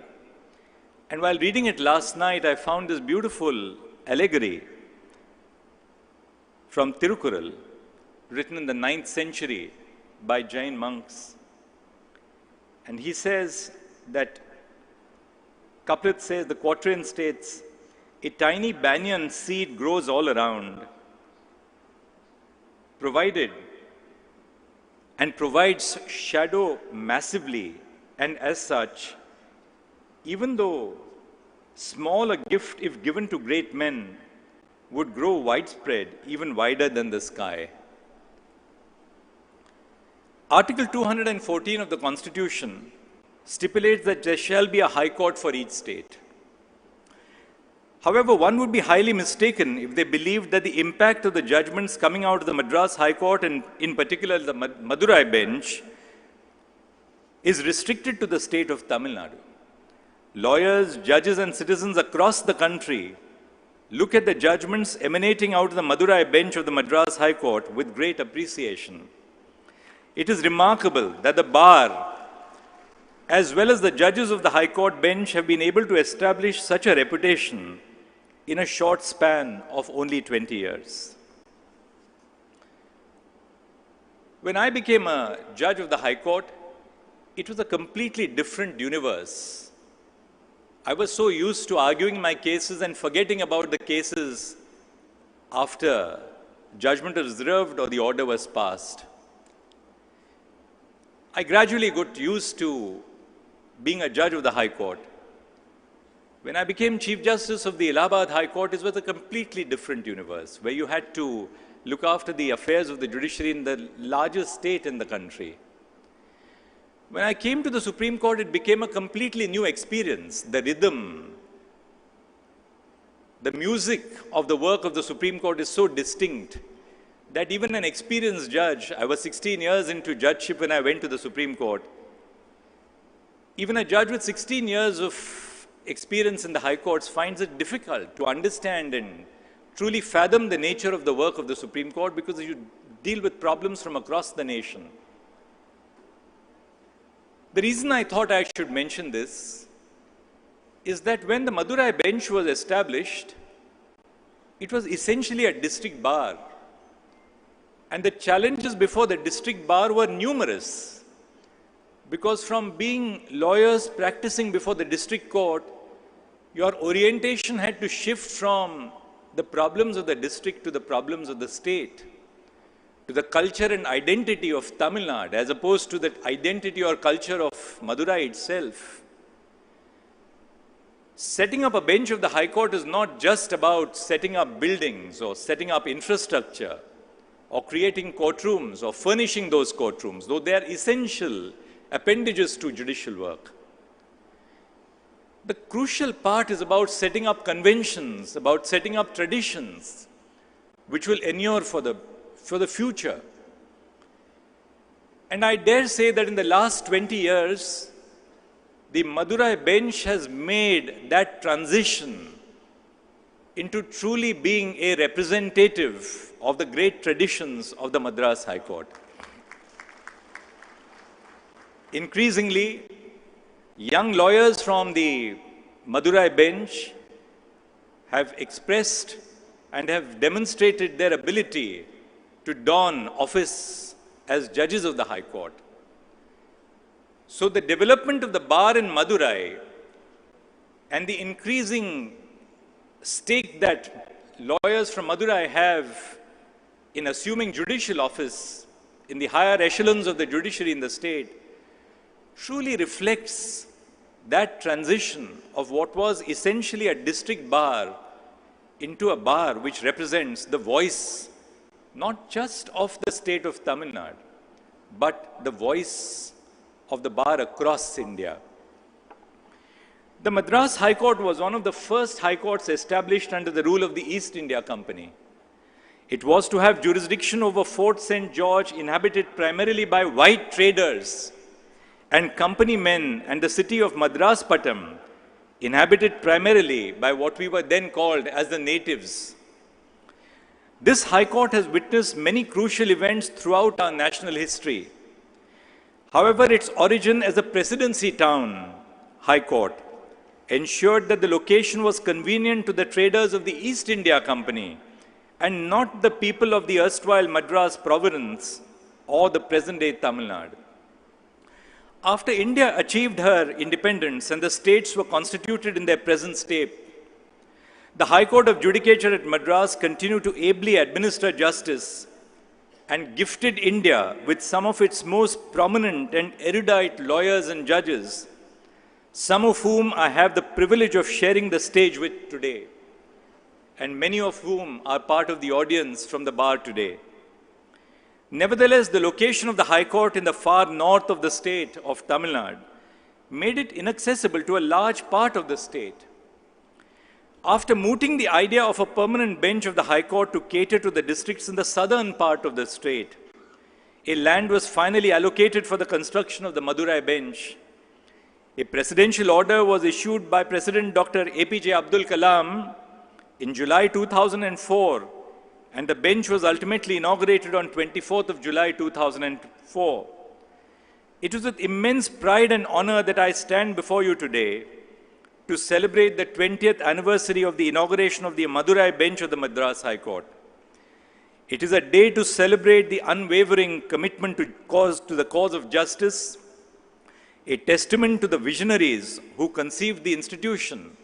And while reading it last night, I found this beautiful allegory from Tirukural, written in the 9th century by Jain monks. And he says that, couplet says, the quatrain states, a tiny banyan seed grows all around, provides shadow massively, and as such, even though small a gift if given to great men, would grow widespread, even wider than the sky. Article 214 of the Constitution stipulates that there shall be a high court for each state. However, one would be highly mistaken if they believed that the impact of the judgments coming out of the Madras High Court, and in particular the Madurai bench, is restricted to the state of Tamil Nadu. Lawyers, judges and citizens across the country look at the judgments emanating out of the Madurai bench of the Madras High Court with great appreciation. It is remarkable that the bar, as well as the judges of the High Court bench, have been able to establish such a reputation in a short span of only 20 years. When I became a judge of the High Court, it was a completely different universe. I was so used to arguing my cases and forgetting about the cases after judgment was reserved or the order was passed. I gradually got used to being a judge of the High Court. When I became Chief Justice of the Allahabad High Court, it was a completely different universe, where you had to look after the affairs of the judiciary in the largest state in the country. When I came to the Supreme Court, it became a completely new experience. The rhythm, the music of the work of the Supreme Court is so distinct that even an experienced judge, I was 16 years into judgeship when I went to the Supreme Court, even a judge with 16 years of experience in the High Courts finds it difficult to understand and truly fathom the nature of the work of the Supreme Court, because you deal with problems from across the nation. The reason I thought I should mention this is that when the Madurai bench was established, it was essentially a district bar. And the challenges before the district bar were numerous. Because from being lawyers practicing before the district court, your orientation had to shift from the problems of the district to the problems of the state, to the culture and identity of Tamil Nadu, as opposed to the identity or culture of Madurai itself. Setting up a bench of the High Court is not just about setting up buildings or setting up infrastructure or creating courtrooms or furnishing those courtrooms, though they are essential appendages to judicial work. The crucial part is about setting up conventions, about setting up traditions, which will endure for the future. And I dare say that in the last 20 years, the Madurai bench has made that transition into truly being a representative of the great traditions of the Madras High Court. Increasingly, young lawyers from the Madurai bench have expressed and have demonstrated their ability to don office as judges of the High Court. So the development of the bar in Madurai and the increasing stake that lawyers from Madurai have in assuming judicial office in the higher echelons of the judiciary in the state truly reflects that transition of what was essentially a district bar into a bar which represents the voice not just of the state of Tamil Nadu, but the voice of the bar across India. The Madras High Court was one of the first high courts established under the rule of the East India Company. It was to have jurisdiction over Fort St. George, inhabited primarily by white traders and company men, and the city of Madras Patam, inhabited primarily by what we were then called as the natives. This High Court has witnessed many crucial events throughout our national history. However, its origin as a presidency town High Court ensured that the location was convenient to the traders of the East India Company and not the people of the erstwhile Madras province or the present-day Tamil Nadu. After India achieved her independence and the states were constituted in their present state, the High Court of Judicature at Madras continued to ably administer justice and gifted India with some of its most prominent and erudite lawyers and judges, some of whom I have the privilege of sharing the stage with today, and many of whom are part of the audience from the bar today. Nevertheless, the location of the High Court in the far north of the state of Tamil Nadu made it inaccessible to a large part of the state. After mooting the idea of a permanent bench of the High Court to cater to the districts in the southern part of the state, a land was finally allocated for the construction of the Madurai bench. A presidential order was issued by President Dr. APJ Abdul Kalam in July 2004, and the bench was ultimately inaugurated on 24th of July 2004. It is with immense pride and honor that I stand before you today to celebrate the 20th anniversary of the inauguration of the Madurai bench of the Madras High Court. It is a day to celebrate the unwavering commitment to the cause of justice, a testament to the visionaries who conceived the institution,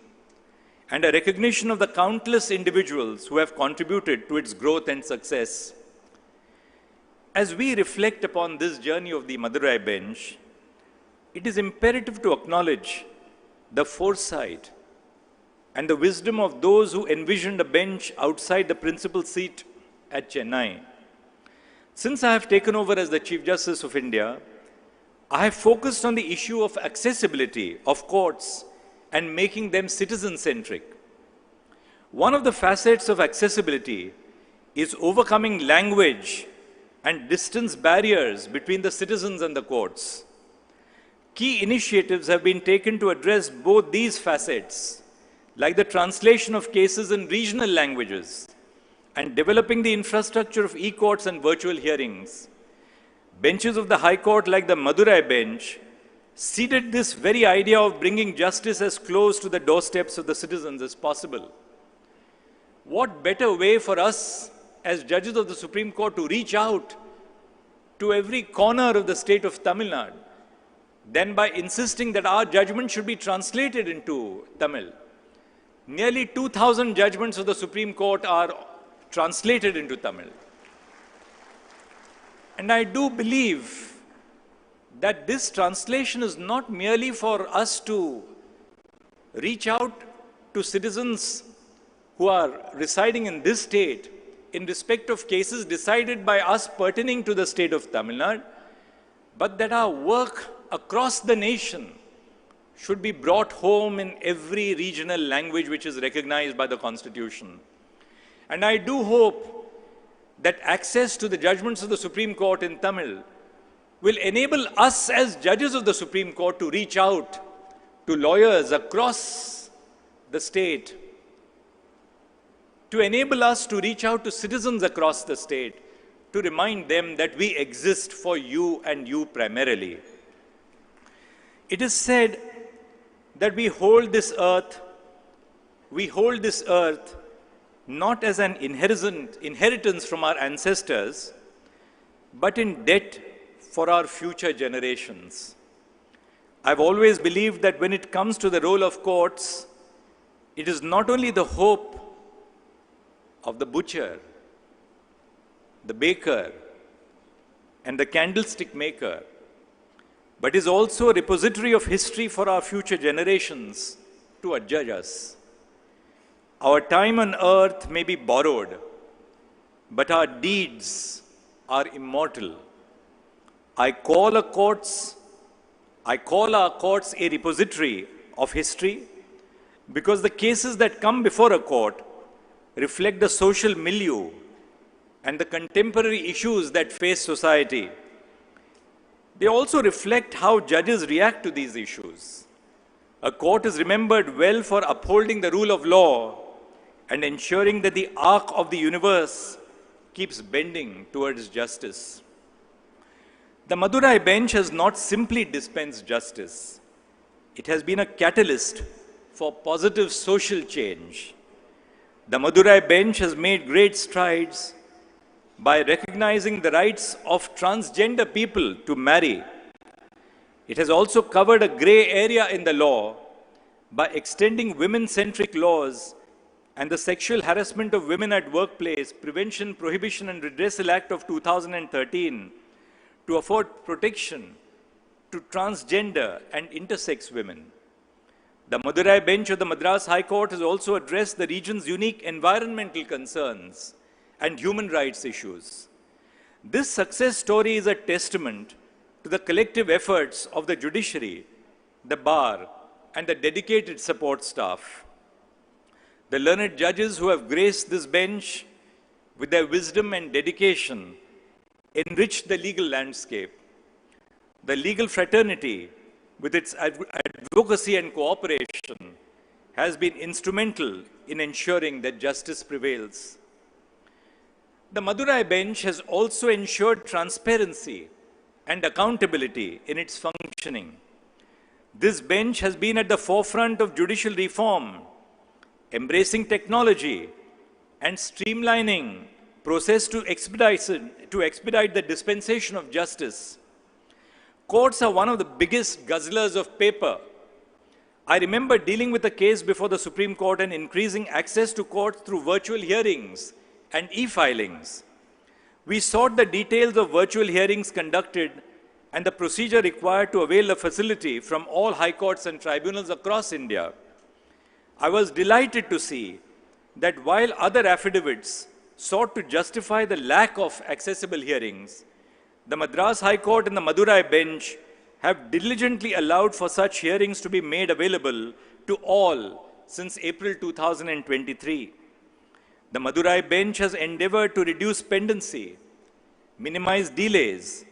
and a recognition of the countless individuals who have contributed to its growth and success. As we reflect upon this journey of the Madurai bench, it is imperative to acknowledge the foresight, and the wisdom of those who envisioned a bench outside the principal seat at Chennai. Since I have taken over as the Chief Justice of India, I have focused on the issue of accessibility of courts and making them citizen-centric. One of the facets of accessibility is overcoming language and distance barriers between the citizens and the courts. Key initiatives have been taken to address both these facets, like the translation of cases in regional languages and developing the infrastructure of e-courts and virtual hearings. Benches of the High Court, like the Madurai bench, seeded this very idea of bringing justice as close to the doorsteps of the citizens as possible. What better way for us as judges of the Supreme Court to reach out to every corner of the state of Tamil Nadu than by insisting that our judgment should be translated into Tamil. Nearly 2,000 judgments of the Supreme Court are translated into Tamil. And I do believe that this translation is not merely for us to reach out to citizens who are residing in this state in respect of cases decided by us pertaining to the state of Tamil Nadu, but that our work across the nation should be brought home in every regional language which is recognized by the Constitution. And I do hope that access to the judgments of the Supreme Court in Tamil will enable us as judges of the Supreme Court to reach out to lawyers across the state, to enable us to reach out to citizens across the state, to remind them that we exist for you and you primarily. It is said that we hold this earth not as an inheritance from our ancestors, but in debt for our future generations. I've always believed that when it comes to the role of courts, it is not only the hope of the butcher, the baker, and the candlestick maker, but is also a repository of history for our future generations to adjudge us. Our time on earth may be borrowed, but our deeds are immortal. I call our courts a repository of history because the cases that come before a court reflect the social milieu and the contemporary issues that face society. They also reflect how judges react to these issues. A court is remembered well for upholding the rule of law and ensuring that the arc of the universe keeps bending towards justice. The Madurai bench has not simply dispensed justice. It has been a catalyst for positive social change. The Madurai bench has made great strides by recognizing the rights of transgender people to marry. It has also covered a gray area in the law by extending women-centric laws and the Sexual Harassment of Women at Workplace Prevention, Prohibition and Redressal Act of 2013 to afford protection to transgender and intersex women. The Madurai bench of the Madras High Court has also addressed the region's unique environmental concerns and human rights issues. This success story is a testament to the collective efforts of the judiciary, the bar, and the dedicated support staff. The learned judges who have graced this bench with their wisdom and dedication enriched the legal landscape. The legal fraternity, with its advocacy and cooperation, has been instrumental in ensuring that justice prevails. The Madurai bench has also ensured transparency and accountability in its functioning. This bench has been at the forefront of judicial reform, embracing technology and streamlining process to expedite the dispensation of justice. Courts are one of the biggest guzzlers of paper. I remember dealing with a case before the Supreme Court and increasing access to courts through virtual hearings and e-filings. We sought the details of virtual hearings conducted and the procedure required to avail the facility from all high courts and tribunals across India. I was delighted to see that while other affidavits sought to justify the lack of accessible hearings, the Madras High Court and the Madurai bench have diligently allowed for such hearings to be made available to all since April 2023. The Madurai bench has endeavored to reduce pendency, minimize delays,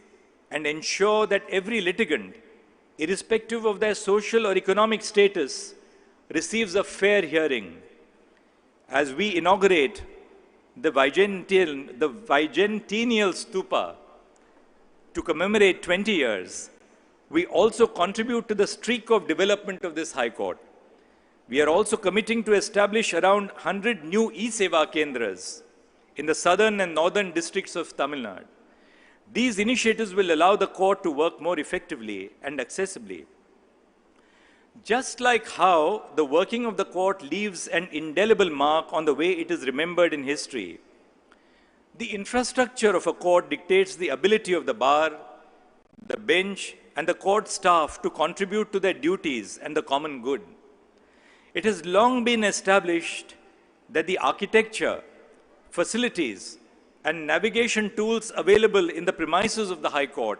and ensure that every litigant, irrespective of their social or economic status, receives a fair hearing. As we inaugurate the Vicentennial Stupa to commemorate 20 years, we also contribute to the streak of development of this High Court. We are also committing to establish around 100 new e-Seva Kendras in the southern and northern districts of Tamil Nadu. These initiatives will allow the court to work more effectively and accessibly. Just like how the working of the court leaves an indelible mark on the way it is remembered in history, the infrastructure of a court dictates the ability of the bar, the bench, and the court staff to contribute to their duties and the common good. It has long been established that the architecture, facilities, and navigation tools available in the premises of the High Court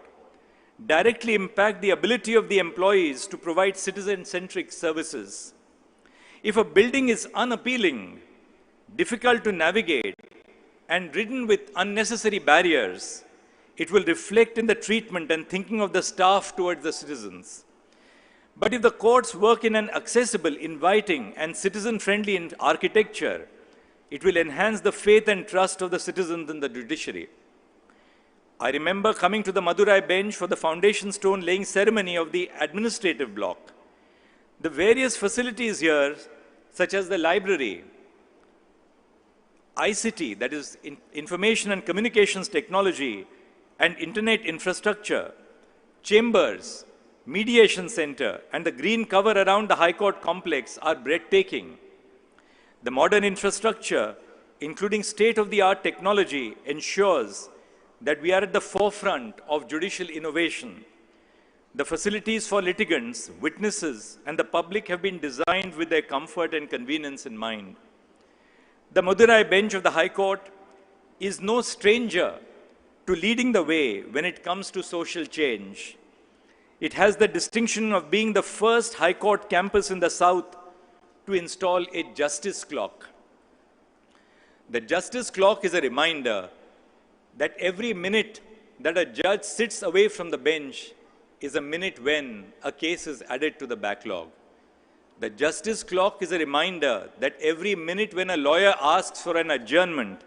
directly impact the ability of the employees to provide citizen-centric services. If a building is unappealing, difficult to navigate, and ridden with unnecessary barriers, it will reflect in the treatment and thinking of the staff towards the citizens. But if the courts work in an accessible, inviting, and citizen-friendly architecture, it will enhance the faith and trust of the citizens in the judiciary. I remember coming to the Madurai bench for the foundation stone laying ceremony of the administrative block. The various facilities here, such as the library, ICT, that is Information and Communications Technology, and Internet infrastructure, chambers, mediation center, and the green cover around the High Court complex are breathtaking. The modern infrastructure, including state-of-the-art technology, ensures that we are at the forefront of judicial innovation. The facilities for litigants, witnesses, and the public have been designed with their comfort and convenience in mind. The Madurai bench of the High Court is no stranger to leading the way when it comes to social change. It has the distinction of being the first High Court campus in the South to install a justice clock. The justice clock is a reminder that every minute that a judge sits away from the bench is a minute when a case is added to the backlog. The justice clock is a reminder that every minute when a lawyer asks for an adjournment,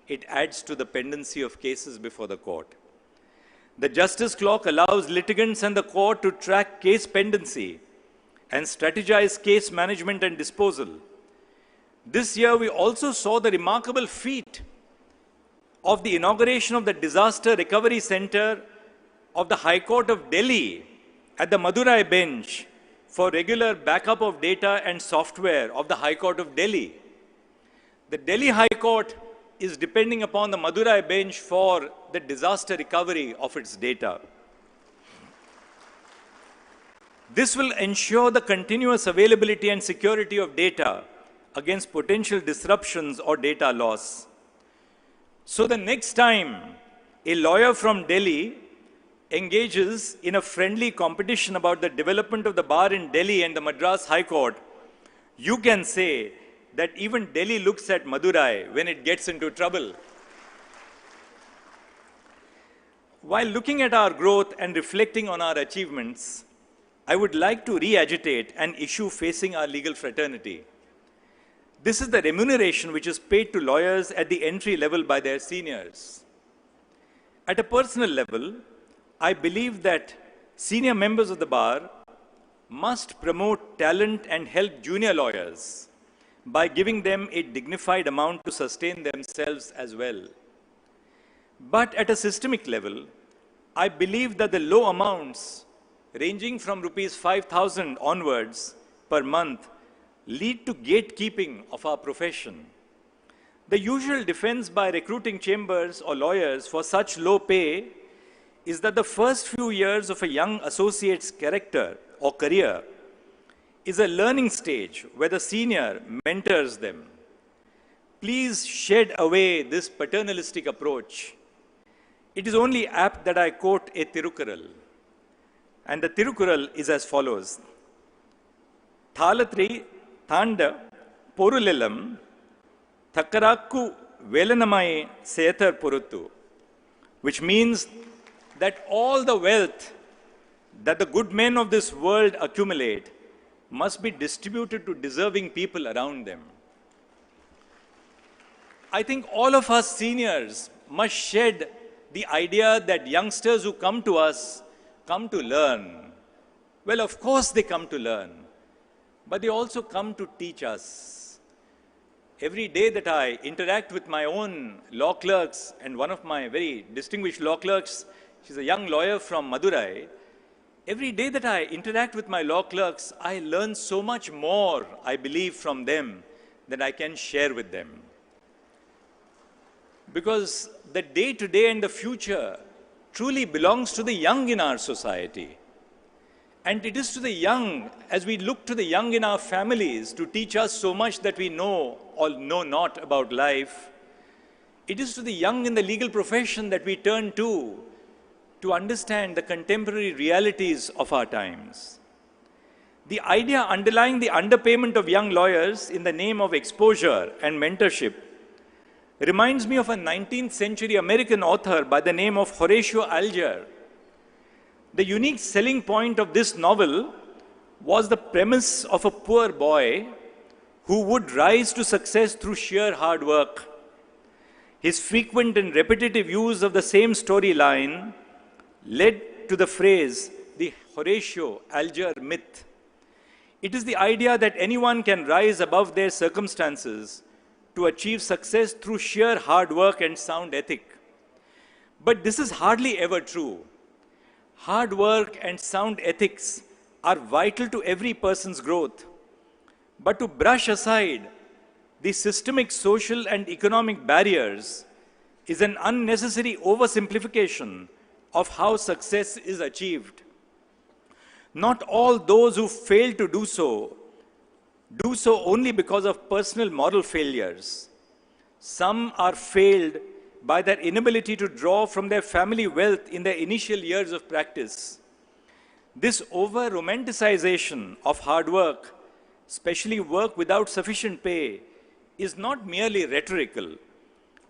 it adds to the pendency of cases before the court. The justice clock allows litigants and the court to track case pendency and strategize case management and disposal. This year, we also saw the remarkable feat of the inauguration of the Disaster Recovery Center of the High Court of Delhi at the Madurai bench for regular backup of data and software of the High Court of Delhi. The Delhi High Court is depending upon the Madurai bench for the disaster recovery of its data. This will ensure the continuous availability and security of data against potential disruptions or data loss. So the next time a lawyer from Delhi engages in a friendly competition about the development of the bar in Delhi and the Madras High Court, you can say that even Delhi looks at Madurai when it gets into trouble. While looking at our growth and reflecting on our achievements, I would like to re-agitate an issue facing our legal fraternity. This is the remuneration which is paid to lawyers at the entry level by their seniors. At a personal level, I believe that senior members of the bar must promote talent and help junior lawyers by giving them a dignified amount to sustain themselves as well. But at a systemic level, I believe that the low amounts ranging from rupees 5,000 onwards per month lead to gatekeeping of our profession. The usual defense by recruiting chambers or lawyers for such low pay is that the first few years of a young associate's character or career is a learning stage where the senior mentors them. Please shed away this paternalistic approach. It is only apt that I quote a Tirukural. And the Tirukural is as follows. Thalatri Thanda Porulelam Thakarakku Velanamai Setar Puruttu, which means that all the wealth that the good men of this world accumulate must be distributed to deserving people around them. I think all of us seniors must shed the idea that youngsters who come to us come to learn. Well, of course they come to learn, but they also come to teach us. Every day that I interact with my own law clerks, and one of my very distinguished law clerks, she's a young lawyer from Madurai, every day that I interact with my law clerks, I learn so much more, I believe, from them than I can share with them. Because the day-to-day and the future truly belongs to the young in our society. And it is to the young, as we look to the young in our families to teach us so much that we know or know not about life, it is to the young in the legal profession that we turn to understand the contemporary realities of our times. The idea underlying the underpayment of young lawyers in the name of exposure and mentorship reminds me of a 19th century American author by the name of Horatio Alger. The unique selling point of this novel was the premise of a poor boy who would rise to success through sheer hard work. His frequent and repetitive use of the same storyline led to the phrase, the Horatio Alger myth. It is the idea that anyone can rise above their circumstances to achieve success through sheer hard work and sound ethic. But this is hardly ever true. Hard work and sound ethics are vital to every person's growth. But to brush aside the systemic social and economic barriers is an unnecessary oversimplification of how success is achieved. Not all those who fail to do so only because of personal moral failures. Some are failed by their inability to draw from their family wealth in their initial years of practice. This over-romanticization of hard work, especially work without sufficient pay, is not merely rhetorical.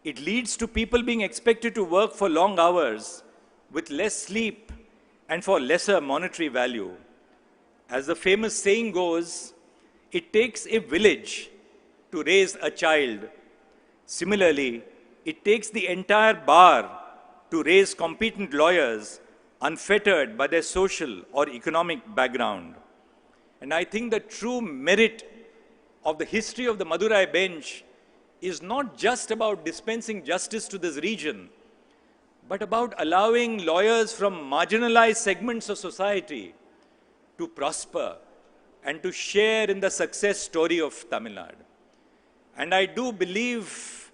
It leads to people being expected to work for long hours with less sleep and for lesser monetary value. As the famous saying goes, it takes a village to raise a child. Similarly, it takes the entire bar to raise competent lawyers unfettered by their social or economic background. And I think the true merit of the history of the Madurai bench is not just about dispensing justice to this region, but about allowing lawyers from marginalized segments of society to prosper and to share in the success story of Tamil Nadu. And I do believe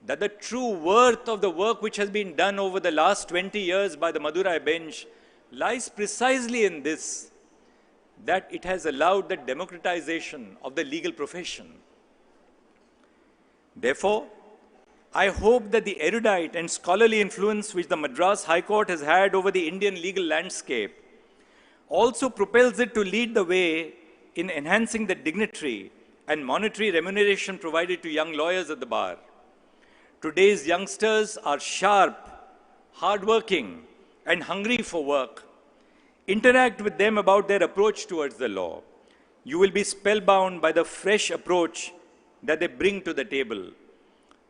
that the true worth of the work which has been done over the last 20 years by the Madurai bench lies precisely in this, that it has allowed the democratization of the legal profession. Therefore, I hope that the erudite and scholarly influence which the Madras High Court has had over the Indian legal landscape also propels it to lead the way in enhancing the dignitary and monetary remuneration provided to young lawyers at the bar. Today's youngsters are sharp, hardworking, and hungry for work. Interact with them about their approach towards the law. You will be spellbound by the fresh approach that they bring to the table.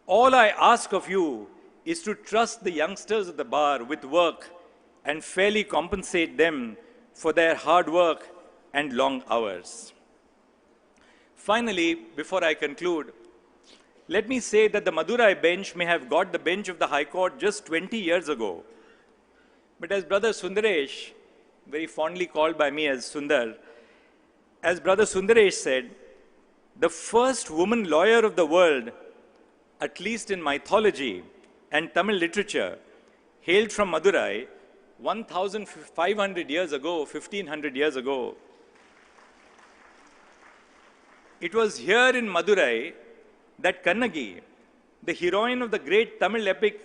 All I ask of you is to trust the youngsters at the bar with work and fairly compensate them for their hard work and long hours. Finally, before I conclude, let me say that the Madurai bench may have got the bench of the High Court just 20 years ago. But as Brother Sundaresh, very fondly called by me as Sundar, as Brother Sundaresh said, the first woman lawyer of the world, at least in mythology and Tamil literature, hailed from Madurai 1,500 years ago, 1,500 years ago. It was here in Madurai that Kannagi, the heroine of the great Tamil epic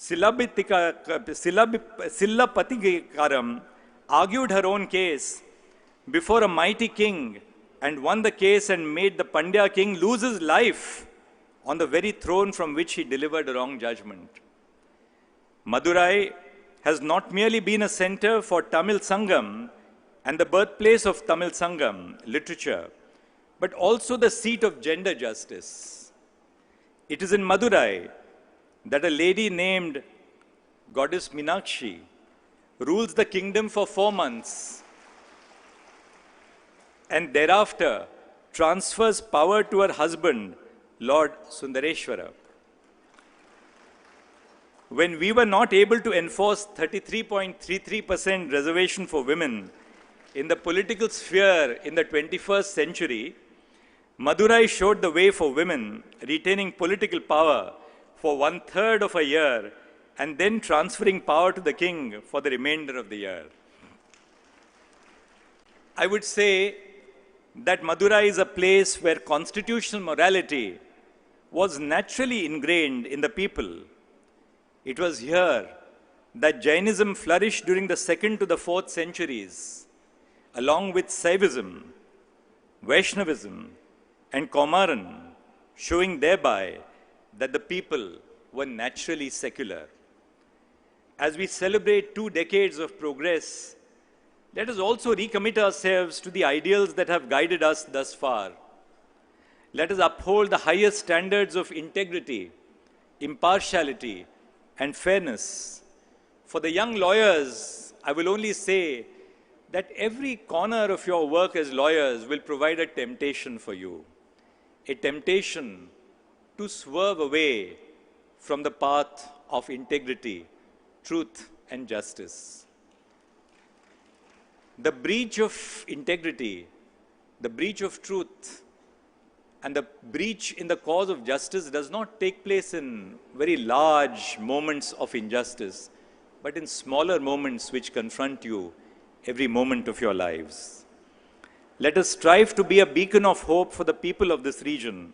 Sillapathikaram, argued her own case before a mighty king and won the case and made the Pandya king lose his life on the very throne from which he delivered a wrong judgment. Madurai has not merely been a center for Tamil Sangam and the birthplace of Tamil Sangam literature, but also the seat of gender justice. It is in Madurai that a lady named Goddess Meenakshi rules the kingdom for 4 months and thereafter transfers power to her husband, Lord Sundareshwara. When we were not able to enforce 33.33% reservation for women in the political sphere in the 21st century, Madurai showed the way for women retaining political power for 1/3 of a year and then transferring power to the king for the remainder of the year. I would say that Madurai is a place where constitutional morality was naturally ingrained in the people. It was here that Jainism flourished during the 2nd to the 4th centuries, along with Saivism, Vaishnavism, and Kaumaran, showing thereby that the people were naturally secular. As we celebrate 2 decades of progress, let us also recommit ourselves to the ideals that have guided us thus far. Let us uphold the highest standards of integrity, impartiality, and fairness. For the young lawyers, I will only say that every corner of your work as lawyers will provide a temptation for you, a temptation to swerve away from the path of integrity, truth, and justice. The breach of integrity, the breach of truth, and the breach in the cause of justice does not take place in very large moments of injustice, but in smaller moments which confront you every moment of your lives. Let us strive to be a beacon of hope for the people of this region.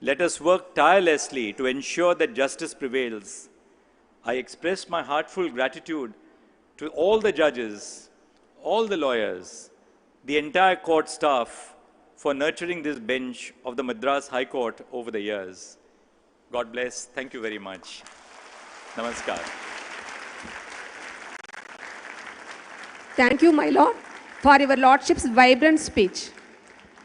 Let us work tirelessly to ensure that justice prevails. I express my heartfelt gratitude to all the judges, all the lawyers, the entire court staff for nurturing this bench of the Madras High Court over the years. God bless. Thank you very much. Namaskar. Thank you, my lord, for your lordship's vibrant speech.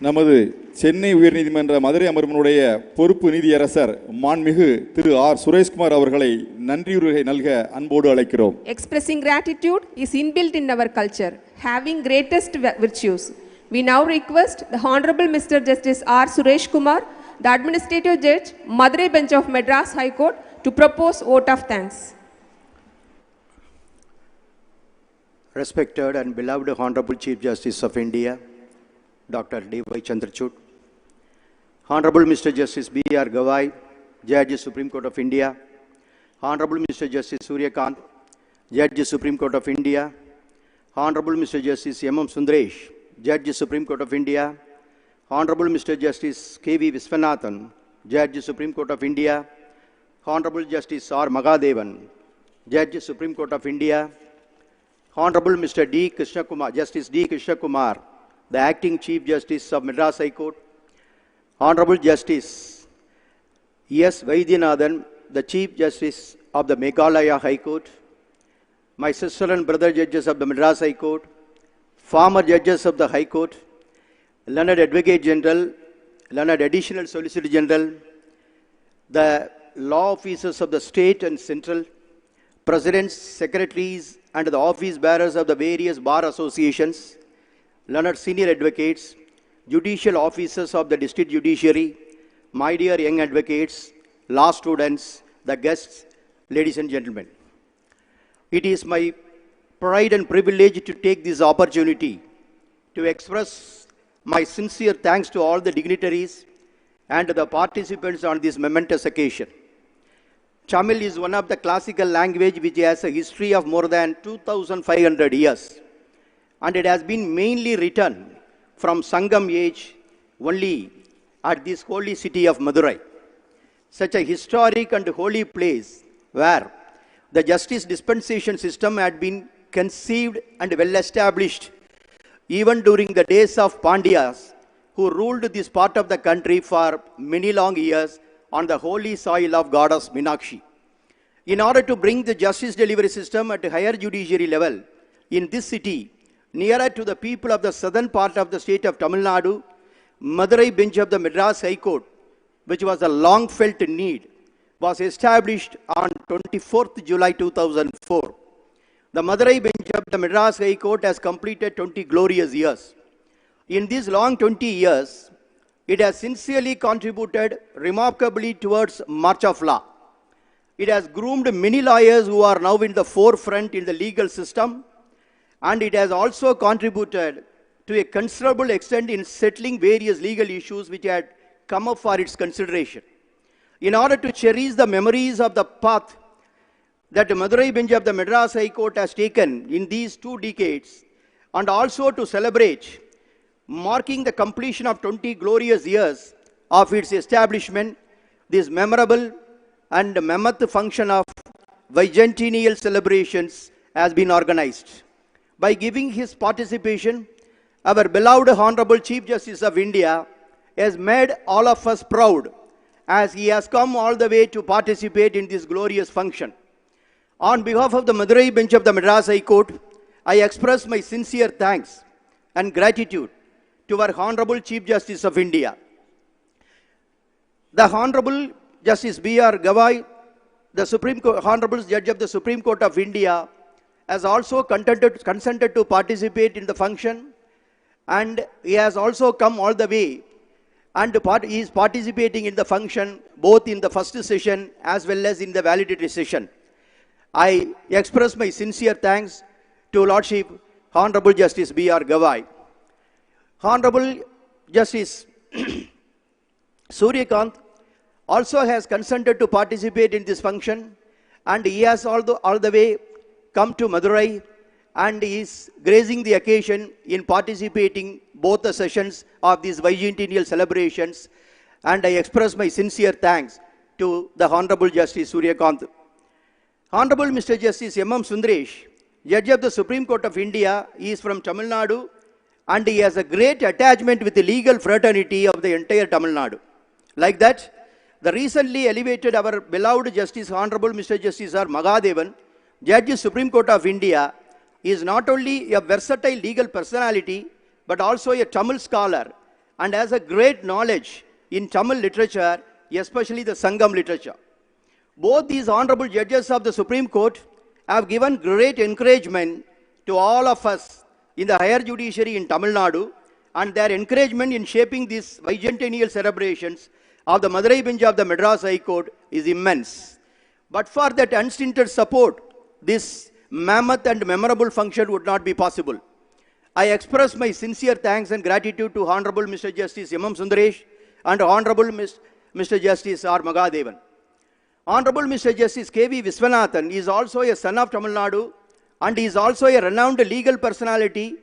நமது சென்னை உயர்நீதிமன்ற மதுரை அமர்வினுடைய பொறுப்பு நீதியரசர் மாண்புமிகு திரு R Sureshkumar அவர்களை நன்றியுரை நல்க அன்போடு அழைக்கிறோம். Expressing gratitude is inbuilt in our culture, having greatest virtues. We now request the Honorable Mr. Justice R. Suresh Kumar, the Administrative Judge, Madurai Bench of Madras High Court, to propose vote of thanks. Respected and beloved Honorable Chief Justice of India, Dr. D.Y. Chandrachud, Honorable Mr. Justice B.R. Gawai, Judge Supreme Court of India, Honorable Mr. Justice Suryakant, Judge Supreme Court of India, Honorable Mr. Justice M.M. Sundaresh, Judge Supreme Court of India, Honorable Mr. Justice K.V. Viswanathan, Judge Supreme Court of India, Honorable Justice R. Magadevan, Judge Supreme Court of India, Honorable Mr. D. Krishna Kumar, Justice D. Krishna Kumar, the Acting Chief Justice of Madras High Court, Honorable Justice S. Vaidyanathan, the Chief Justice of the Meghalaya High Court, my sister and brother judges of the Madras High Court, former judges of the High Court, learned Advocate General, learned Additional Solicitor General, the law officers of the state and central, presidents, secretaries, and the office bearers of the various bar associations, learned senior advocates, judicial officers of the district judiciary, my dear young advocates, law students, the guests, ladies and gentlemen. It is my pride and privilege to take this opportunity to express my sincere thanks to all the dignitaries and the participants on this momentous occasion. Tamil is one of the classical language which has a history of more than 2,500 years, and it has been mainly written from Sangam age only at this holy city of Madurai, such a historic and holy place where the justice dispensation system had been conceived and well established even during the days of Pandyas, who ruled this part of the country for many long years on the holy soil of goddess Meenakshi. In order to bring the justice delivery system at a higher judiciary level in this city, nearer to the people of the southern part of the state of Tamil Nadu, Madurai bench of the Madras High Court, which was a long felt need, was established on 24th July 2004. The Madurai bench of the Madras High Court has completed 20 glorious years. In these long 20 years, it has sincerely contributed remarkably towards march of law. It has groomed many lawyers who are now in the forefront in the legal system, and it has also contributed to a considerable extent in settling various legal issues which had come up for its consideration. In order to cherish the memories of the path that the Madurai bench of the Madras High Court has taken in these 2 decades, and also to celebrate marking the completion of 20 glorious years of its establishment, this memorable and mammoth function of bicentennial celebrations has been organized. By giving his participation, our beloved Honorable Chief Justice of India has made all of us proud, as he has come all the way to participate in this glorious function. On behalf of the Madurai bench of the Madras High Court, I express my sincere thanks and gratitude to our Honorable Chief Justice of India. The Honorable Justice B.R. Gawai, the Honorable Judge of the Supreme Court of India, has also consented to participate in the function, and he has also come all the way and he is participating in the function both in the first session as well as in the validity session. I express my sincere thanks to Lordship Honorable Justice B.R. Gawai. Honorable Justice Suryakant also has consented to participate in this function, and he has all the way come to Madurai and is gracing the occasion in participating both the sessions of these bicentennial celebrations, and I express my sincere thanks to the Honorable Justice Suryakant. Honorable Mr. Justice M.M. Sundaresh, Judge of the Supreme Court of India, is from Tamil Nadu, and he has a great attachment with the legal fraternity of the entire Tamil Nadu. Like that, the recently elevated our beloved Justice Honorable Mr. Justice R. Mahadevan, Judge of Supreme Court of India, is not only a versatile legal personality, but also a Tamil scholar and has a great knowledge in Tamil literature, especially the Sangam literature. Both these honorable judges of the Supreme Court have given great encouragement to all of us in the higher judiciary in Tamil Nadu, and their encouragement in shaping these bicentennial celebrations of the Madurai bench of the Madras High Court is immense. But for that unstinted support, this mammoth and memorable function would not be possible. I express my sincere thanks and gratitude to Honorable Mr. Justice M.M. Sundaresh and Honorable Mr. Justice R. Mahadevan. Honorable Mr. Justice K.V. Viswanathan is also a son of Tamil Nadu, and he is also a renowned legal personality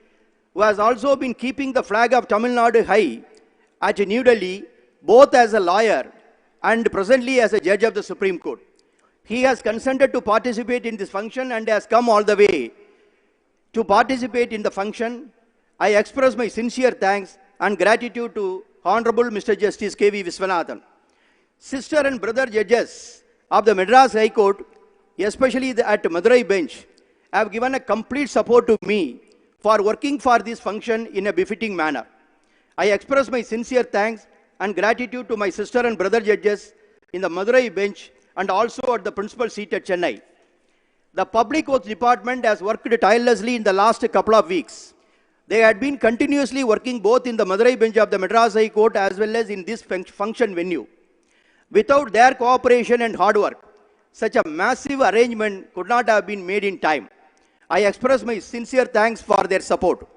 who has also been keeping the flag of Tamil Nadu high at New Delhi, both as a lawyer and presently as a judge of the Supreme Court. He has consented to participate in this function and has come all the way to participate in the function. I express my sincere thanks and gratitude to Honorable Mr. Justice K.V. Viswanathan. Sister and brother judges of the Madras High Court, especially at Madurai bench, have given a complete support to me for working for this function in a befitting manner. I express my sincere thanks and gratitude to my sister and brother judges in the Madurai bench and also at the principal seat at Chennai. The Public Works Department has worked tirelessly in the last couple of weeks. They had been continuously working both in the Madurai bench of the Madras High Court as well as in this function venue. Without their cooperation and hard work, such a massive arrangement could not have been made in time. I express my sincere thanks for their support.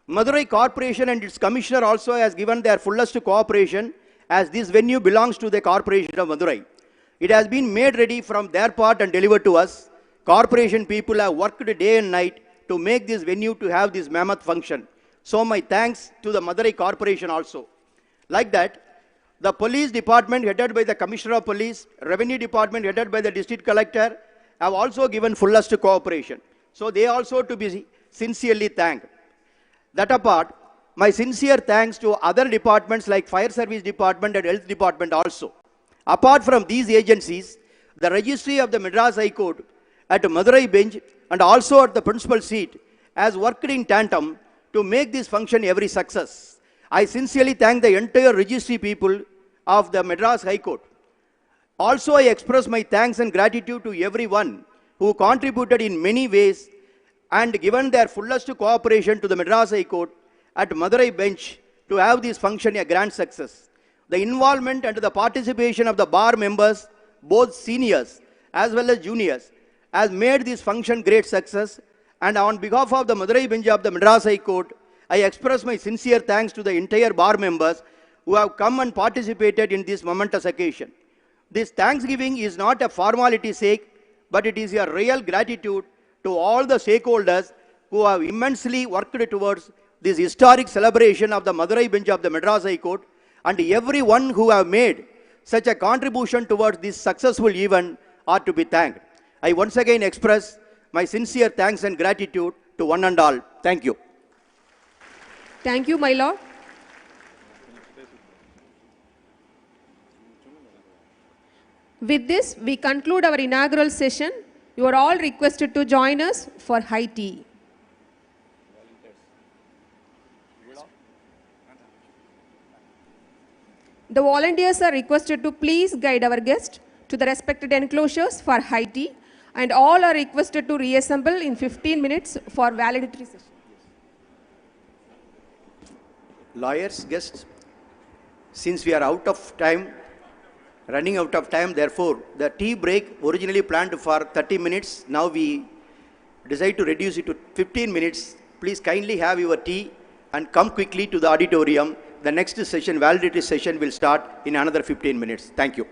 Madurai Corporation and its commissioner also has given their fullest cooperation, as this venue belongs to the Corporation of Madurai. It has been made ready from their part and delivered to us. Corporation people have worked day and night to make this venue to have this mammoth function. So my thanks to the Madurai Corporation also. Like that, the police department headed by the Commissioner of Police, Revenue Department headed by the District Collector have also given fullest cooperation. So they also to be sincerely thanked. That apart, my sincere thanks to other departments like Fire Service Department and Health Department also. Apart from these agencies, the registry of the Madras High Court at Madurai bench and also at the principal seat has worked in tandem to make this function every success. I sincerely thank the entire registry people of the Madras High Court. Also, I express my thanks and gratitude to everyone who contributed in many ways and given their fullest cooperation to the Madras High Court at Madurai bench to have this function a grand success. The involvement and the participation of the bar members, both seniors as well as juniors, has made this function great success. And on behalf of the Madurai bench of the Madras High Court, I express my sincere thanks to the entire bar members who have come and participated in this momentous occasion. This Thanksgiving is not a formality sake, but it is a real gratitude to all the stakeholders who have immensely worked towards this historic celebration of the Madurai bench of the Madras High Court, and everyone who have made such a contribution towards this successful event are to be thanked. I once again express my sincere thanks and gratitude to one and all. Thank you. Thank you, my lord. With this, we conclude our inaugural session. You are all requested to join us for high tea. The volunteers are requested to please guide our guests to the respected enclosures for high tea, and all are requested to reassemble in 15 minutes for valedictory session. Lawyers, guests, since we are out of time, running out of time, therefore, the tea break originally planned for 30 minutes, now we decide to reduce it to 15 minutes. Please kindly have your tea and come quickly to the auditorium. The next session, validity session, will start in another 15 minutes. Thank you.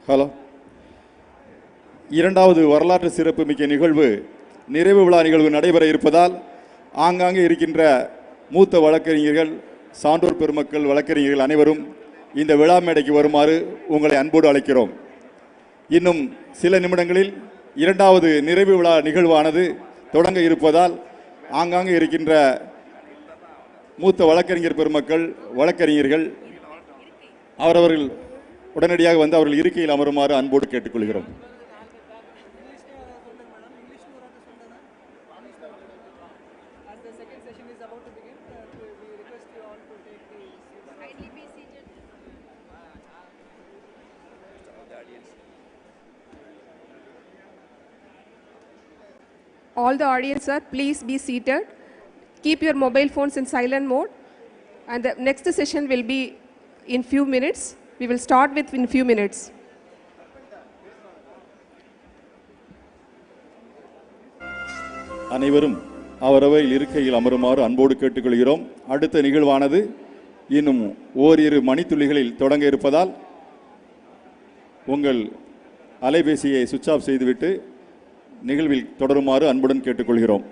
Hello. இரண்டாவது வரலாற்று சிறப்புமிக்க நிகழ்வு நிறைவு விழா நிகழ்வு நடைபெற இருப்பதால் ஆங்காங்கே இருக்கின்ற மூத்த வழக்கறிஞர்கள், சான்றோர் பெருமக்கள், வழக்கறிஞர்கள் அனைவரும் இந்த விழா மேடைக்கு வருமாறு உங்களை அன்போடு அழைக்கிறோம். இன்னும் சில நிமிடங்களில் இரண்டாவது நிறைவு விழா நிகழ்வானது தொடங்க இருப்பதால் ஆங்காங்கே இருக்கின்ற மூத்த வழக்கறிஞர் பெருமக்கள், வழக்கறிஞர்கள் அவரவர்கள் உடனடியாக வந்து அவர்கள் இருக்கையில் அமருமாறு அன்போடு கேட்டுக்கொள்கிறோம். All the audience, sir, please be seated. Keep your mobile phones in silent mode. And the next session will be in few minutes. We will start with in few minutes. அனைவரும் அவரவர் இருக்கையில் அமருமாறு அன்போடு கேட்டுக்கொள்கிறோம். அடுத்த நிகழ்வானது இன்னும் ஓரிரு மணித்துளிகளில் தொடங்க இருப்பதால் உங்கள் அலைபேசியை சுவிட்ச் ஆஃப் செய்துவிட்டு நிகழ்வில் தொடருமாறு அன்புடன் கேட்டுக்கொள்கிறோம்.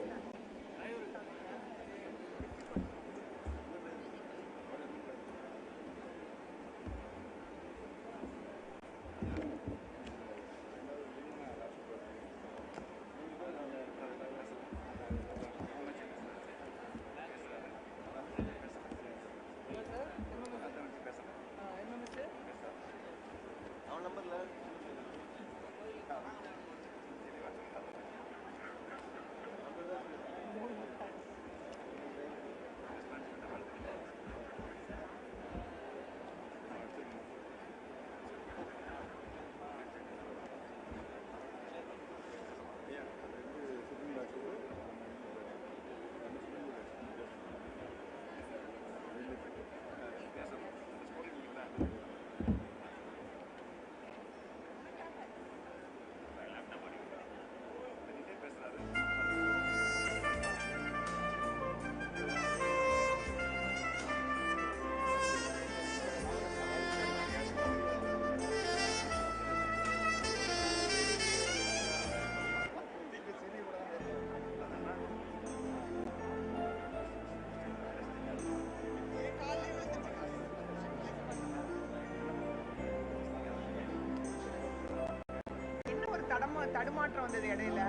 தடுமாற்றம் வந்தது இடையில.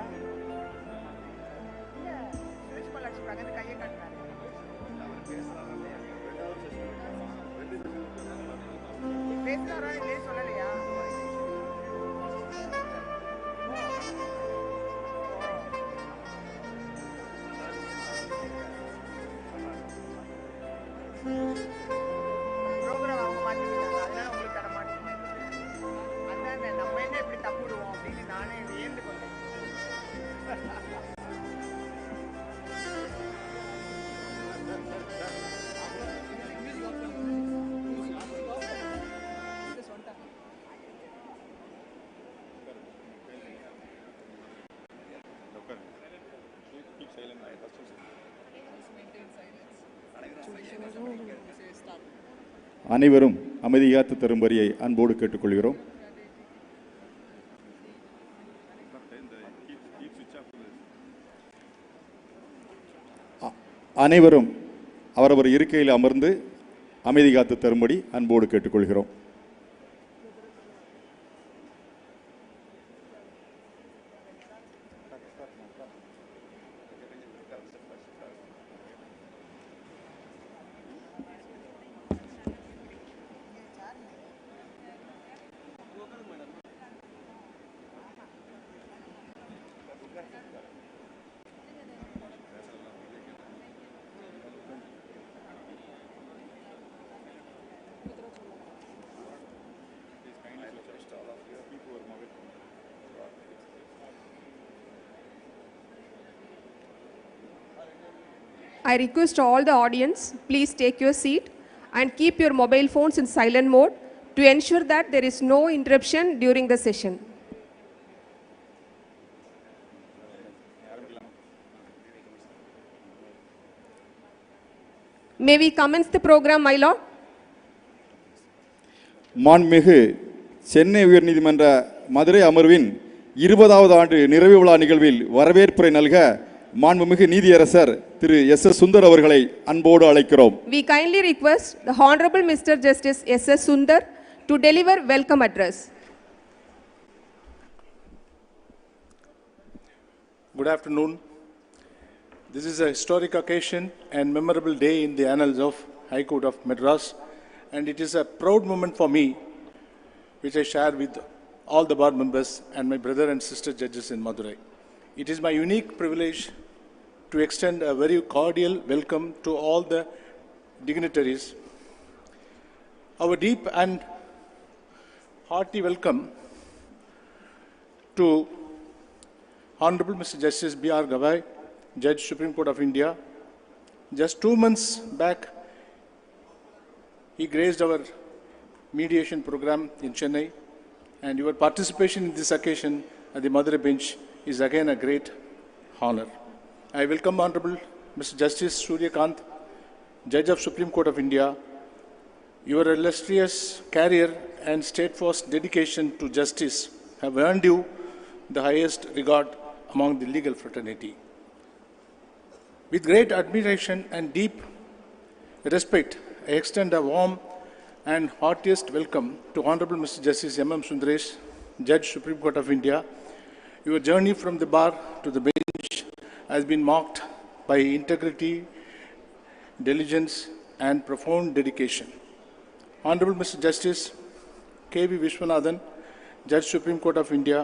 இல்ல சுரேஷ் பாலாஜி பக்கத்து கையை காட்டினாரு. பேசுறாரா இல்லையே சொல்லலையா? ப்ரோக்ராம் அவங்க மாத்திக்கிட்டாங்க, அதனால உங்களுக்கு தடமாட்டீங்க. அதான் நம்ம என்ன இப்படி தப்புடுவோம் அப்படின்னு நானே வியந்து கொண்டேன். அனைவரும் அமைதியாத்து தரும்படியை அன்போடு கேட்டுக்கொள்கிறோம். அனைவரும் அவரவர் இருக்கையில் அமர்ந்து அமைதி காத்து தரும்படி அன்போடு கேட்டுக்கொள்கிறோம். I request all the audience, please take your seat and keep your mobile phones in silent mode to ensure that there is no interruption during the session. May we commence the program, my lord? மாண்புமிகு சென்னை உயர்நீதிமன்ற மதுரை அமர்வின் 20வது ஆண்டு நிறைவு விழா நிகழ்வில் வரவேற்புரை நல்க மாண்புமிகு நீதியரசர் திரு எஸ்.எஸ். சுந்தர் அவர்களை அன்போடு அழைக்கிறோம். We kindly request the Honorable Mr. Justice S.S. Sundar to deliver welcome address. Good afternoon. This is a historic occasion and memorable day in the annals of High Court of Madras, and it is a proud moment for me, which I share with all the bar members and my brother and sister judges in Madurai. It is my unique privilege to extend a very cordial welcome to all the dignitaries. Our deep and hearty welcome to Honorable Mr. Justice B.R. Gavai, Judge Supreme Court of India. Just 2 months back, he graced our mediation program in Chennai, and your participation in this occasion at the Madurai bench is again a great honor. I welcome Honorable Mr. Justice Suryakant, Judge of Supreme Court of India. Your illustrious career and steadfast dedication to justice have earned you the highest regard among the legal fraternity. With great admiration and deep respect, I extend a warm and heartiest welcome to Honorable Mr. Justice M.M. Sundaresh, Judge Supreme Court of India. Your journey from the bar to the bench has been marked by integrity, diligence, and profound dedication. Honorable Mr. Justice K.V. Vishwanathan, Judge Supreme Court of India,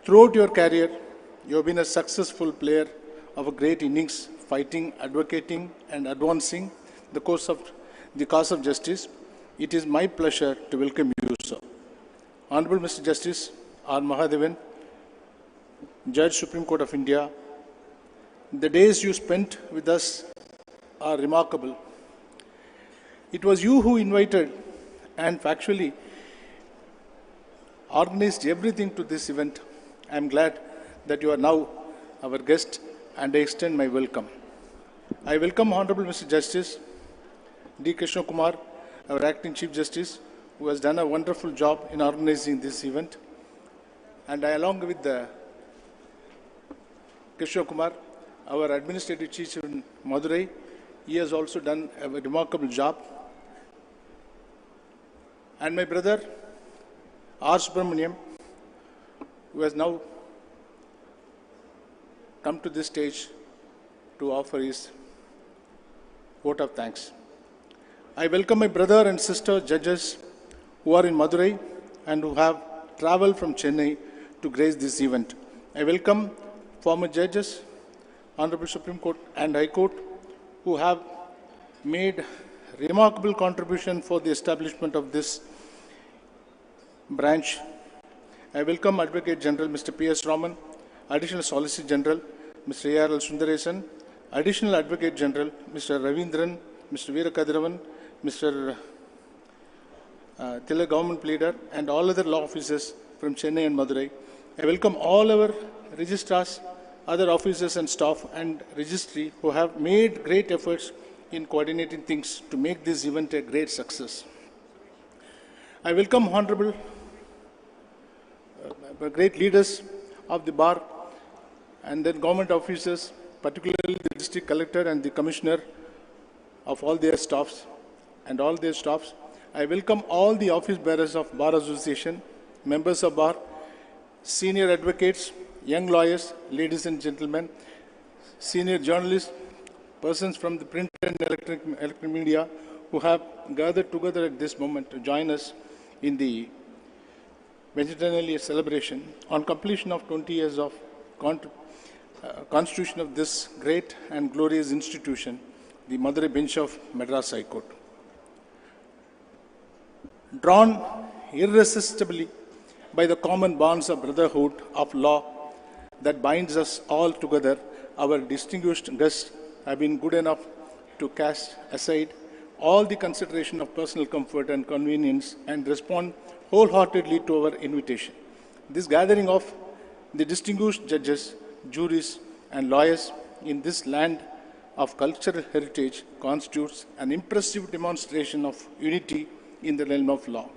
throughout your career, you have been a successful player of a great innings, fighting, advocating, and advancing the cause of justice. It is my pleasure to welcome you, sir. Honorable Mr. Justice R. Mahadevan, Judge Supreme Court of India, the days you spent with us are remarkable. It was you who invited and factually organized everything to this event. I am glad that you are now our guest, and I extend my welcome. I welcome Honorable Mr. Justice D. Krishna Kumar, our Acting Chief Justice, who has done a wonderful job in organizing this event. And I, along with the Krishna Kumar, our Administrative Chief in Madurai, he has also done a remarkable job. And my brother R. Subramaniam, who has now come to this stage to offer his vote of thanks. I welcome my brother and sister judges who are in Madurai and who have traveled from Chennai to grace this event. I welcome former judges, Honorable Supreme Court and High Court, who have made remarkable contribution for the establishment of this branch. I welcome Advocate General Mr. P.S. Raman, Additional Solicitor General Mr. A.R.L. Sundaresan, Additional Advocate General Mr. Ravindran, Mr. Veerakadiravan, Mr. Tila Government Pleader, and all other law officers from Chennai and Madurai. I welcome all our registrars, other officers and staff and registry who have made great efforts in coordinating things to make this event a great success. I welcome honorable great leaders of the bar and then government officers, particularly the district collector and the commissioner of all their staffs and all their staffs. I welcome all the office bearers of Bar Association, members of bar, senior advocates, young lawyers, ladies and gentlemen, senior journalists, persons from the print and electronic media who have gathered together at this moment to join us in the Bicentennial celebration on completion of 20 years of constitution of this great and glorious institution, the Madurai bench of Madras High Court. Drawn irresistibly by the common bonds of brotherhood of law that binds us all together, our distinguished guests have been good enough to cast aside all the consideration of personal comfort and convenience and respond wholeheartedly to our invitation. This gathering of the distinguished judges, juries, and lawyers in this land of cultural heritage constitutes an impressive demonstration of unity in the realm of law.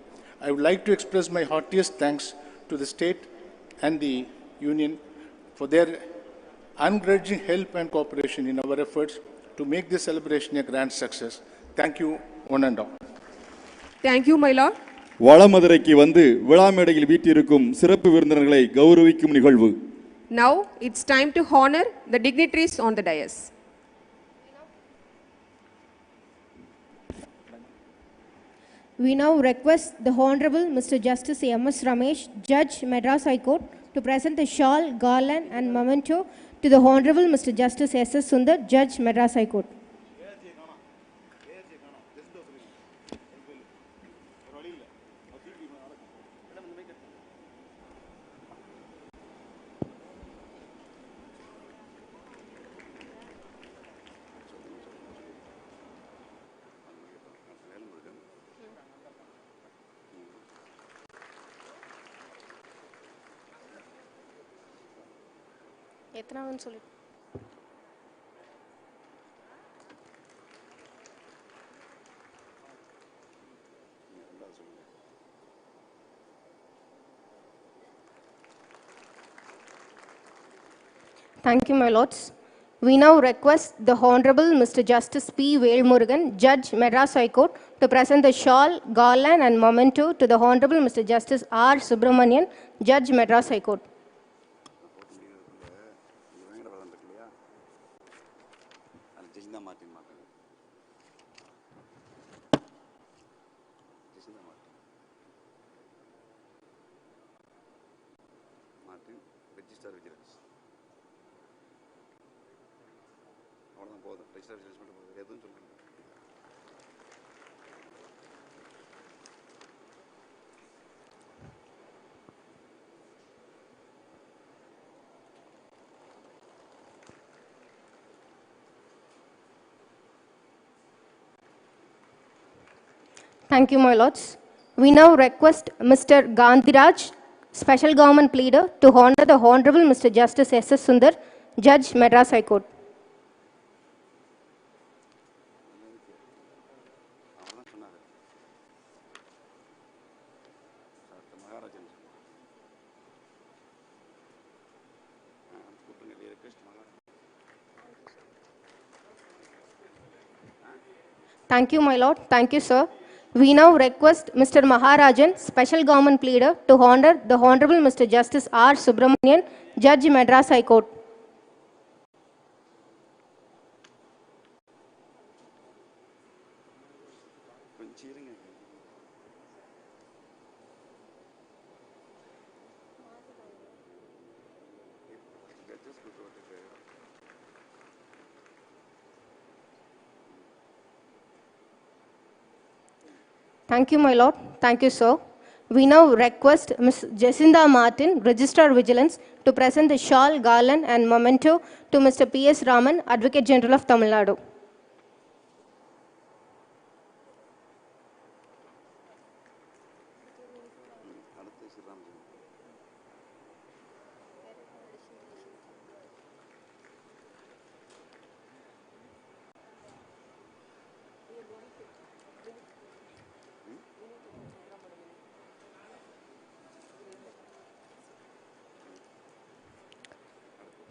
I would like to express my heartiest thanks to the state and the union for their ungrudging help and cooperation in our efforts to make this celebration a grand success. Thank you, one and all. Thank you, my lord. வளமதுரைக்கு வந்து விழா மேடையில் வீற்றிருக்கும் சிறப்பு விருந்தினர்களை கௌரவிக்கும் நிகழ்வு. Now it's time to honor the dignitaries on the dais. We now request the Honorable Mr. Justice M.S. Ramesh, Judge, Madras High Court, to present the shawl, garland and memento to the Honorable Mr. Justice S.S. Sundar, Judge, Madras High Court. எத்தனாவதுன்னு சொல்லி Thank you, my lords. We now request the Honorable Mr. Justice P. Velmurugan, Judge, Madras High Court, to present the shawl, garland and memento to the Honorable Mr. Justice R. Subramanian, Judge, Madras High Court. Thank you, my lords. We now request Mr. Gandhiraj, Special Government Pleader, to honor the Honorable Mr. Justice S.S. Sundar, Judge, Madras High Court. Thank you, my lord. Thank you, sir. We now request Mr. Maharajan, Special Government Pleader, to honor the Honorable Mr. Justice R. Subramanian, Judge, Madras High Court. Thank you, my lord. Thank you, sir. We now request Ms. Jacinda Martin, Registrar Vigilance, to present the shawl, garland and memento to Mr. P.S. Raman, Advocate General of Tamil Nadu.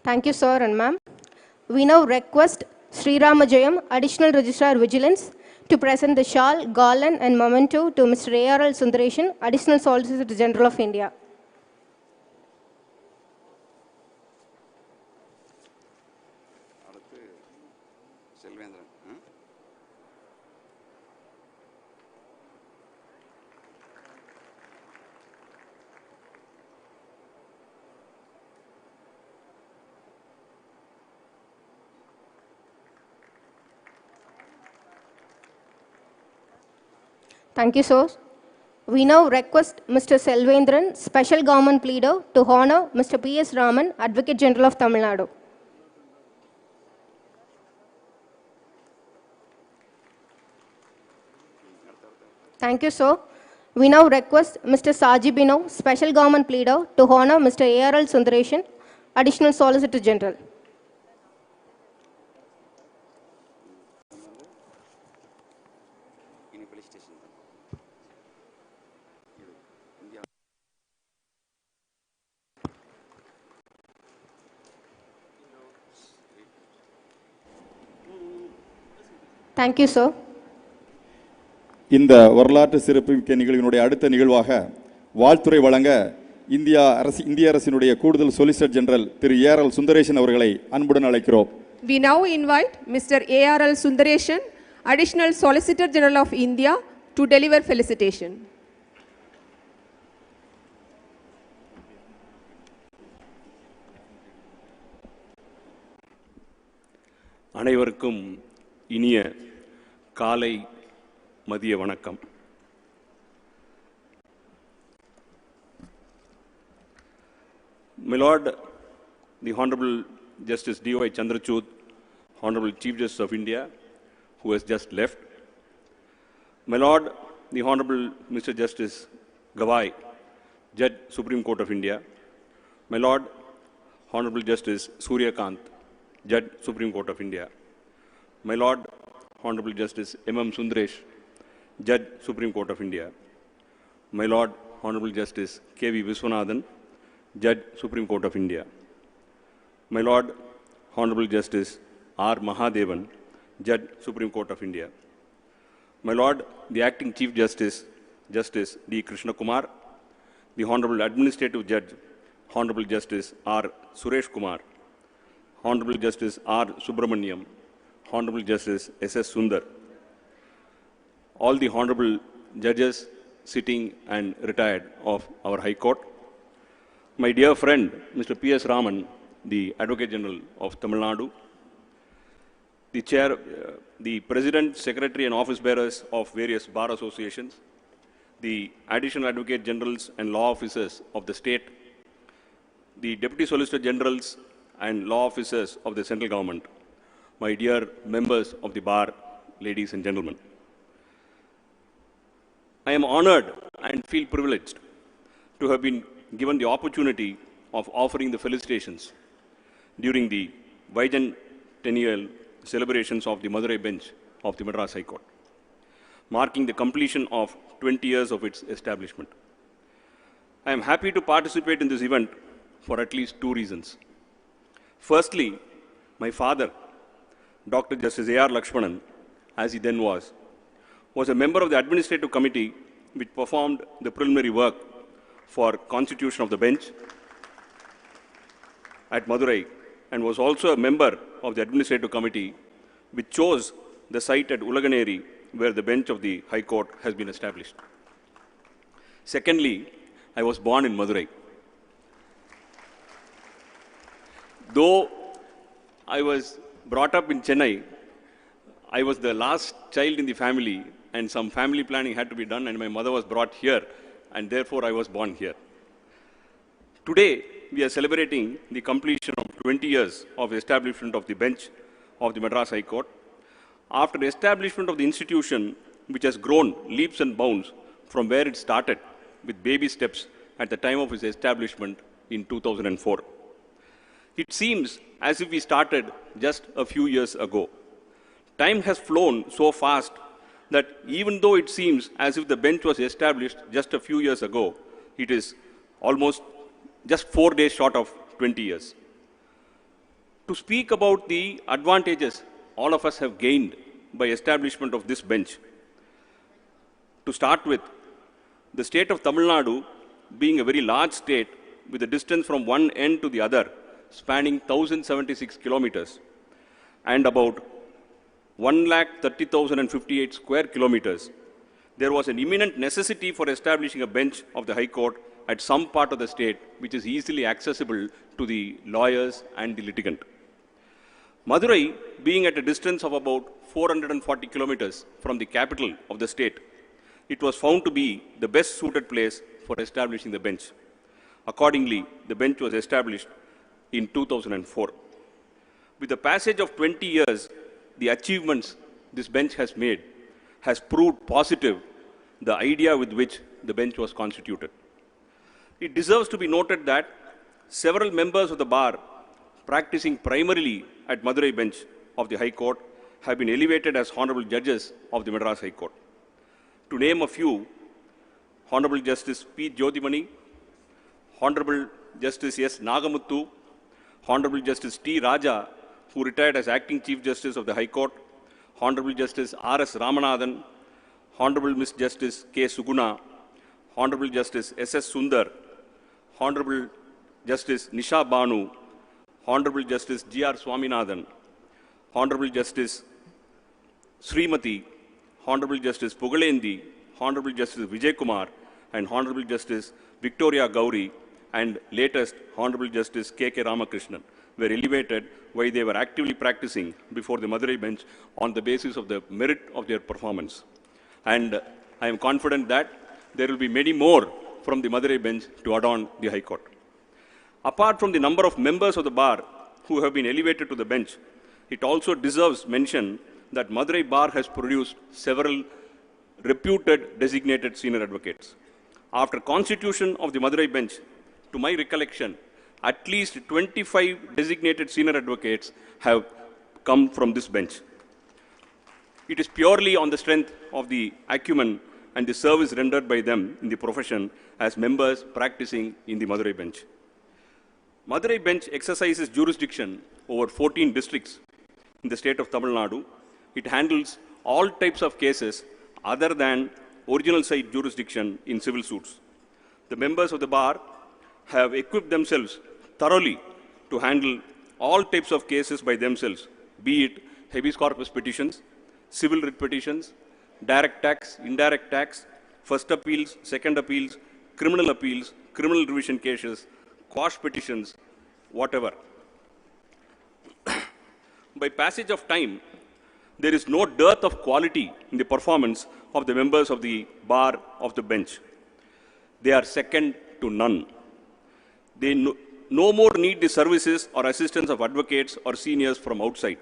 Thank you, sir and ma'am. We now request Sri Ramajayam, Additional Registrar Vigilance, to present the shawl, garland and memento to Mr. A.R.L. Sundareshan, Additional Solicitor General of India. Thank you, sir. We now request Mr. Selvendran, Special Government Pleader, to honor Mr. P.S. Raman, Advocate General of Tamil Nadu. Thank you, sir. We now request Mr. Saji Bino, Special Government Pleader, to honor Mr. A.R.L. Sundareshan, Additional Solicitor General. Thank you, sir. இந்த வரலாற்று சிறப்புமிக்க நிகழ்வினுடைய அடுத்த நிகழ்வாக வாழ்த்துரை வழங்க இந்திய அரசினுடைய கூடுதல் சொலிசிட்டர் ஜெனரல் திரு ஏஆர்எல் சுந்தரேசன் அவர்களை அன்புடன் அழைக்கிறோம். We now invite Mr. ARL Sundaresan, Additional Solicitor General of India, to deliver felicitation. அனைவருக்கும் இனிய காலை மதிய வணக்கம். My Lord, the Honorable Justice D.Y. Chandrachud, Honorable Chief Justice of India, who has just left. My Lord, the Honorable Mr. Justice Gawai, Judge, Supreme Court of India. My Lord, Honorable Justice Suryakant, Judge, Supreme Court of India. My Lord, Honorable Justice M.M. Sundaresh, Judge, Supreme Court of India. My Lord, Honorable Justice K.V. Viswanathan, Judge, Supreme Court of India. My Lord, Honorable Justice R. Mahadevan, Judge, Supreme Court of India. My Lord, the Acting Chief Justice, Justice D. Krishna Kumar, the Honorable Administrative Judge, Honorable Justice R. Suresh Kumar, Honorable Justice R. Subramaniam, Honorable Justice S.S. Sundar, all the Honorable Judges sitting and retired of our High Court, my dear friend Mr. P.S. Raman, the Advocate General of Tamil Nadu, the Chair, the President, Secretary and Office Bearers of various bar associations, the Additional Advocate Generals and Law Officers of the State, the Deputy Solicitor Generals and Law Officers of the Central Government, my dear members of the bar, ladies and gentlemen. I am honored and feel privileged to have been given the opportunity of offering the felicitations during the bicentennial celebrations of the Madurai bench of the Madras High Court, marking the completion of 20 years of its establishment. I am happy to participate in this event for at least two reasons. Firstly, my father, Dr. Justice A.R. Lakshmanan, as he then was a member of the Administrative Committee which performed the preliminary work for constitution of the bench at Madurai, and was also a member of the Administrative Committee which chose the site at Ulaganeri where the bench of the High Court has been established. Secondly, I was born in Madurai. Though I was brought up in Chennai, I was the last child in the family and some family planning had to be done and my mother was brought here and therefore I was born here. Today, we are celebrating the completion of 20 years of establishment of the bench of the Madras High Court. After the establishment of the institution, which has grown leaps and bounds from where it started with baby steps at the time of its establishment in 2004. It seems as if we started just a few years ago. Time has flown so fast that even though it seems as if the bench was established just a few years ago, it is almost just 4 days short of 20 years. To speak about the advantages all of us have gained by establishment of this bench, to start with, the state of Tamil Nadu being a very large state with a distance from one end to the other spanning 1076 kilometers and about 1,30,058 square kilometers, there was an imminent necessity for establishing a bench of the High Court at some part of the state which is easily accessible to the lawyers and the litigant. Madurai, being at a distance of about 440 kilometers from the capital of the state, it was found to be the best suited place for establishing the bench. Accordingly, the bench was established in 2004. With the passage of 20 years, the achievements this bench has made has proved positive the idea with which the bench was constituted. It deserves to be noted that several members of the bar practicing primarily at Madurai bench of the High Court have been elevated as honorable judges of the Madras High Court. To name a few, Honorable Justice P. Jyothimani, Honorable Justice S. Nagamuthu, Honorable Justice T. Raja, who retired as Acting Chief Justice of the High Court, Honorable Justice R.S. Ramanathan, Honorable Ms. Justice K. Suguna, Honorable Justice S.S. Sundar, Honorable Justice Nisha Banu, Honorable Justice G.R. Swaminathan, Honorable Justice Srimati, Honorable Justice Pugalendi, Honorable Justice Vijay Kumar, and Honorable Justice Victoria Gauri, and latest Honorable Justice K.K. Ramakrishnan were elevated while they were actively practicing before the Madurai bench on the basis of the merit of their performance. And I am confident that there will be many more from the Madurai bench to adorn the High Court. Apart from the number of members of the bar who have been elevated to the bench, it also deserves mention that Madurai bar has produced several reputed designated senior advocates. After constitution of the Madurai bench, to my recollection, at least 25 designated senior advocates have come from this bench. It is purely on the strength of the acumen and the service rendered by them in the profession as members practicing in the Madurai bench. Madurai bench exercises jurisdiction over 14 districts in the state of Tamil Nadu. It handles all types of cases other than original site jurisdiction in civil suits. The members of the bar have equipped themselves thoroughly to handle all types of cases by themselves, be it habeas corpus petitions, civil writ petitions, direct tax, indirect tax, first appeals, second appeals, criminal revision cases, quash petitions, whatever. By passage of time, there is no dearth of quality in the performance of the members of the bar of the bench. They are second to none. They no more need the services or assistance of advocates or seniors from outside.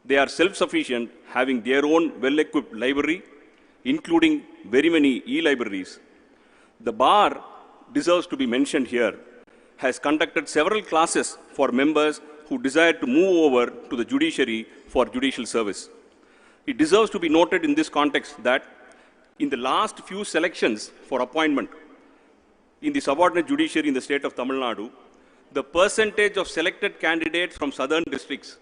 They are self-sufficient, having their own well-equipped library, including very many e-libraries. The bar deserves to be mentioned here, has conducted several classes for members who desire to move over to the judiciary for judicial service. It deserves to be noted in this context that in the last few selections for appointment in the subordinate judiciary in the state of Tamil Nadu, the percentage of selected candidates from southern districts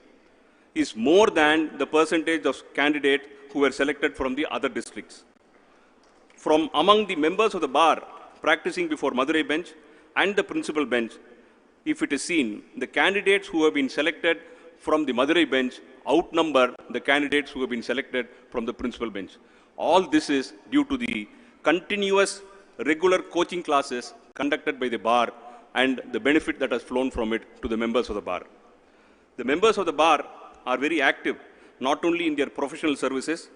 is more than the percentage of candidates who were selected from the other districts. From among the members of the bar practicing before Madurai bench and the principal bench, if it is seen, the candidates who have been selected from the Madurai bench outnumber the candidates who have been selected from the principal bench. All this is due to the continuous regular coaching classes conducted by the bar and the benefit that has flown from it to the members of the bar. The members of the bar are very active, not only in their professional services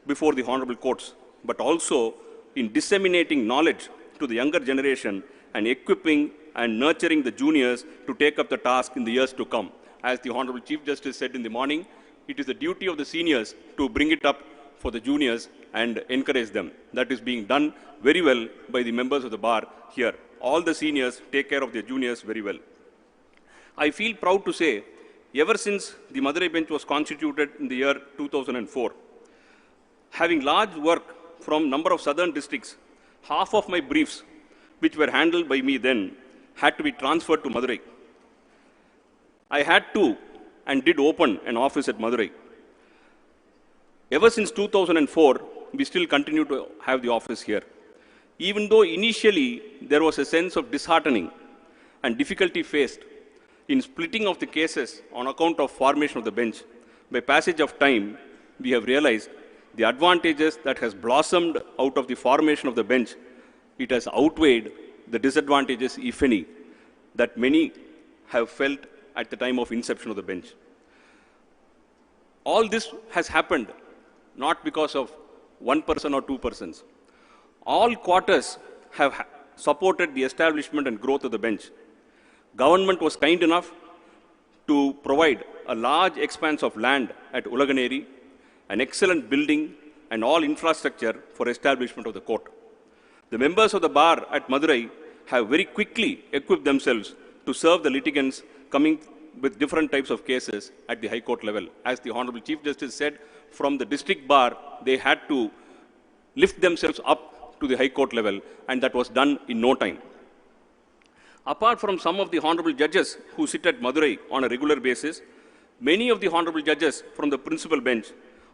before the honorable courts, but also in disseminating knowledge to the younger generation and equipping and nurturing the juniors to take up the task in the years to come. As the Honorable Chief Justice said in the morning, it is the duty of the seniors to bring it up for the juniors and encourage them. That is being done very well by the members of the bar here. All the seniors take care of their juniors very well. I feel proud to say, ever since the Madurai bench was constituted in the year 2004, having large work from number of southern districts, half of my briefs, which were handled by me then, had to be transferred to Madurai. I had to and did open an office at Madurai. Ever since 2004, we still continue to have the office here. Even though initially there was a sense of disheartening and difficulty faced in splitting of the cases on account of formation of the bench, by passage of time, we have realized the advantages that has blossomed out of the formation of the bench, it has outweighed the disadvantages, if any, that many have felt at the time of inception of the bench. All this has happened not because of one person or two persons. All quarters have supported the establishment and growth of the bench. Government was kind enough to provide a large expanse of land at Ulaganeri, an excellent building and all infrastructure for establishment of the court. The members of the bar at Madurai have very quickly equipped themselves to serve the litigants coming with different types of cases at the High Court level. As the Honorable Chief Justice said, from the district bar, they had to lift themselves up to the High Court level, and that was done in no time. Apart from some of the honorable judges who sit at Madurai on a regular basis, many of the honorable judges from the principal bench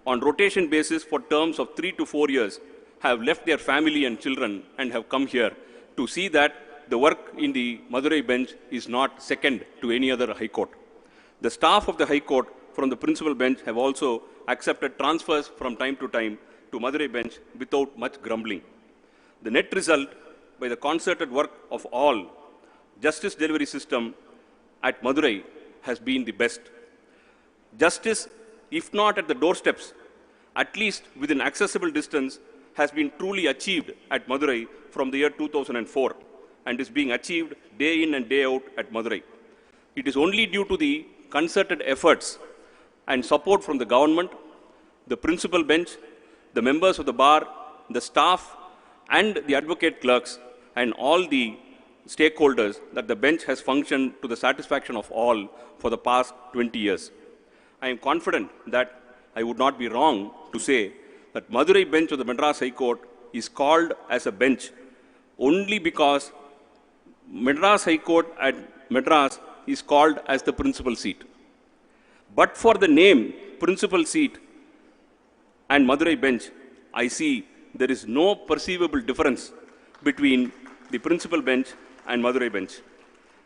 on rotation basis for terms of 3 to 4 years, have left their family and children and have come here to see that the work in the Madurai bench is not second to any other high court. The staff of the high court from the principal bench have also accepted transfers from time to time to Madurai bench without much grumbling. The net result, by the concerted work of all, justice delivery system at Madurai has been the best. Justice, if not at the doorsteps, at least within accessible distance, has been truly achieved at Madurai from the year 2004 and is being achieved day in and day out at Madurai. It is only due to the concerted efforts and support from the government, the principal bench, the members of the bar, the staff, and the advocate clerks, and all the stakeholders that the bench has functioned to the satisfaction of all for the past 20 years. I am confident that I would not be wrong to say that Madurai bench of the Madras High Court is called as a bench only because Madras High Court at Madras is called as the principal seat. But for the name principal seat and Madurai bench, I see there is no perceivable difference between the principal bench and Madurai bench.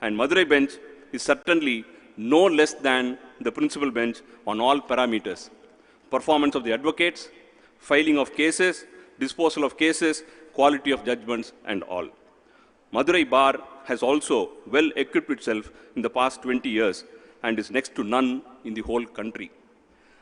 And Madurai bench is certainly no less than the principal bench on all parameters. Performance of the advocates, filing of cases, disposal of cases, quality of judgments, and all. Madurai Bar has also well equipped itself in the past 20 years and is next to none in the whole country.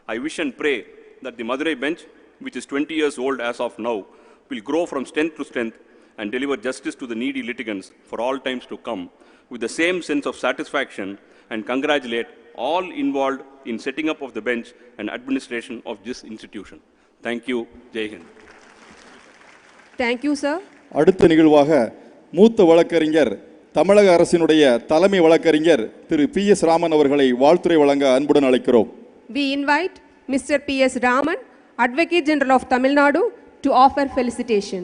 I wish and pray that the Madurai bench, which is 20 years old as of now, will grow from strength to strength and deliver justice to the needy litigants for all times to come with the same sense of satisfaction, and congratulate all involved in setting up of the bench and administration of this institution. Thank you. Jai Hind. Thank you, sir. அடுத்த நிகழ்வாக மூத்த வழக்கறிஞர் தமிழக அரசினுடைய தலைமை வழக்கறிஞர் திரு P.S. Raman அவர்களை வாழ்த்துரை வழங்க அன்புடன் அழைக்கிறோம். We invite Mr. P.S. Raman, Advocate General of Tamil Nadu, to offer felicitation.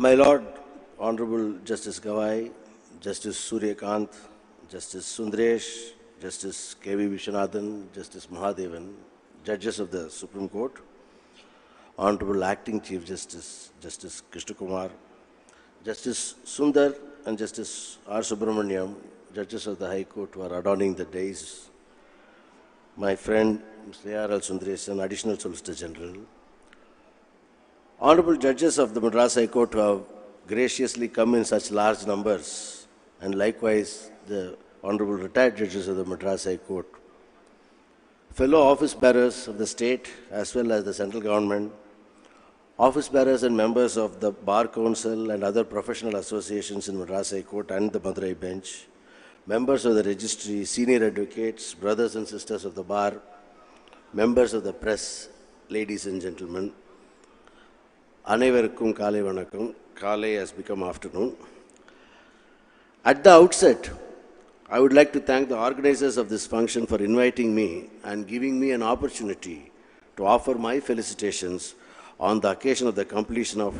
My Lord, Honorable Justice Gawai, Justice Suryakant, Justice Sundaresh, Justice K.V. Viswanathan, Justice Mahadevan, Judges of the Supreme Court, Honorable Acting Chief Justice, Justice Krishna Kumar, Justice Sundar and Justice R. Subramaniam, Judges of the High Court who are adorning the dais, my friend Mr. A.R.L. Sundaresan, Additional Solicitor General, Honorable Judges of the Madras High Court who have graciously come in such large numbers, and likewise the Honorable Retired Judges of the Madras High Court, fellow office bearers of the state as well as the central government, office bearers and members of the Bar Council and other professional associations in Madras High Court and the Madurai bench, members of the registry, senior advocates, brothers and sisters of the bar, members of the press, ladies and gentlemen, அனைவருக்கும் காலை வணக்கம். காலை has become afternoon. At the outset, I would like to thank the organizers of this function for inviting me and giving me an opportunity to offer my felicitations on the occasion of the completion of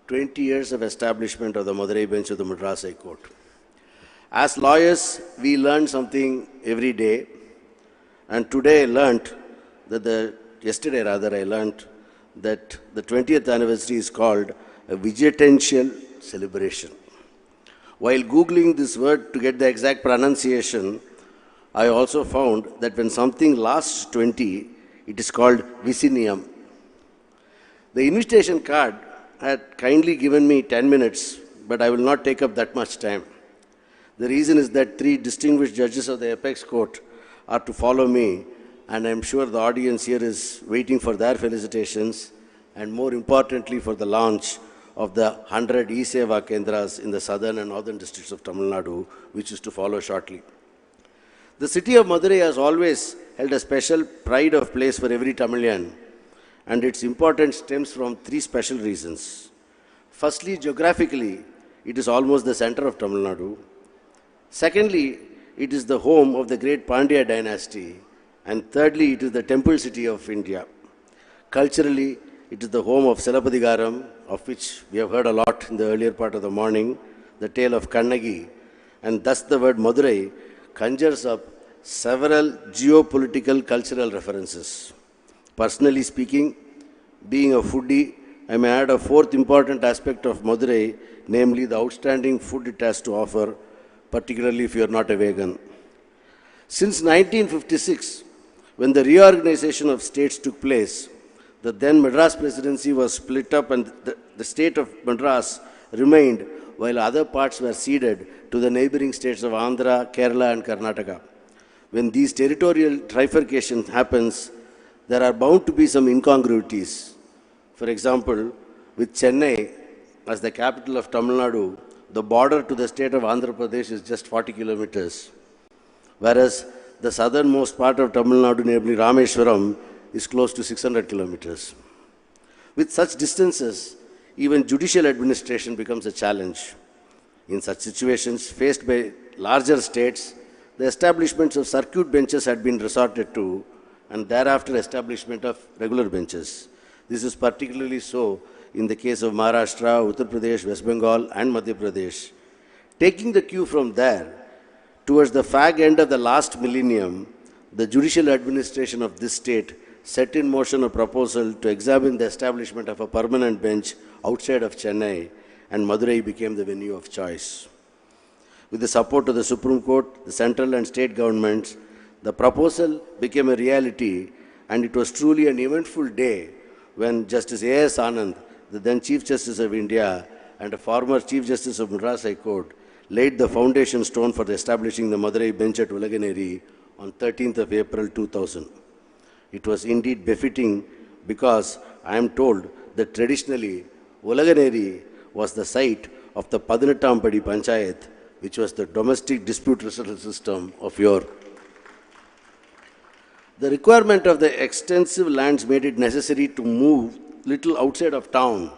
20 years of establishment of the Madurai bench of the Madras High Court. As lawyers, we learn something every day, and today I learned that yesterday I learned that the 20th anniversary is called a Vijayatential celebration. While Googling this word to get the exact pronunciation, I also found that when something lasts 20, it is called Vicinium. The invitation card had kindly given me 10 minutes, but I will not take up that much time. The reason is that 3 distinguished judges of the Apex Court are to follow me, and I am sure the audience here is waiting for their felicitations, and more importantly for the launch of the 100 E-Seva Kendras in the southern and northern districts of Tamil Nadu, which is to follow shortly. The city of Madurai has always held a special pride of place for every Tamilian, and its importance stems from 3 special reasons. Firstly, geographically, it is almost the center of Tamil Nadu. Secondly, it is the home of the great Pandya dynasty. And thirdly, it is the temple city of India. Culturally, it is the home of Silappathigaram, of which we have heard a lot in the earlier part of the morning, the tale of Kannagi, and thus the word Madurai conjures up several geopolitical cultural references. Personally speaking, being a foodie, I may add a fourth important aspect of Madurai, namely the outstanding food it has to offer, particularly if you are not a vegan. Since 1956, when the reorganization of states took place, the then Madras presidency was split up and the state of Madras remained while other parts were ceded to the neighboring states of Andhra, Kerala and Karnataka. When these territorial trifurcation happens, there are bound to be some incongruities. For example, with Chennai as the capital of Tamil Nadu, the border to the state of Andhra Pradesh is just 40 kilometers, whereas the southernmost part of Tamil Nadu, namely Rameshwaram, is close to 600 kilometers. With such distances, even judicial administration becomes a challenge. In such situations faced by larger states, the establishments of circuit benches had been resorted to, and thereafter establishment of regular benches. This is particularly so in the case of Maharashtra, Uttar Pradesh, West Bengal and Madhya Pradesh. Taking the cue from there, towards the fag end of the last millennium, the judicial administration of this state set in motion a proposal to examine the establishment of a permanent bench outside of Chennai, and Madurai became the venue of choice. With the support of the Supreme Court, the central and state governments, the proposal became a reality, and it was truly an eventful day when Justice A.S. Anand, the then Chief Justice of India and a former Chief Justice of Madras High Court, laid the foundation stone for establishing the Madurai bench at Ulaganeri on 13th of April 2000. It was indeed befitting because I am told that traditionally Ulaganeri was the site of the Padinattam-padi Panchayat, which was the domestic dispute resolution system of yore. The requirement of the extensive lands made it necessary to move little outside of town,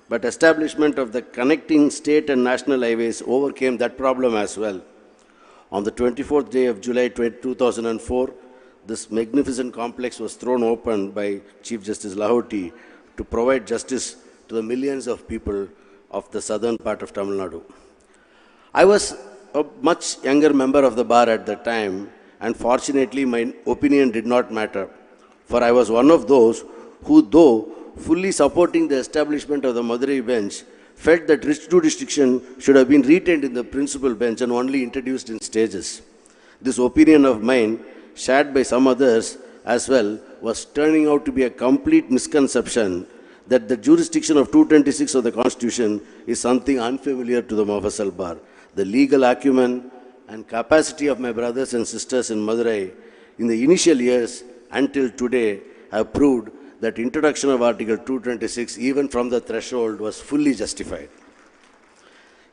but establishment of the connecting state and national highways overcame that problem as well. On the 24th day of July 2004, this magnificent complex was thrown open by Chief Justice Lahoti to provide justice to the millions of people of the southern part of Tamil Nadu. I was a much younger member of the bar at that time, and fortunately my opinion did not matter, for I was one of those who, though fully supporting the establishment of the Madurai bench, felt that rich jurisdiction should have been retained in the principal bench and only introduced in stages. This opinion of mine, shared by some others as well, was turning out to be a complete misconception that the jurisdiction of 226 of the Constitution is something unfamiliar to the Mofasal bar. The legal acumen and capacity of my brothers and sisters in Madurai in the initial years until today have proved that introduction of Article 226 even from the threshold was fully justified.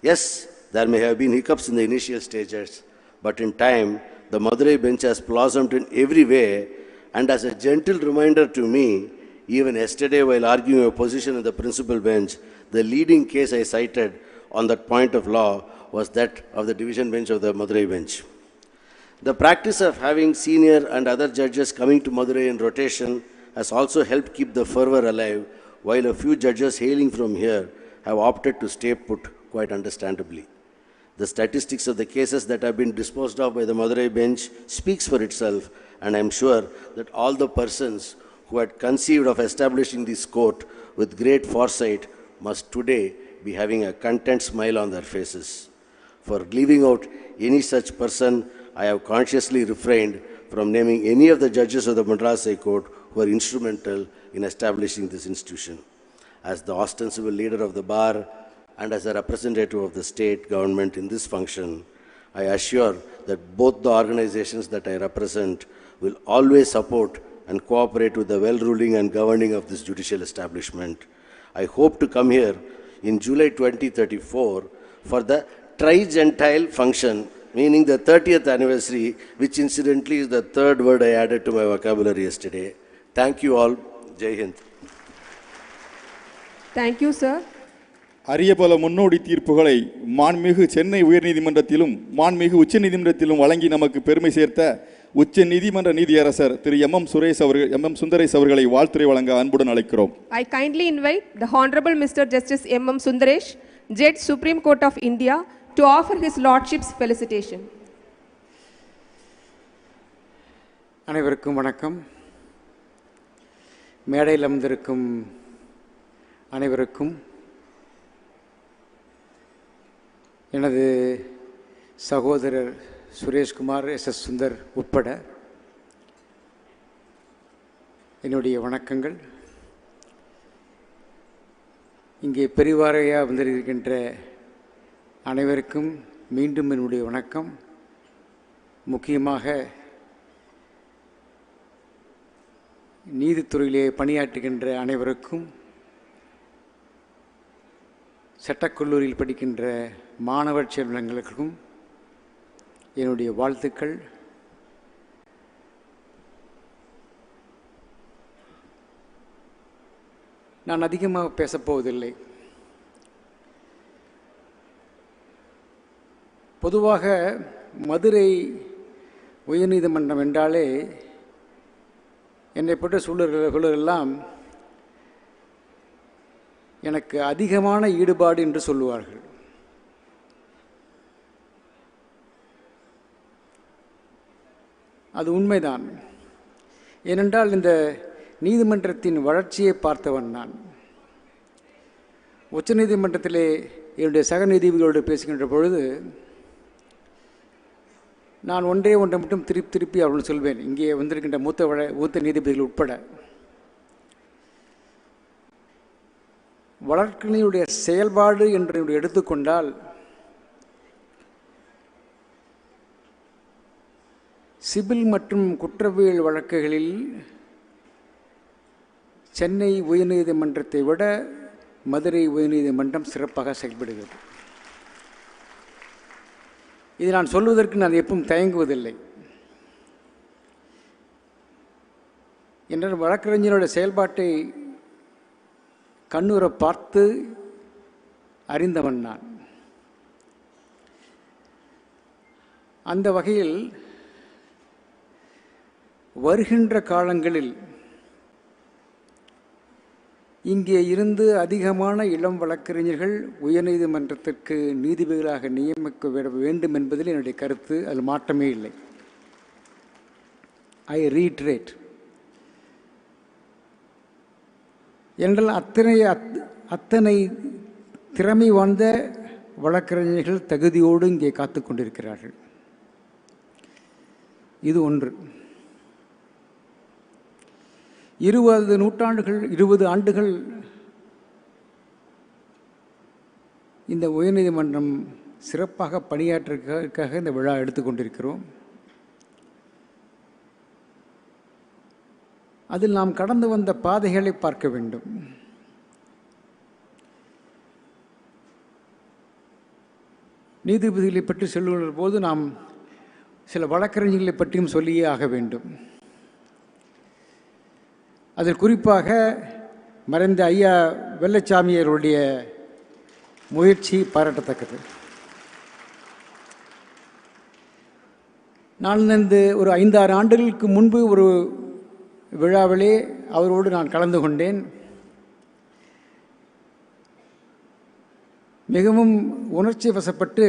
Yes, there may have been hiccups in the initial stages, but in time, the Madurai bench has blossomed in every way, and as a gentle reminder to me, even yesterday while arguing a position in the principal bench, the leading case I cited on that point of law was that of the division bench of the Madurai bench. The practice of having senior and other judges coming to Madurai in rotation has also helped keep the fervor alive, while a few judges hailing from here have opted to stay put quite understandably. The statistics of the cases that have been disposed of by the Madurai bench speaks for itself, and I am sure that all the persons who had conceived of establishing this court with great foresight must today be having a content smile on their faces. For leaving out any such person, I have consciously refrained from naming any of the judges of the Madras High Court who were instrumental in establishing this institution. As the ostensible leader of the bar and as a representative of the state government in this function, I assure that both the organizations that I represent will always support and cooperate with the well-ruling and governing of this judicial establishment. I hope to come here in July 2034 for the Tri-Gentile function, meaning the 30th anniversary, which incidentally is the third word I added to my vocabulary yesterday. Thank you all. Jai Hind. Thank you, sir. அரிய பல முன்னோடி தீர்ப்புகளை மாண்புமிகு சென்னை உயர்நீதிமன்றத்திலும் மாண்புமிகு உச்சநீதிமன்றத்திலும் வழங்கி நமக்கு பெருமை சேர்த்த உச்ச நீதிமன்ற நீதியரசர் திரு எம்.எம். சுந்தரேஷ் அவர்களை வாழ்த்துரை வழங்க அன்புடன் அழைக்கிறோம். I kindly invite the Honorable Mr. Justice M.M. Sundaresh, Judge Supreme Court of India, to offer his lordship's felicitation. அனைவருக்கும் வணக்கம். மேடையில் அமர்ந்திருக்கும் அனைவருக்கும் எனது சகோதரர் சுரேஷ்குமார் எஸ் சுந்தர் உட்பட என்னுடைய வணக்கங்கள். இங்கே பெரிவாரையாக வந்திருக்கின்ற அனைவருக்கும் மீண்டும் என்னுடைய வணக்கம். முக்கியமாக நீதித்துறையிலே பணியாற்றுகின்ற அனைவருக்கும், சட்டக்கல்லூரியில் படிக்கின்ற மாணவர் செல்வங்களுக்கும் என்னுடைய வாழ்த்துக்கள். நான் அதிகமாக பேசப்போவதில்லை. பொதுவாக மதுரை உயர்நீதிமன்றம் என்றாலே என்னை பற்றி சூழலெல்லாம் எனக்கு அதிகமான ஈடுபாடு என்று சொல்லுவார்கள். அது உண்மைதான். ஏனென்றால் இந்த நீதிமன்றத்தின் வளர்ச்சியை பார்த்தவன் நான். உச்சநீதிமன்றத்திலே என்னுடைய சக நீதிபதிகளோடு பேசுகின்ற பொழுது நான் ஒன்றை மட்டும் திருப்பி அவர்கள் சொல்வேன். இங்கே வந்திருக்கின்ற மூத்த நீதிபதிகள் உட்பட வழக்கினுடைய செயல்பாடு என்று எடுத்துக்கொண்டால் சிவில் மற்றும் குற்றவியல் வழக்குகளில் சென்னை உயர்நீதிமன்றத்தை விட மதுரை உயர்நீதிமன்றம் சிறப்பாக செயல்படுகிறது. இது நான் சொல்வதற்கு நான் எப்பவும் தயங்குவதில்லை. என்ற வழக்கறிஞருடைய செயல்பாட்டை கண்ணுற பார்த்து அறிந்தவன் நான். அந்த வகையில் வருகின்ற காலங்களில் இங்கே இருந்து அதிகமான இளம் வழக்கறிஞர்கள் உயர்நீதிமன்றத்திற்கு நீதிபதிகளாக நியமிக்க வேண்டும் என்பதில் என்னுடைய கருத்து. அதில் மாற்றமே இல்லை. ஐ ரீட்ரேட். என்றால் அத்தனை திறமை வாய்ந்த வழக்கறிஞர்கள் தகுதியோடு இங்கே காத்து கொண்டிருக்கிறார்கள். இது ஒன்று. 20 ஆண்டுகள் இந்த உயர்நீதிமன்றம் சிறப்பாக பணியாற்றுவதற்காக இந்த விழா எடுத்துக்கொண்டிருக்கிறோம். அதில் நாம் கடந்து வந்த பாதைகளை பார்க்க வேண்டும். நீதிபதிகளை பற்றி சொல்லுகிற போது நாம் சில வழக்கறிஞர்களை பற்றியும் சொல்லியே ஆக வேண்டும். அதில் குறிப்பாக மறைந்த ஐயா வெள்ளச்சாமியருடைய முயற்சி பாராட்டத்தக்கது. நான் ஒரு 5-6 ஆண்டுகளுக்கு முன்பு ஒரு விழாவிலே அவரோடு நான் கலந்து கொண்டேன். மிகவும் உணர்ச்சி வசப்பட்டு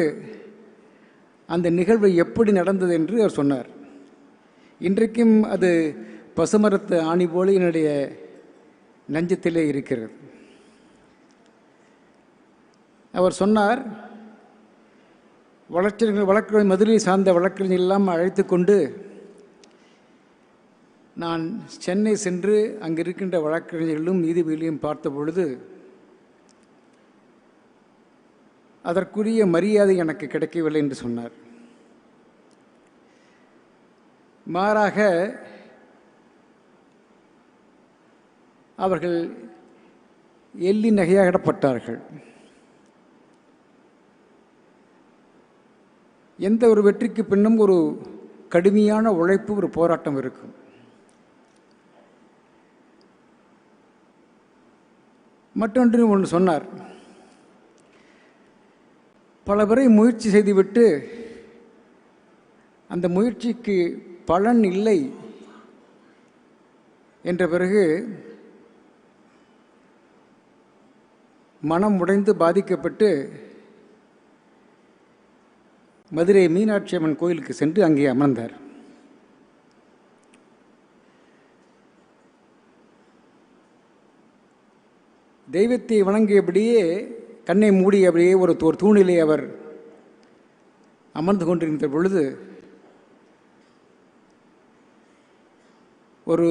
அந்த நிகழ்வு எப்படி நடந்தது என்று அவர் சொன்னார். இன்றைக்கும் அது பசுமரத்து ஆணி போல என்னுடைய நெஞ்சத்திலே இருக்கிறது. அவர் சொன்னார், வழக்கறிஞர் மதுரை சார்ந்த வழக்கறிஞர் எல்லாம் அழைத்து கொண்டு நான் சென்னை சென்று அங்கு இருக்கின்ற வழக்கறிஞர்களும் நீதிபதிகளையும் பார்த்த பொழுது அதற்குரிய மரியாதை எனக்கு கிடைக்கவில்லை என்று சொன்னார். மாறாக அவர்கள் எள்ளி நகையாடப்பட்டார்கள். எந்த ஒரு வெற்றிக்கு பின்னும் ஒரு கடுமையான உழைப்பு, ஒரு போராட்டம் இருக்கும். மற்றொன்று ஒன்று சொன்னார், பல முறை முயற்சி செய்துவிட்டு அந்த முயற்சிக்கு பலன் இல்லை என்ற பிறகு மனம் உடைந்து பாதிக்கப்பட்டு மதுரை மீனாட்சி அம்மன் கோயிலுக்கு சென்று அங்கே அமர்ந்தார். தெய்வத்தை வணங்கியபடியே கண்ணை மூடியபடியே ஒரு தூணிலே அவர் அமர்ந்து கொண்டிருந்த பொழுது ஒரு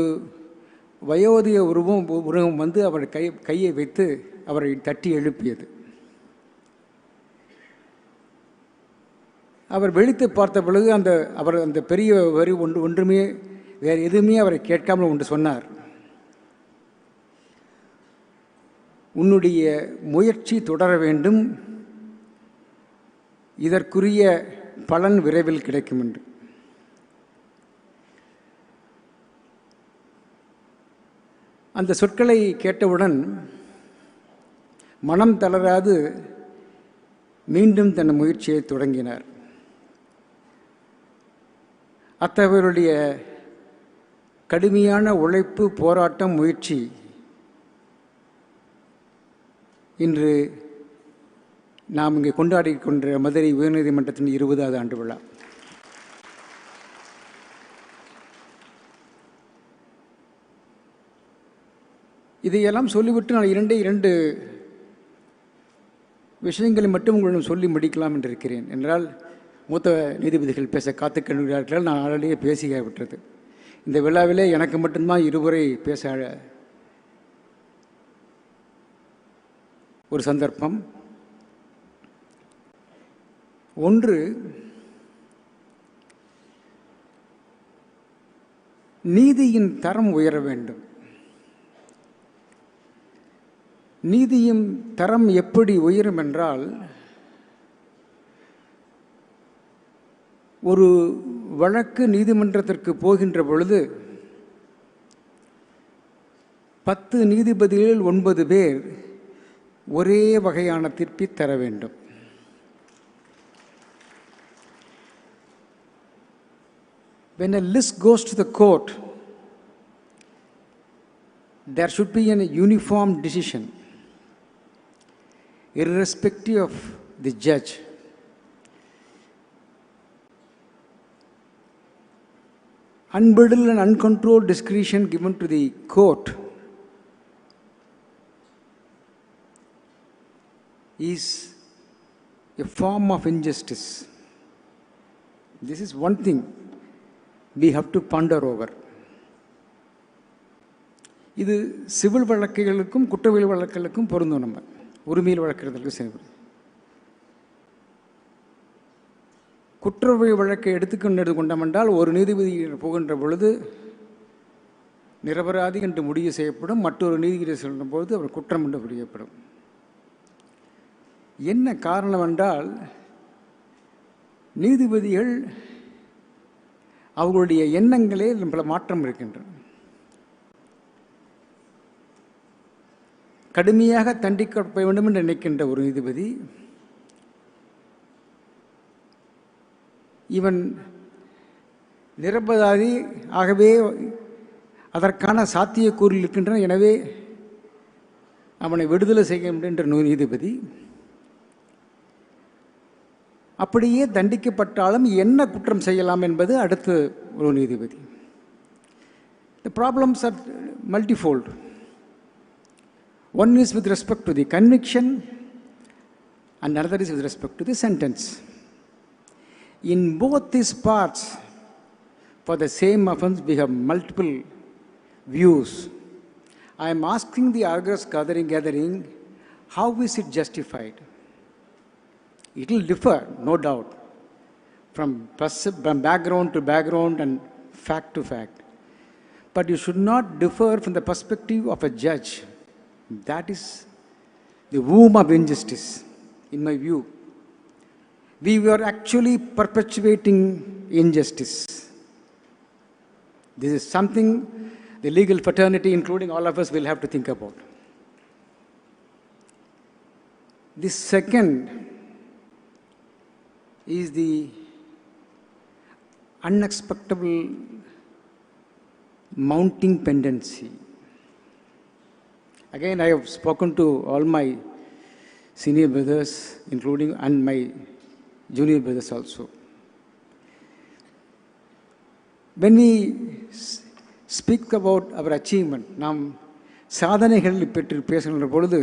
வயோதிக உருவம் வந்து அவர் கையை வைத்து அவரை தட்டி எழுப்பியது. அவர் விழித்து பார்த்த பொழுது அவர் அந்த பெரிய வரி ஒன்றுமே வேறு எதுவுமே அவரை கேட்காமல் ஒன்று சொன்னார். உன்னுடைய முயற்சி தொடர வேண்டும், இதற்குரிய பலன் விரைவில் கிடைக்கும் என்று. அந்த சொற்களை கேட்டவுடன் மனம் தளராது மீண்டும் தன் முயற்சியை தொடங்கினார். அத்தகையவருடைய கடுமையான உழைப்பு, போராட்டம், முயற்சி இன்று நாம் இங்கே கொண்டாடி கொண்ட மதுரை உயர்நீதிமன்றத்தின் 20வது ஆண்டு விழா. இதையெல்லாம் சொல்லிவிட்டு நான் இரண்டு விஷயங்களை மட்டும் உங்களிடம் சொல்லி முடிக்கலாம் என்று இருக்கிறேன். என்றால் மூத்த நீதிபதிகள் பேச காத்து கண்டுகிறார்கள். நான் ஆல்ரெடியே பேசிவிட்டது. இந்த விழாவிலே எனக்கு மட்டும்தான் இருமுறை பேச ஒரு சந்தர்ப்பம். ஒன்று, நீதியின் தரம் உயர வேண்டும். நீதியின் தரம் எப்படி உயரும் என்றால், ஒரு வழக்கு நீதிமன்றத்திற்கு போகின்ற பொழுது 10 நீதிபதிகளில் 9 பேர் ஒரே வகையான தீர்ப்பை தர வேண்டும். When a list goes to the court, there should be a uniform decision, irrespective of the judge. Unbridled and uncontrolled discretion given to the court is a form of injustice. This is one thing we have to ponder over. இது civil வழக்குகளுக்கும் குற்றவியல் வழக்குகளுக்கும் பொருந்தும். நம்ம உரிமையில் வழக்குகளுக்கு செய்வது. குற்றவியல் வழக்கை எடுத்துக்கொண்டு கொண்டோம் என்றால், ஒரு நீதிபதி போகின்ற பொழுது நிரபராதி என்று முடிவு செய்யப்படும். மற்றொரு நீதிபதி சொல்லும் பொழுது அவர் குற்றம் என்று முடியப்படும். என்ன காரணம் என்றால், நீதிபதிகள் அவர்களுடைய எண்ணங்களே பல மாற்றம் இருக்கின்றன. கடுமையாக தண்டிக்கப்பட வேண்டும் என்று நினைக்கின்ற ஒரு நீதிபதி, இவன் நிரபராதி, ஆகவே அதற்கான சாத்தியக்கூறு இருக்கின்றன, எனவே அவனை விடுதலை செய்ய வேண்டும் என்ற நீதிபதி, அப்படியே தண்டிக்கப்பட்டாலும் என்ன குற்றம் செய்யலாம் என்பது அடுத்த ஒரு நீதிபதி. The problems are multifold. One is with respect to the conviction and another is with respect to the sentence. In both these parts, for the same offense, we have multiple views. I am asking the arguers gathering, how is it justified? It will differ, no doubt, from background to background and fact to fact. But you should not differ from the perspective of a judge. That is the womb of injustice, in my view. We were actually perpetuating injustice. This is something the legal fraternity, including all of us, will have to think about. The second is the unexpectable mounting tendency. Again, I have spoken to all my senior brothers, including and my junior brothers also. When we speak about our achievement, நாம் சாதனைகள் பற்றி பேசுகின்ற பொழுது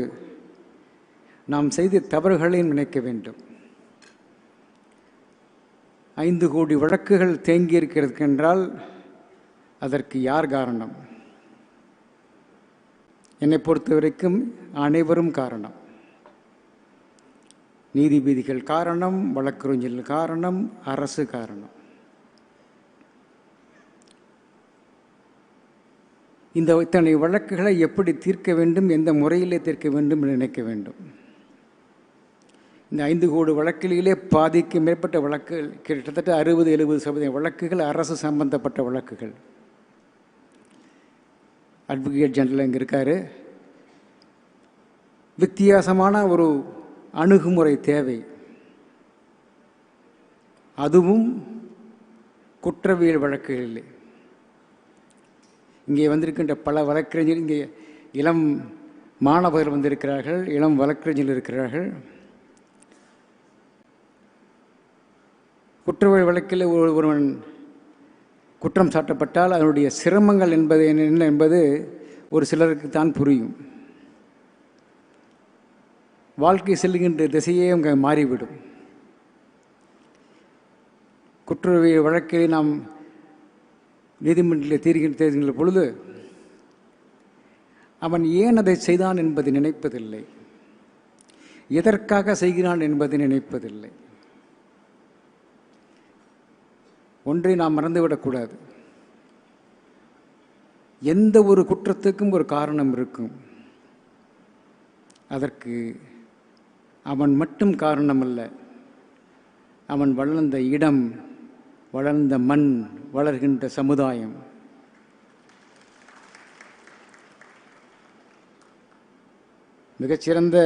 நாம் செய்த தவறுகளையும் நினைக்க வேண்டும். 5 கோடி வழக்குகள் தேங்கி இருக்கிறது என்றால் அதற்கு யார் காரணம்? என்னை பொறுத்த வரைக்கும் அனைவரும் காரணம். நீதிபதிகள் காரணம், வழக்கறிஞர்கள் காரணம், அரசு காரணம். இந்த இத்தனை வழக்குகளை எப்படி தீர்க்க வேண்டும், எந்த முறையிலே தீர்க்க வேண்டும் என்று நினைக்க வேண்டும். இந்த 5 கோடி வழக்கிலே பாதிக்கு மேற்பட்ட வழக்குகள், கிட்டத்தட்ட 60-70% வழக்குகள் அரசு சம்பந்தப்பட்ட வழக்குகள். அட்வொகேட் ஜெனரல் இங்கே இருக்கார். வித்தியாசமான ஒரு அணுகுமுறை தேவை. அதுவும் குற்றவியல் வழக்குகளில். இங்கே வந்திருக்கின்ற பல வழக்கறிஞர், இங்கே இளம் மாணவர்கள் வந்திருக்கிறார்கள், இளம் வழக்கறிஞர்கள் இருக்கிறார்கள். குற்றவியல் வழக்கில் ஒருவன் குற்றம் சாட்டப்பட்டால் அதனுடைய சிரமங்கள் என்பது என்ன என்பது ஒரு சிலருக்கு தான் புரியும். வாழ்க்கை செல்கின்ற திசையே அங்கே மாறிவிடும். குற்றவியல் வழக்கை நாம் நீதிமன்றத்தில் தீர்க்கின்ற பொழுது அவன் ஏன் அதை செய்தான் என்பதை நினைப்பதில்லை, எதற்காக செய்கிறான் என்பதை நினைப்பதில்லை. ஒன்றை நாம் மறந்துவிடக்கூடாது. எந்த ஒரு குற்றத்துக்கும் ஒரு காரணம் இருக்கும். அதற்கு அவன் மட்டும் காரணம் அல்ல, அவன் வளர்ந்த இடம், வளர்ந்த மண், வளர்கின்ற சமுதாயம். மிகச்சிறந்த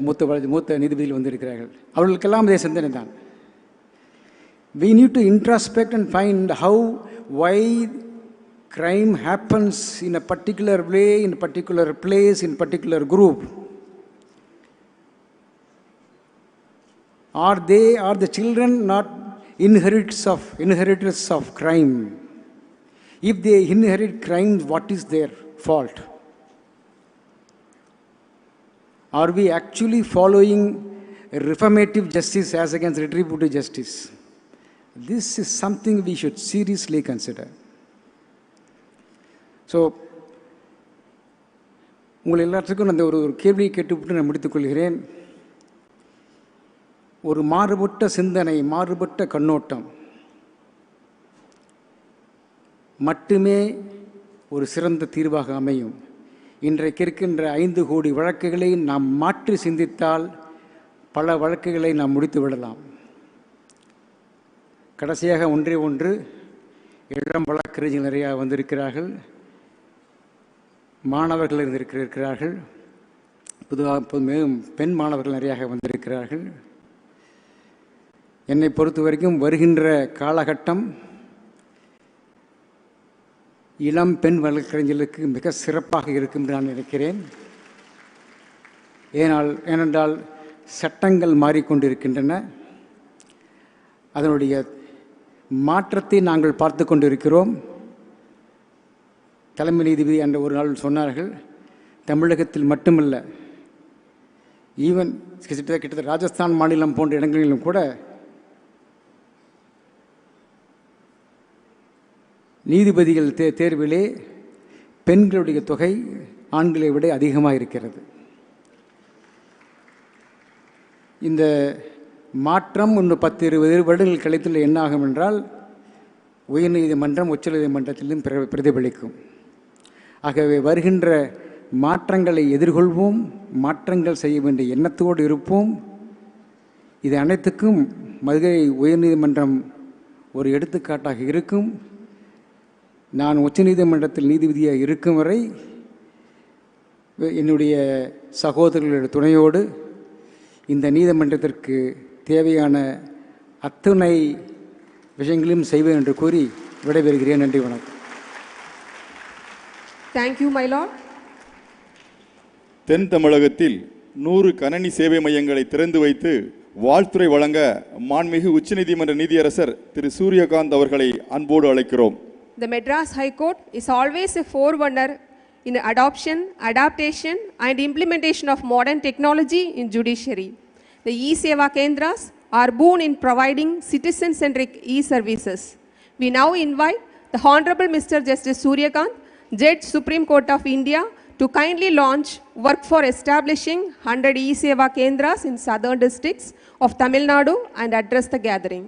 மூத்த நீதிபதிகள் வந்திருக்கிறார்கள். அவர்களுக்கெல்லாம் இதே சிந்தனை தான். We need to introspect and find why crime happens in a particular way, in a particular place, in a particular group. Are the children not inheritors of crime? If they inherit crime, what is their fault? Are we actually following reformative justice as against retributive justice? This is something we should seriously consider. So, உங்கள் எல்லாத்துக்கும் அந்த ஒரு கேள்வியை கேட்டுவிட்டு நான் முடித்துக்கொள்கிறேன். ஒரு மாறுபட்ட சிந்தனை, மாறுபட்ட கண்ணோட்டம் மட்டுமே ஒரு சிறந்த தீர்வாக அமையும். இன்றைக்கு இருக்கின்ற 5 கோடி வழக்குகளை நாம் மாற்றி சிந்தித்தால் பல வழக்குகளை நாம் முடித்து விடலாம். கடைசியாக ஒன்று இளம் வழக்கறிஞர்கள் நிறையா வந்திருக்கிறார்கள், மாணவர்கள் இருக்கிறார்கள், பொதுவாக பெண் மாணவர்கள் நிறையாக வந்திருக்கிறார்கள். என்னை பொறுத்த வரைக்கும் வருகின்ற காலகட்டம் இளம் பெண் வழக்கறிஞர்களுக்கு மிக சிறப்பாக இருக்கும் என்று நான் நினைக்கிறேன். ஏனென்றால் சட்டங்கள் மாறிக்கொண்டிருக்கின்றன. அதனுடைய மாற்றத்தை நாங்கள் பார்த்து கொண்டிருக்கிறோம். தலைமை நீதிபதி என்ற ஒரு நாள் சொன்னார்கள், தமிழகத்தில் மட்டுமல்ல, ஈவன் கிட்டத்தட்ட ராஜஸ்தான் மாநிலம் போன்ற இடங்களிலும் கூட நீதிபதிகள் தேர்விலே பெண்களுடைய தொகை ஆண்களை விட அதிகமாக இருக்கிறது. இந்த மாற்றம் இன்னும் 10-20 வருடங்கள் கழித்துள்ள என்ன ஆகும் என்றால் உயர்நீதிமன்றம் உச்சநீதிமன்றத்திலும் பிரதிபலிக்கும். ஆகவே வருகின்ற மாற்றங்களை எதிர்கொள்வோம், மாற்றங்கள் செய்ய வேண்டிய எண்ணத்தோடு இருப்போம். இது அனைத்துக்கும் மதுரை உயர்நீதிமன்றம் ஒரு எடுத்துக்காட்டாக இருக்கும். நான் உச்சநீதிமன்றத்தில் நீதிபதியாக இருக்கும் வரை என்னுடைய சகோதரர்களுடைய துணையோடு இந்த நீதிமன்றத்திற்கு தேவையான அத்துணை விஷயங்களையும் செய்வேன் என்று கூறி விடைபெறுகிறேன். நன்றி, வணக்கம். Thank you, my lord. தென் தமிழகத்தில் 100 கணனி சேவை மையங்களை திறந்து வைத்து வாழ்த்துரை வழங்க மாண்புமிகு உச்சநீதிமன்ற நீதியரசர் திரு சூரியகாந்த் அவர்களை அன்போடு அழைக்கிறோம். The Madras High Court is always a forerunner in adoption, adaptation and implementation of modern technology in judiciary. The e-Seva Kendras are boon in providing citizen-centric e-services. We now invite the Honorable Mr. Justice Suryakant, Judge Supreme Court of India, to kindly launch work for establishing 100 e-Seva Kendras in southern districts of Tamil Nadu and address the gathering.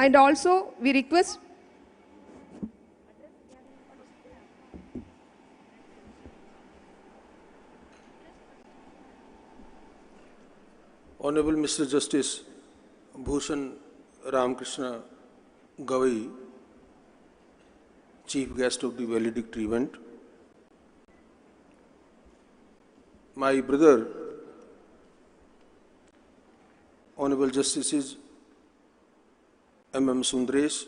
And also we request Honorable Mr. Justice Bhushan Ramakrishna Gavai, Chief Guest of the valedictory event. My brother, Honorable Justices M.M. Sundaresh,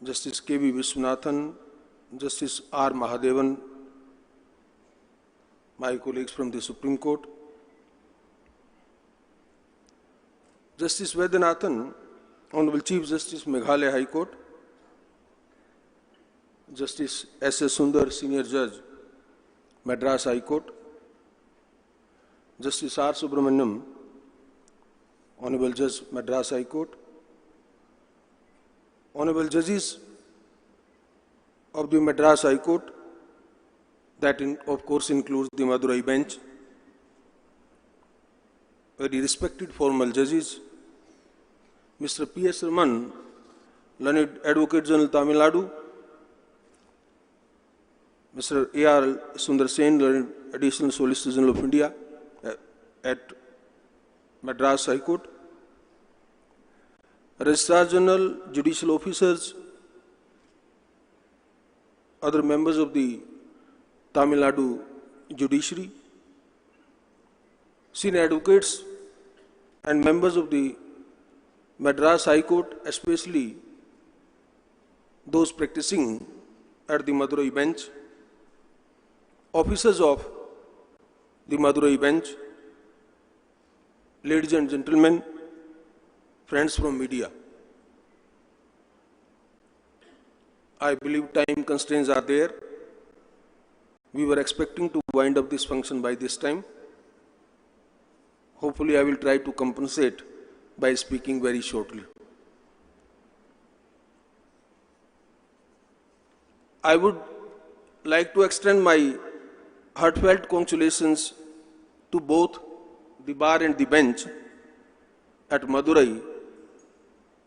Justice K.V. Vishwanathan, Justice R. Mahadevan, my colleagues from the Supreme Court, Justice Vaidyanathan, Honorable Chief Justice Meghalaya High Court, Justice S.S. Sundar, Senior Judge, Madras High Court, Justice R. Subramaniam, Honorable Judge, Madras High Court, Honorable Judges of the Madras High Court, that of course includes the Madurai bench, very respected formal judges, Mr. P.S. Raman, learned Advocate General Tamil Nadu, Mr. A.R. Sundar Sen, learned Additional Solicitor General of India at Madras High Court, Registrar General, judicial officers, other members of the Tamil Nadu judiciary, senior advocates and members of the Madras High Court, especially those practicing at the Madurai bench, officers of the Madurai bench, ladies and gentlemen, friends from media. I believe time constraints are there. We were expecting to wind up this function by this time. Hopefully, I will try to compensate by speaking very shortly. I would like to extend my heartfelt congratulations to both the bar and the bench at Madurai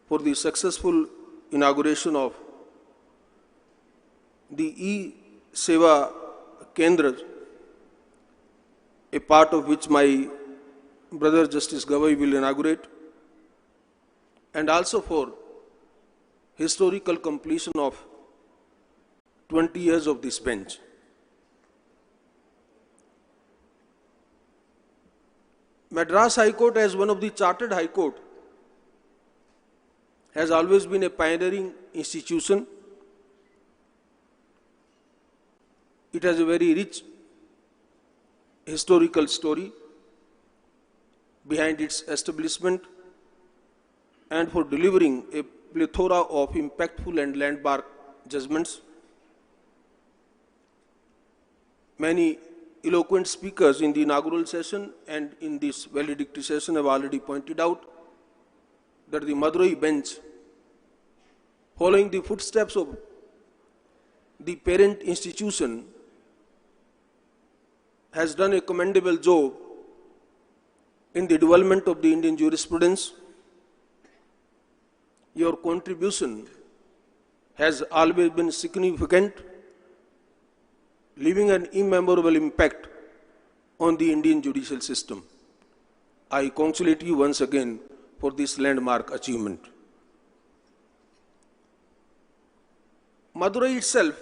for the successful inauguration of the E-Seva Kendra, a part of which my brother Justice Gavai will inaugurate, and also for historical completion of 20 years of this bench. Madras High Court, as one of the chartered High Court, has always been a pioneering institution. It has a very rich historical story behind its establishment and for delivering a plethora of impactful and landmark judgments. Many eloquent speakers in the inaugural session and in this valedictory session have already pointed out that the Madurai bench, following the footsteps of the parent institution, has done a commendable job in the development of the Indian jurisprudence. Your contribution has always been significant, leaving an immemorable impact on the Indian judicial system. I congratulate you once again for this landmark achievement. Madurai itself,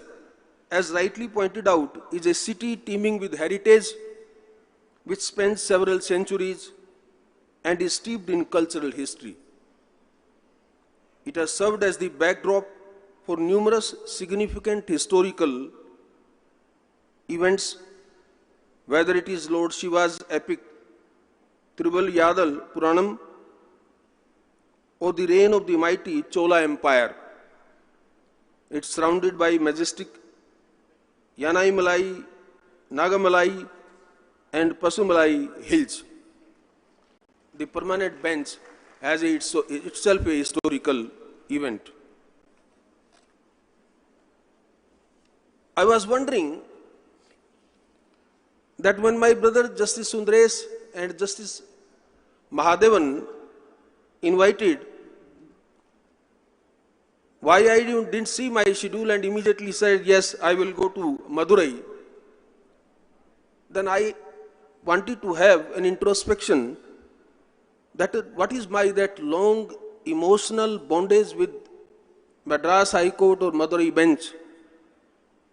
as rightly pointed out, is a city teeming with heritage which spans several centuries and is steeped in cultural history. It has served as the backdrop for numerous significant historical events, whether it is Lord Shiva's epic Tribal Yadal Puranam or the reign of the mighty Chola Empire. It's surrounded by majestic Yanaimalai, Nagamalai and Pasumalai hills. The permanent bench has itself a historical event. I was wondering that when my brother Justice Sundaresh and Justice Mahadevan invited, why I didn't see my schedule and immediately said, yes, I will go to Madurai. Then I wanted to have an introspection that what is that long emotional bondage with Madras High Court or Madurai bench,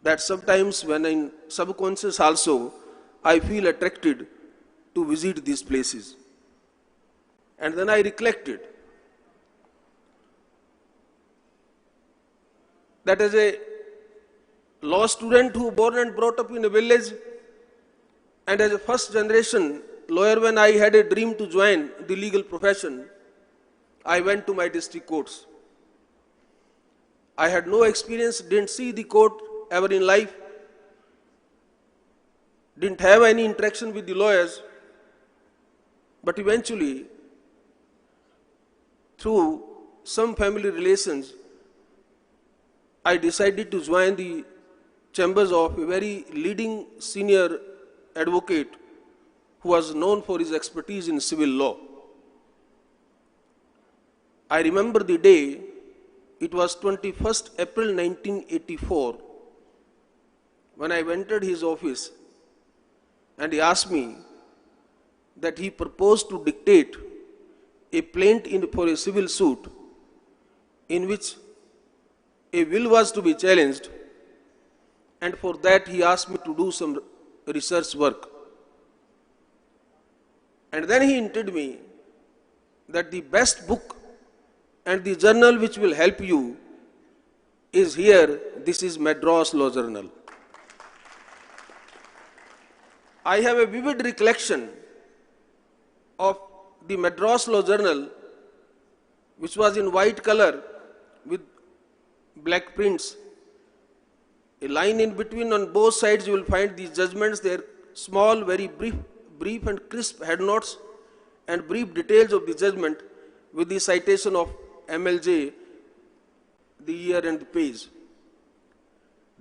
that sometimes when in subconscious also I feel attracted to visit these places. And then I reflected that as a law student who born and brought up in a village, and as a first generation lawyer, when I had a dream to join the legal profession, I went to my district courts. I had no experience, didn't see the court ever in life, didn't have any interaction with the lawyers, but eventually, through some family relations, I decided to join the chambers of a very leading senior advocate who was known for his expertise in civil law. I remember the day, it was 21st April 1984, when I entered his office and he asked me that he proposed to dictate a plaint for a civil suit in which a will was to be challenged, and for that he asked me to do some research work. And then he hinted me that the best book and the journal which will help you is here. This is Madras Law Journal. I have a vivid recollection of the Madras Law Journal, which was in white color with black prints. A line in between, on both sides you will find these judgments. They are small, very brief and crisp head notes and brief details of the judgment with the citation of MLJ, the year and the page.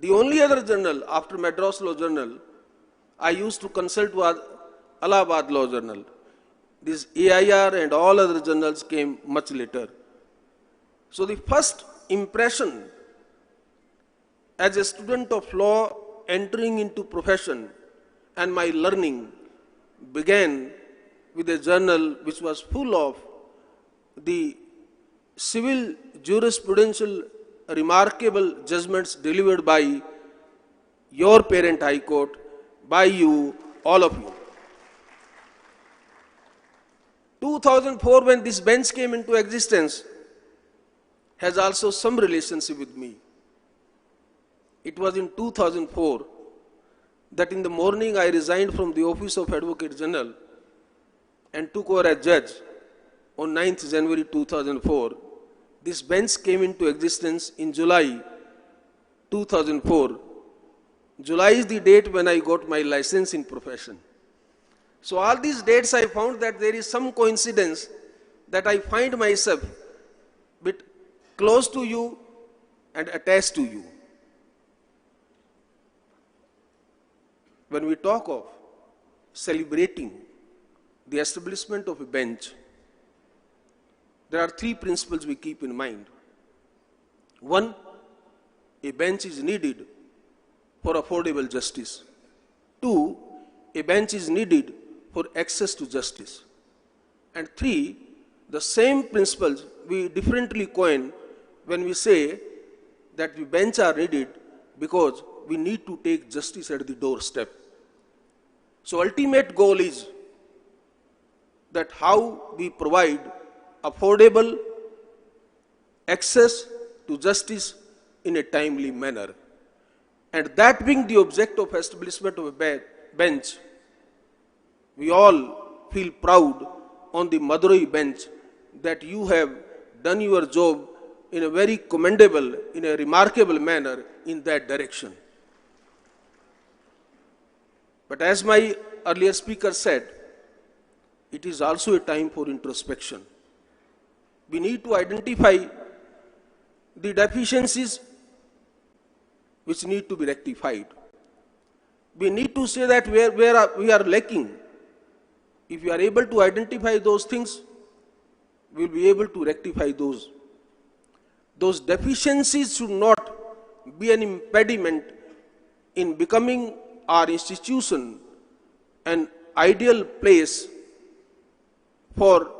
The only other journal after Madras Law Journal I used to consult was Allahabad Law Journal. This AIR and all other journals came much later. So the first impression as a student of law entering into profession and my learning began with a journal which was full of the civil jurisprudential remarkable judgments delivered by your parent High Court, by you, all of you. 2004, when this bench came into existence, has also some relationship with me. It was in 2004 that in the morning I resigned from the office of Advocate General and took over as judge on 9th January 2004. This bench came into existence in July 2004. July is the date when I got my license in profession. So all these dates I found that there is some coincidence that I find myself bit close to you and attached to you. When we talk of celebrating the establishment of a bench, there are three principles we keep in mind. One, a bench is needed for affordable justice. Two, a bench is needed for access to justice. And three, the same principles we differently coin when we say that the bench are needed because we need to take justice at the doorstep. So ultimate goal is that how we provide affordable access to justice in a timely manner. And that being the object of establishment of a bench, we all feel proud on the Madurai bench that you have done your job in a very commendable, in a remarkable manner in that direction. But as my earlier speaker said, it is also a time for introspection. We need to identify the deficiencies which need to be rectified. We need to say that where we are lacking. If we are able to identify those things, we will be able to rectify those. Those deficiencies should not be an impediment in becoming our institution an ideal place for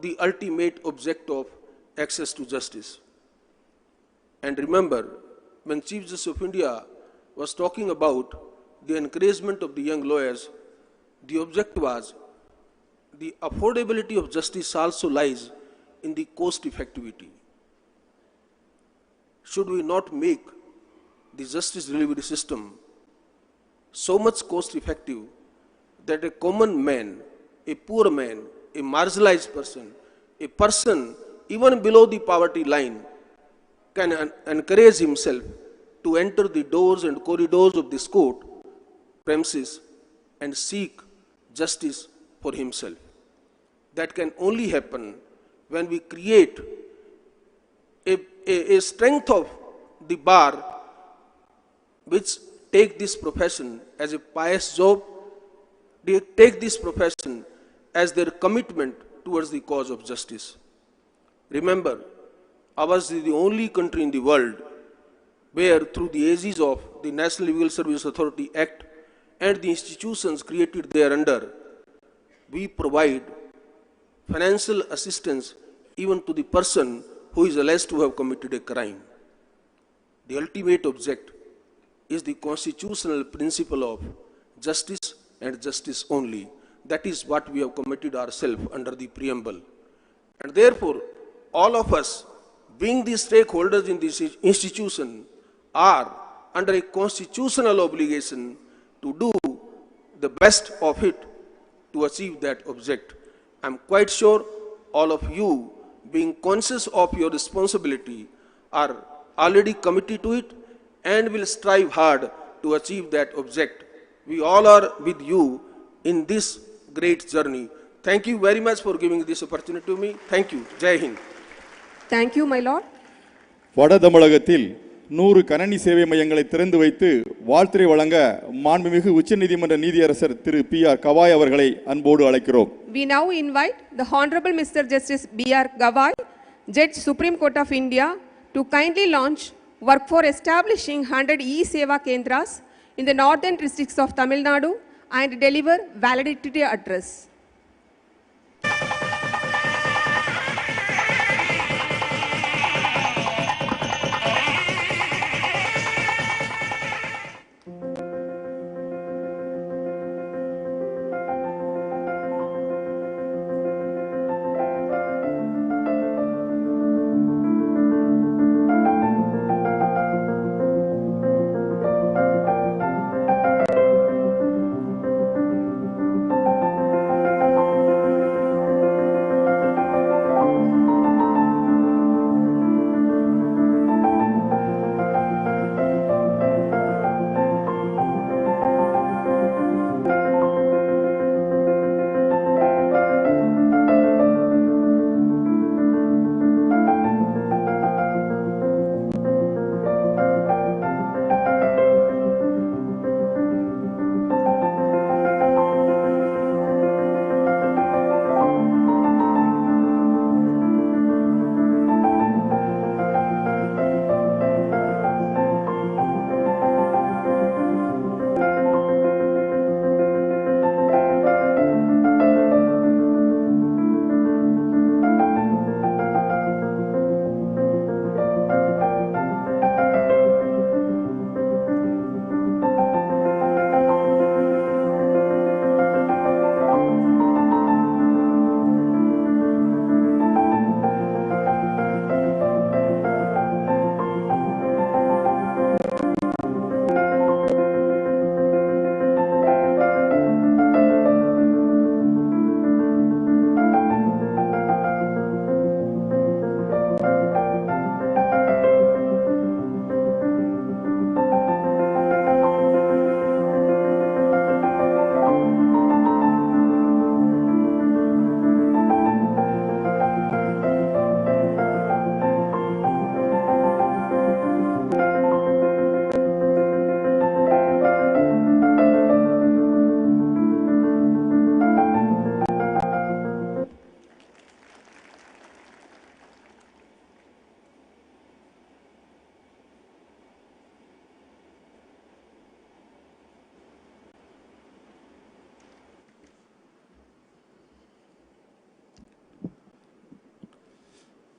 the ultimate object of access to justice. And remember, when Chief Justice of India was talking about the encouragement of the young lawyers, the object was the affordability of justice also lies in the cost effectivity. Should we not make the justice delivery system so much cost effective that a common man, a poor man, a marginalized person, a person even below the poverty line can encourage himself to enter the doors and corridors of this court premises and seek justice for himself. That can only happen when we create a strength of the bar which take this profession as a pious job, they take this profession as their commitment towards the cause of justice. Remember, ours is the only country in the world where through the aegis of the National Legal Service Authority Act and the institutions created thereunder, we provide financial assistance even to the person who is alleged to have committed a crime. The ultimate object is the constitutional principle of justice and justice only. That is what we have committed ourselves under the preamble. And therefore, all of us, being the stakeholders in this institution, are under a constitutional obligation to do the best of it to achieve that object. I am quite sure all of you, being conscious of your responsibility, are already committed to it and will strive hard to achieve that object. We all are with you in this great journey. Thank you very much for giving this opportunity to me. Thank you. Jai Hind. Thank you, my lord. வட தமிழகத்தில் 100 கணனி சேவை மையங்களை திறந்து வைத்து வாழ்த்துரை வழங்க மாண்புமிகு உச்சநீதிமன்ற நீதியரசர் திரு P.R. கவாய் அவர்களை அன்போடு அழைக்கிறோம். We now invite the Honorable Mr. Justice B.R. Gavai, Judge Supreme Court of India, to kindly launch work for establishing 100 e-Seva Kendras in the northern districts of Tamil Nadu and deliver validity address.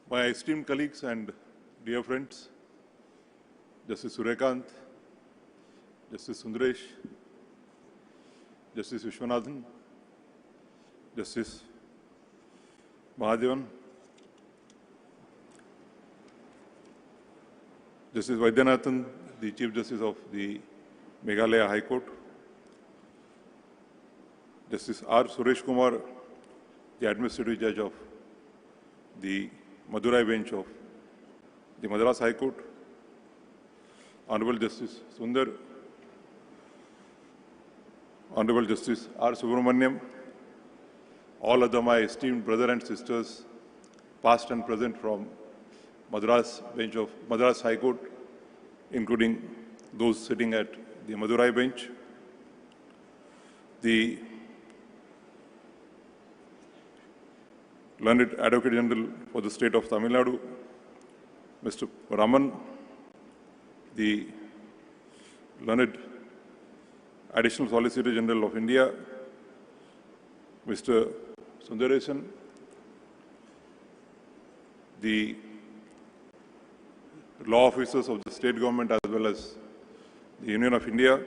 My esteemed colleagues and dear friends, Justice Suryakant, Justice Sundaresh, Justice Vishwanathan, Justice Mahadevan, Justice Vaidyanathan, the Chief Justice of the Meghalaya High Court, Justice R. Suresh Kumar, the Administrative Judge of the Madurai bench of the Madras High Court, Honorable Justice Sundar, Honorable Justice R. Subramaniam, all other my esteemed brother and sisters, past and present from Madras bench of Madras High Court, including those sitting at the Madurai bench, the learned Advocate General for the state of Tamil Nadu, Mr. Raman, the learned Additional Solicitor General of India, Mr. Sundaresan, the law officers of the state government as well as the Union of India,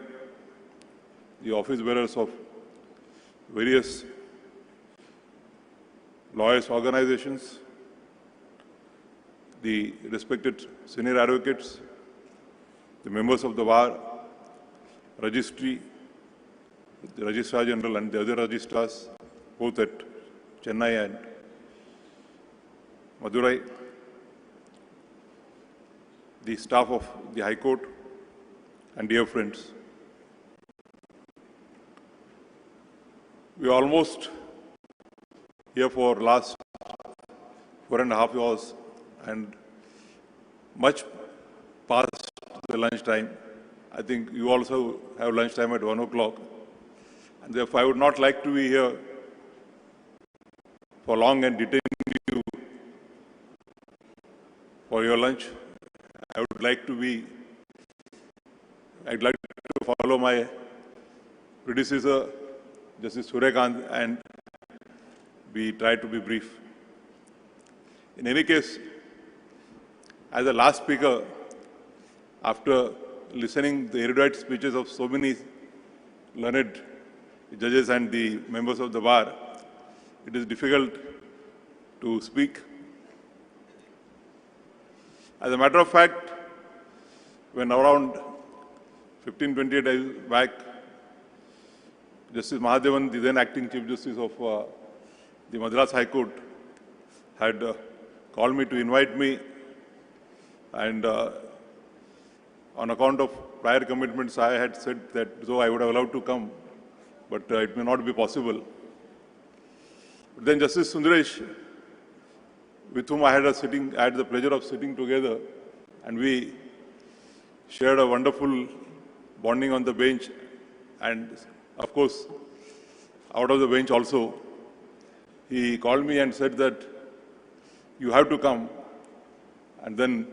the office bearers of various lawyers' organizations, the respected senior advocates, the members of the Bar, Registry, the Registrar General and the other registrars, both at Chennai and Madurai, the staff of the High Court, and dear friends. We are almost here for last 4.5 hours, and much past the lunch time. I think you also have lunch time at 1 o'clock. And therefore, I would not like to be here for long and detain you for your lunch. I'd like to follow my predecessor, Justice Suryakant, and try to be brief. In any case, as the last speaker, after listening the erudite speeches of so many learned judges and the members of the bar, it is difficult to speak. As a matter of fact, when around 15-20 days back, Justice Mahadevan, the then acting Chief Justice of the Madras High Court, had called me to invite me, and on account of prior commitments, I had said that though I would have allowed to come, but it may not be possible. But then Justice Sundaresh, with whom I had the pleasure of sitting together, and we shared a wonderful bonding on the bench, and of course, out of the bench also, he called me and said that you have to come, and then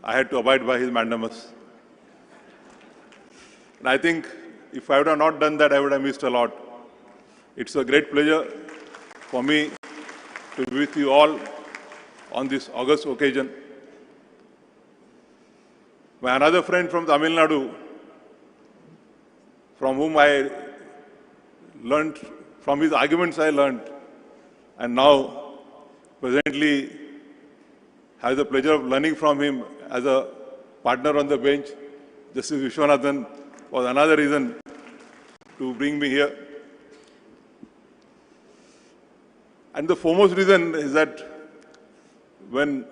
I had to abide by his mandamus. And I think if I would have not done that, I would have missed a lot. It's a great pleasure for me to be with you all on this august occasion. My another friend from Tamil Nadu, from whom I learned, from his arguments I learned, and now presently have the pleasure of learning from him as a partner on the bench, Justice Vishwanathan, was another reason to bring me here. And the foremost reason is that when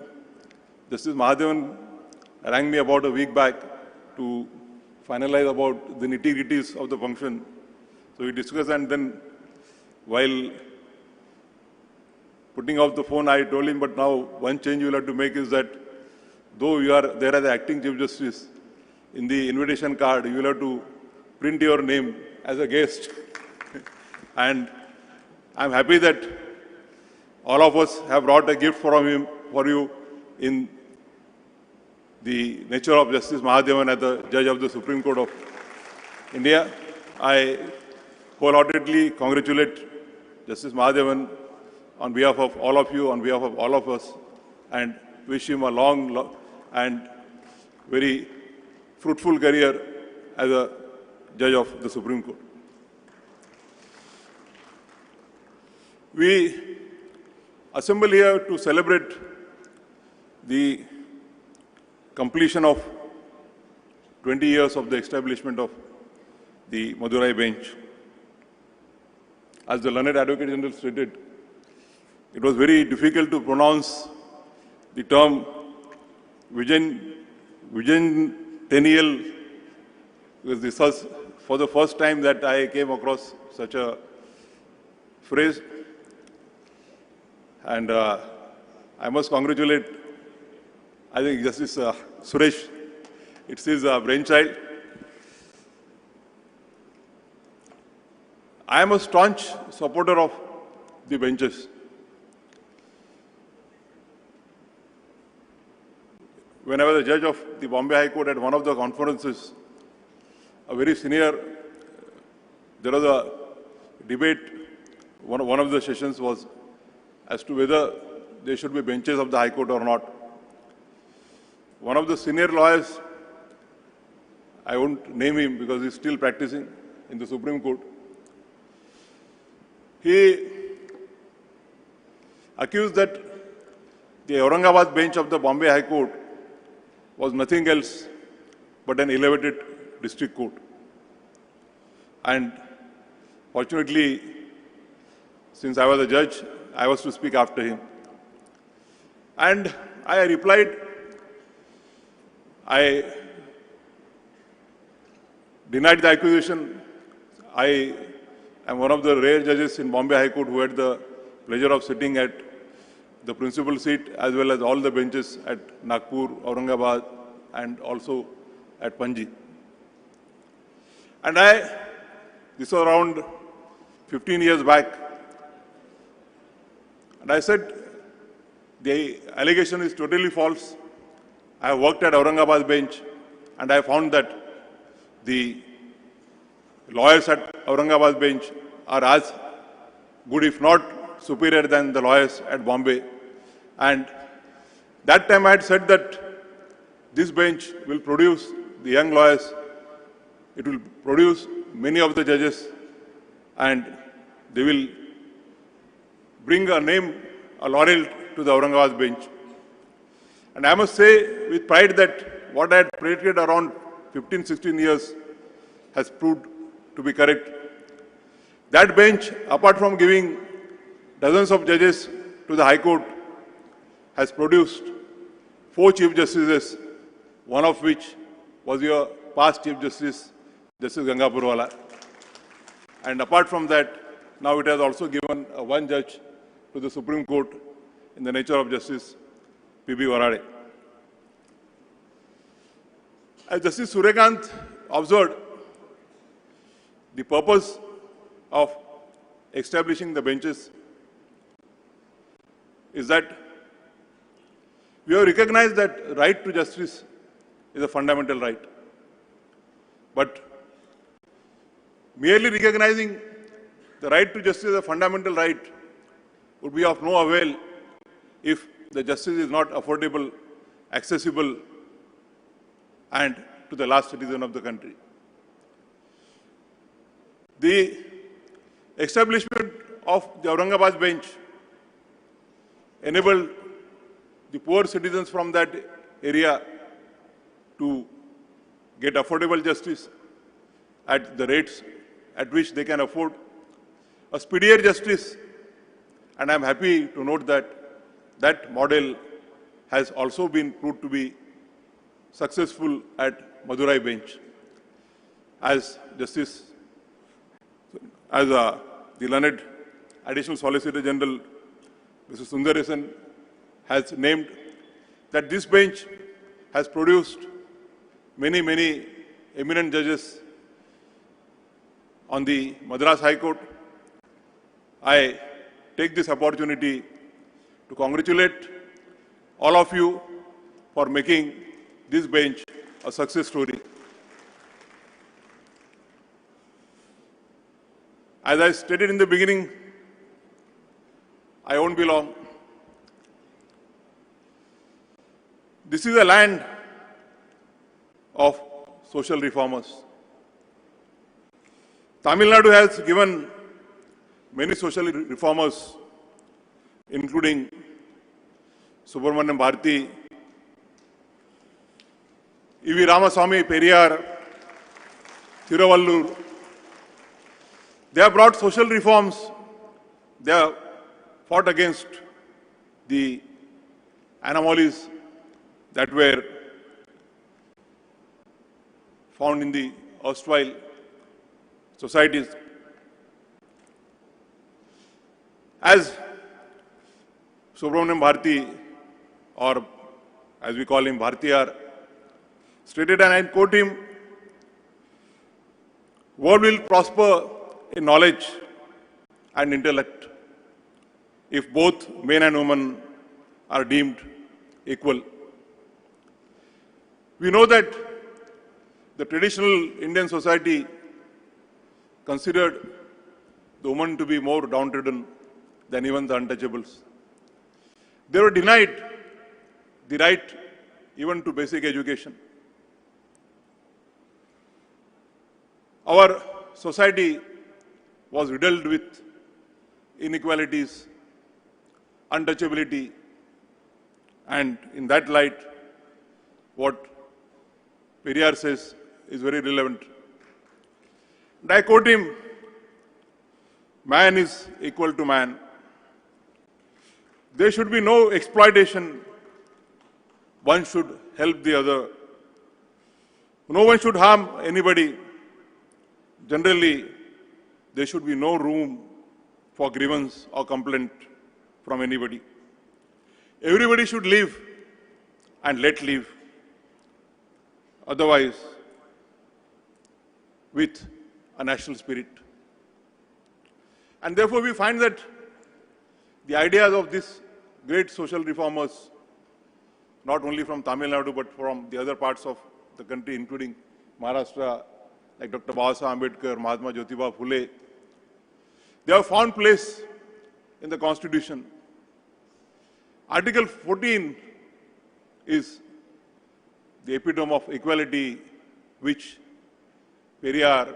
Justice Mahadevan rang me about a week back to finalize about the nitty-gritties of the function, so we discussed, and then while putting off the phone, I told him, but now one change you will have to make is that though you are there as the acting Chief Justice, in the invitation card, you will have to print your name as a guest. And I'm happy that all of us have brought a gift from him for you in the nature of Justice Mahadevan as the Judge of the Supreme Court of India. I wholeheartedly congratulate Justice Mahadevan on behalf of all of you, on behalf of all of us, and wish him a long and very fruitful career as a Judge of the Supreme Court. We assemble here to celebrate the completion of 20 years of the establishment of the Madurai bench. As the learned Advocate General stated, it was very difficult to pronounce the term Vigentennial, because this was for the first time that I came across such a phrase. And I must congratulate, I think, Justice Suresh. It's his brainchild. I am a staunch supporter of the benches. When I was a judge of the Bombay High Court, at one of the conferences, a very senior, there was a debate, one of the sessions was as to whether there should be benches of the High Court or not. One of the senior lawyers, I won't name him because he's still practicing in the Supreme Court, he accused that the Aurangabad bench of the Bombay High Court was nothing else but an elevated district court. And fortunately, since I was a judge, I was to speak after him. And I replied, I denied the accusation. I am one of the rare judges in Bombay High Court who had the pleasure of sitting at the principal seat as well as all the benches at Nagpur, Aurangabad, and also at Panji. And this was around 15 years back, and I said, the allegation is totally false. I have worked at Aurangabad bench, and I found that the lawyers at Aurangabad bench are as good, if not superior, than the lawyers at Bombay. And that time I had said that this bench will produce the young lawyers, it will produce many of the judges, and they will bring a name, a laurel to the Aurangabad bench. And I must say with pride that what I had predicted around 15, 16 years has proved to be correct. That bench, apart from giving dozens of judges to the High Court, has produced 4 Chief Justices, one of which was your past Chief Justice, Justice Gangapurwala. And apart from that, now it has also given one judge to the Supreme Court in the nature of Justice P.B. Varade. As Justice Suryakant observed, the purpose of establishing the benches is that we have recognized that right to justice is a fundamental right. But merely recognizing the right to justice as a fundamental right would be of no avail if the justice is not affordable, accessible, and to the last citizen of the country. The establishment of the Aurangabad bench enabled the poor citizens from that area to get affordable justice at the rates at which they can afford, a speedier justice, and I am happy to note that that model has also been proved to be successful at Madurai bench. As the learned Additional Solicitor General, Mr. Sundaresan, has named that this bench has produced many, many eminent judges on the Madras High Court. I take this opportunity to congratulate all of you for making this bench a success story. As I stated in the beginning, I won't be long. This is a land of social reformers. Tamil Nadu has given many social reformers, including Subramaniam Bharati, E.V. Ramaswamy, Periyar, Thiruvallur. They have brought social reforms. They have fought against the anomalies that were found in the erstwhile societies. As Subramaniam Bharati, or as we call him Bhartiyar, stated, and I quote him, "World will prosper in knowledge and intellect if both men and women are deemed equal." We know that the traditional Indian society considered the woman to be more downtrodden than even the untouchables. They were denied the right even to basic education. Our society was riddled with inequalities, untouchability, and in that light, what Periyar says is very relevant. And I quote him, "Man is equal to man. There should be no exploitation. One should help the other. No one should harm anybody. Generally, there should be no room for grievance or complaint from anybody." Everybody should live and let live. Otherwise, with a national spirit. And therefore, we find that the ideas of these great social reformers, not only from Tamil Nadu, but from the other parts of the country, including Maharashtra, like Dr. Babasaheb Ambedkar, Mahatma Jyotiba Phule, they have found place in the Constitution. Article 14 is the epitome of equality which Periyar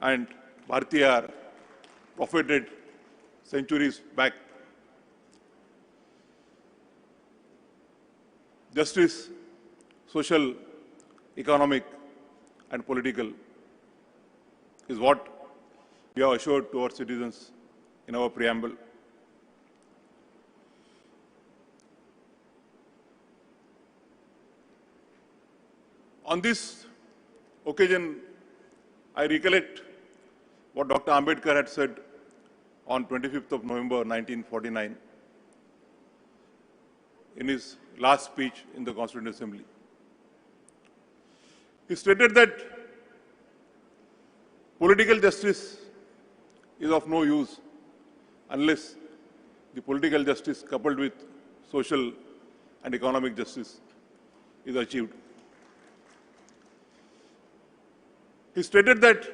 and Bhartiyar propheted centuries back. Justice, social, economic, and political is what we have assured to our citizens in our preamble. On this occasion, I recollect what Dr. Ambedkar had said on 25th of November 1949 in his last speech in the Constituent Assembly. He stated that political justice is of no use unless the political justice coupled with social and economic justice is achieved. He stated that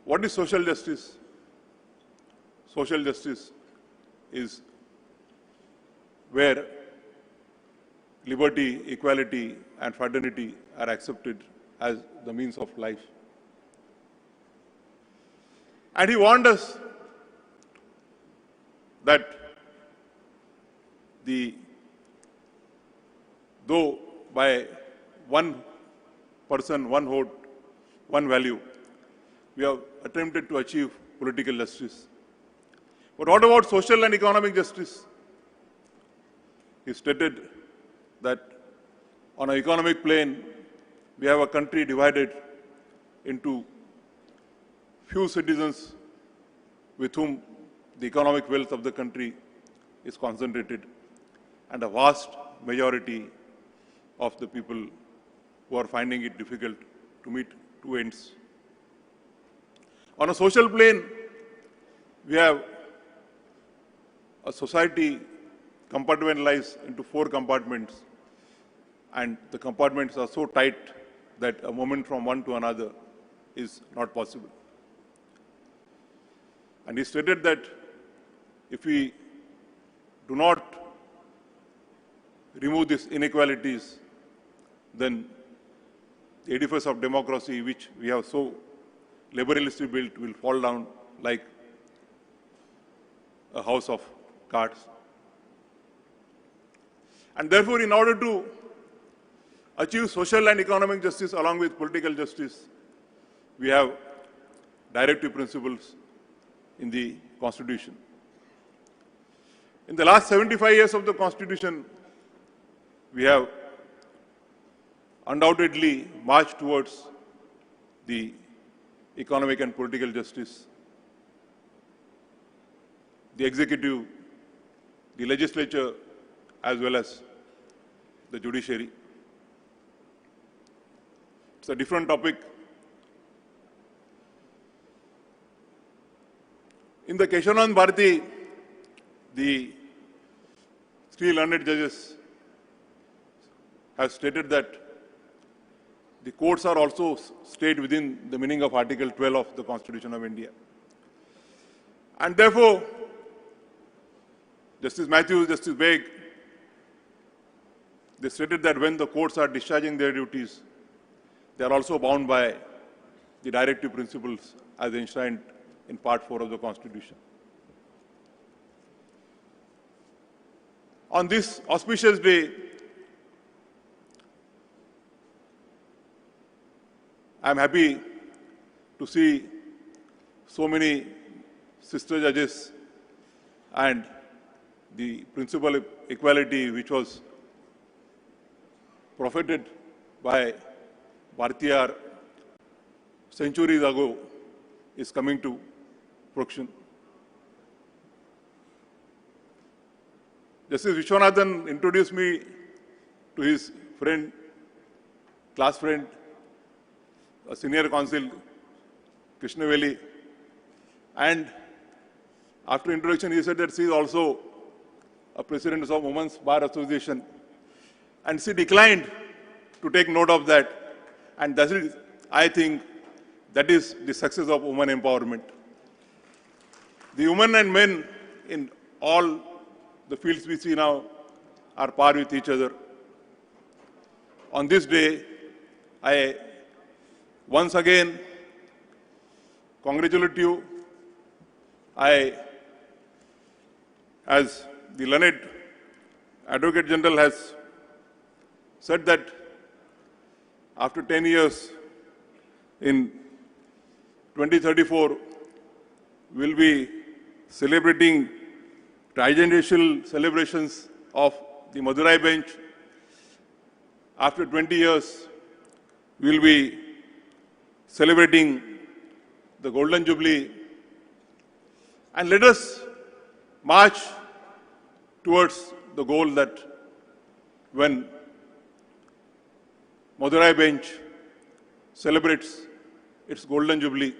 what is social justice? Social justice is where liberty, equality, and fraternity are accepted as the means of life. And he warned us that though by one person, one vote, one value, we have attempted to achieve political justice. But what about social and economic justice? He stated that on an economic plane, we have a country divided into few citizens with whom the economic wealth of the country is concentrated, and a vast majority of the people who are finding it difficult to meet two ends. On a social plane, we have a society compartmentalized into 4 compartments, and the compartments are so tight that a movement from one to another is not possible. And he stated that if we do not remove these inequalities, then the edifice of democracy, which we have so laboriously built, will fall down like a house of cards. And therefore, in order to achieve social and economic justice along with political justice, we have directive principles in the Constitution. In the last 75 years of the Constitution, we have undoubtedly marched towards the economic and political justice. The executive, the legislature, as well as the judiciary. It's a different topic. In the Keshavanand Bharati, the 3 learned judges have stated that the courts are also stayed within the meaning of Article 12 of the Constitution of India. And therefore, Justice Matthews, Justice Beg, they stated that when the courts are discharging their duties, they are also bound by the directive principles as enshrined in Part 4 of the Constitution. On this auspicious day, I am happy to see so many sister judges and the principle of equality which was propheted by Bhartiyar centuries ago is coming to fruition. Justice Vishwanathan introduced me to his friend, class friend, a senior counsel, Krishnaveli. And after introduction, he said that she is also a president of Women's Bar Association. And she declined to take note of that. And that is, I think, that is the success of women empowerment. The women and men in all the fields we see now are par with each other. On this day, I once again congratulate you. As the learned Advocate General has said that after 10 years, in 2034, we'll be celebrating trigenerational celebrations of the Madurai bench. After 20 years, we'll be celebrating the Golden Jubilee. And let us march towards the goal that when Madurai bench celebrates its Golden Jubilee,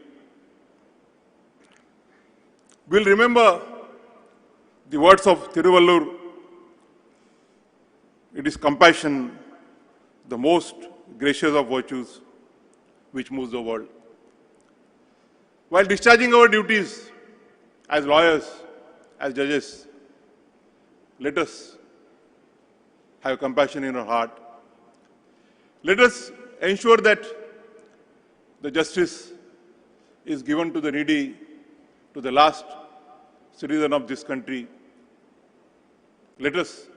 we'll remember the words of Thiruvallur. It is compassion, the most gracious of virtues, which moves the world. While discharging our duties as lawyers, as judges, let us have compassion in our heart. Let us ensure that the justice is given to the needy, to the last citizen of this country. Let us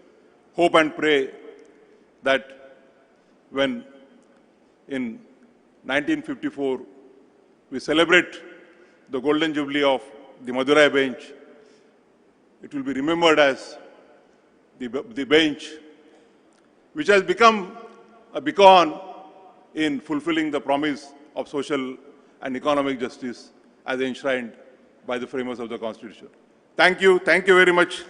hope and pray that when in 1954 we celebrate the Golden Jubilee of the Madurai bench, it will be remembered as the bench which has become a beacon in fulfilling the promise of social and economic justice as enshrined by the framers of the Constitution. Thank you very much.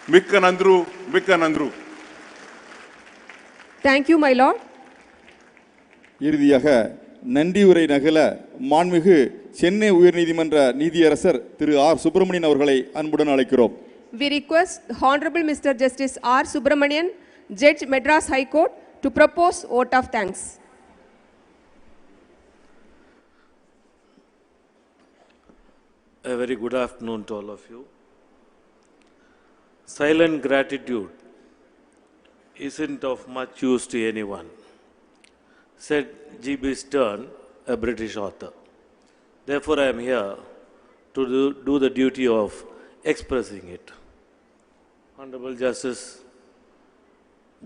Mikka Nandru, Mikka Nandru. Thank you, my lord. இறுதியாக நன்றியுரை நகல மாண்புமிகு சென்னை உயர்நீதிமன்ற நீதியரசர் திரு R Subramanian அவர்களை அன்புடன் அழைக்கிறோம். We request Honorable Mr. Justice R. Subramanian, Judge Madras High Court, to propose vote of thanks. A very good afternoon to all of you. Silent gratitude isn't of much use to anyone, said G.B. Stern, a British author. Therefore, I am here to do the duty of expressing it. Honorable Justice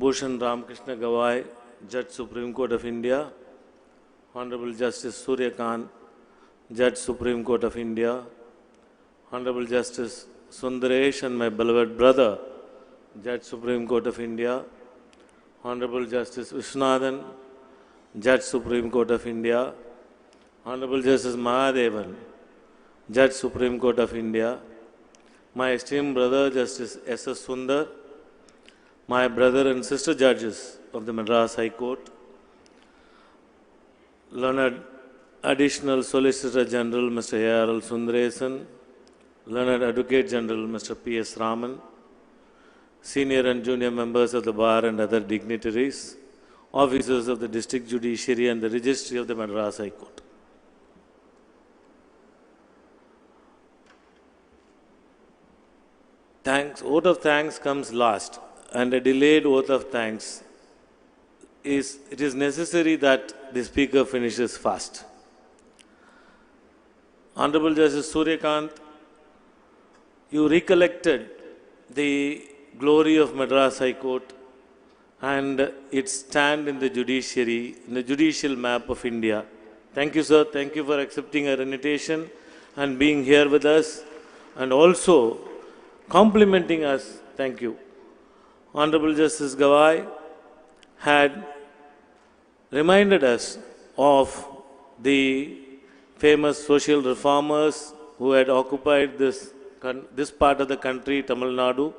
Bhushan Ramakrishna Gawai, Judge Supreme Court of India, Honorable Justice Surya Kant, Judge Supreme Court of India, Honorable Justice Sundaresh and my beloved brother, Judge Supreme Court of India, Honorable Justice Vishwanathan, Judge Supreme Court of India, Honorable Justice Mahadevan, Judge Supreme Court of India, my esteemed brother Justice S.S. Sundar, my brother and sister judges of the Madras High Court, learned Additional Solicitor General Mr. A.R.L. Sundaresan, learned Advocate General Mr. P.S. Raman, senior and junior members of the bar and other dignitaries, officers of the District Judiciary and the Registry of the Madras High Court. Vote of thanks comes last, and a delayed vote of thanks it is necessary that the Speaker finishes fast. Honorable Justice Surya Kant, you recollected the glory of Madras High Court and its stand in the judiciary, in the judicial map of India. Thank you, sir. Thank you for accepting our invitation and being here with us and also complimenting us. Thank you. Honorable Justice Gawai had reminded us of the famous social reformers who had occupied this part of the country, Tamil Nadu,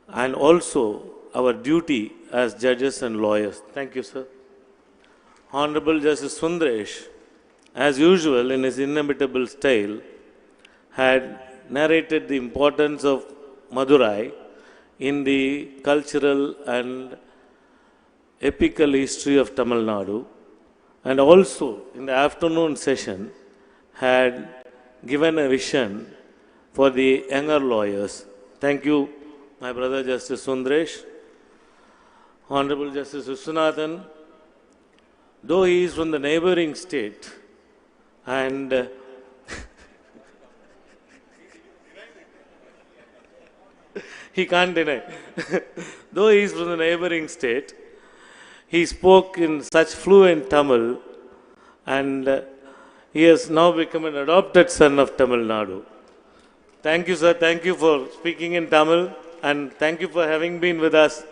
and also our duty as judges and lawyers. Thank you, sir. Honorable Justice Sundaresh, as usual in his inimitable style, had narrated the importance of Madurai in the cultural and epical history of Tamil Nadu, and also in the afternoon session had given a vision for the younger lawyers. Thank you, my brother Justice Sundaresh. Honorable Justice Vishwanathan, though he is from the neighboring state and he can't deny, though he is from the neighboring state, he spoke in such fluent Tamil, and he has now become an adopted son of Tamil Nadu. Thank you, sir. Thank you for speaking in Tamil, and thank you for having been with us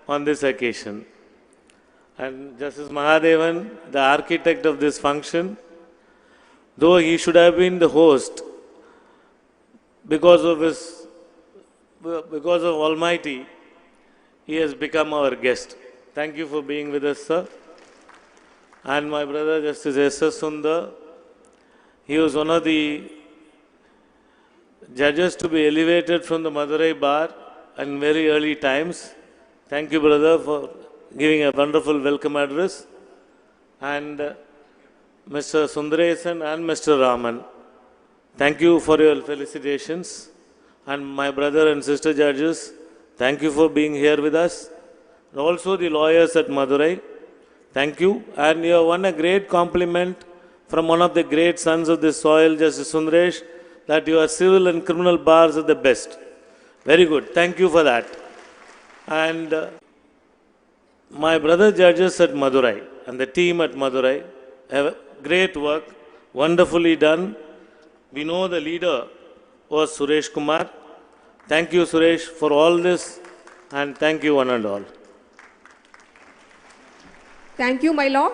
on this occasion. And Justice Mahadevan, the architect of this function, though he should have been the host, because of Almighty, he has become our guest. Thank you for being with us, sir. And my brother Justice S.S. Sundar, he was one of the judges to be elevated from the Madurai bar in very early times. Thank you, brother, for giving a wonderful welcome address. And Mr. Sundaresan and Mr. Raman, thank you for your felicitations. And my brother and sister judges, thank you for being here with us. And also the lawyers at Madurai, thank you. And you have won a great compliment from one of the great sons of this soil, Justice Sundaresh, that your civil and criminal bars are the best. Very good. Thank you for that. And my brother judges at Madurai and the team at Madurai have great work, wonderfully done. We know the leader was Suresh Kumar. Thank you, Suresh, for all this, and thank you one and all. Thank you, my lord.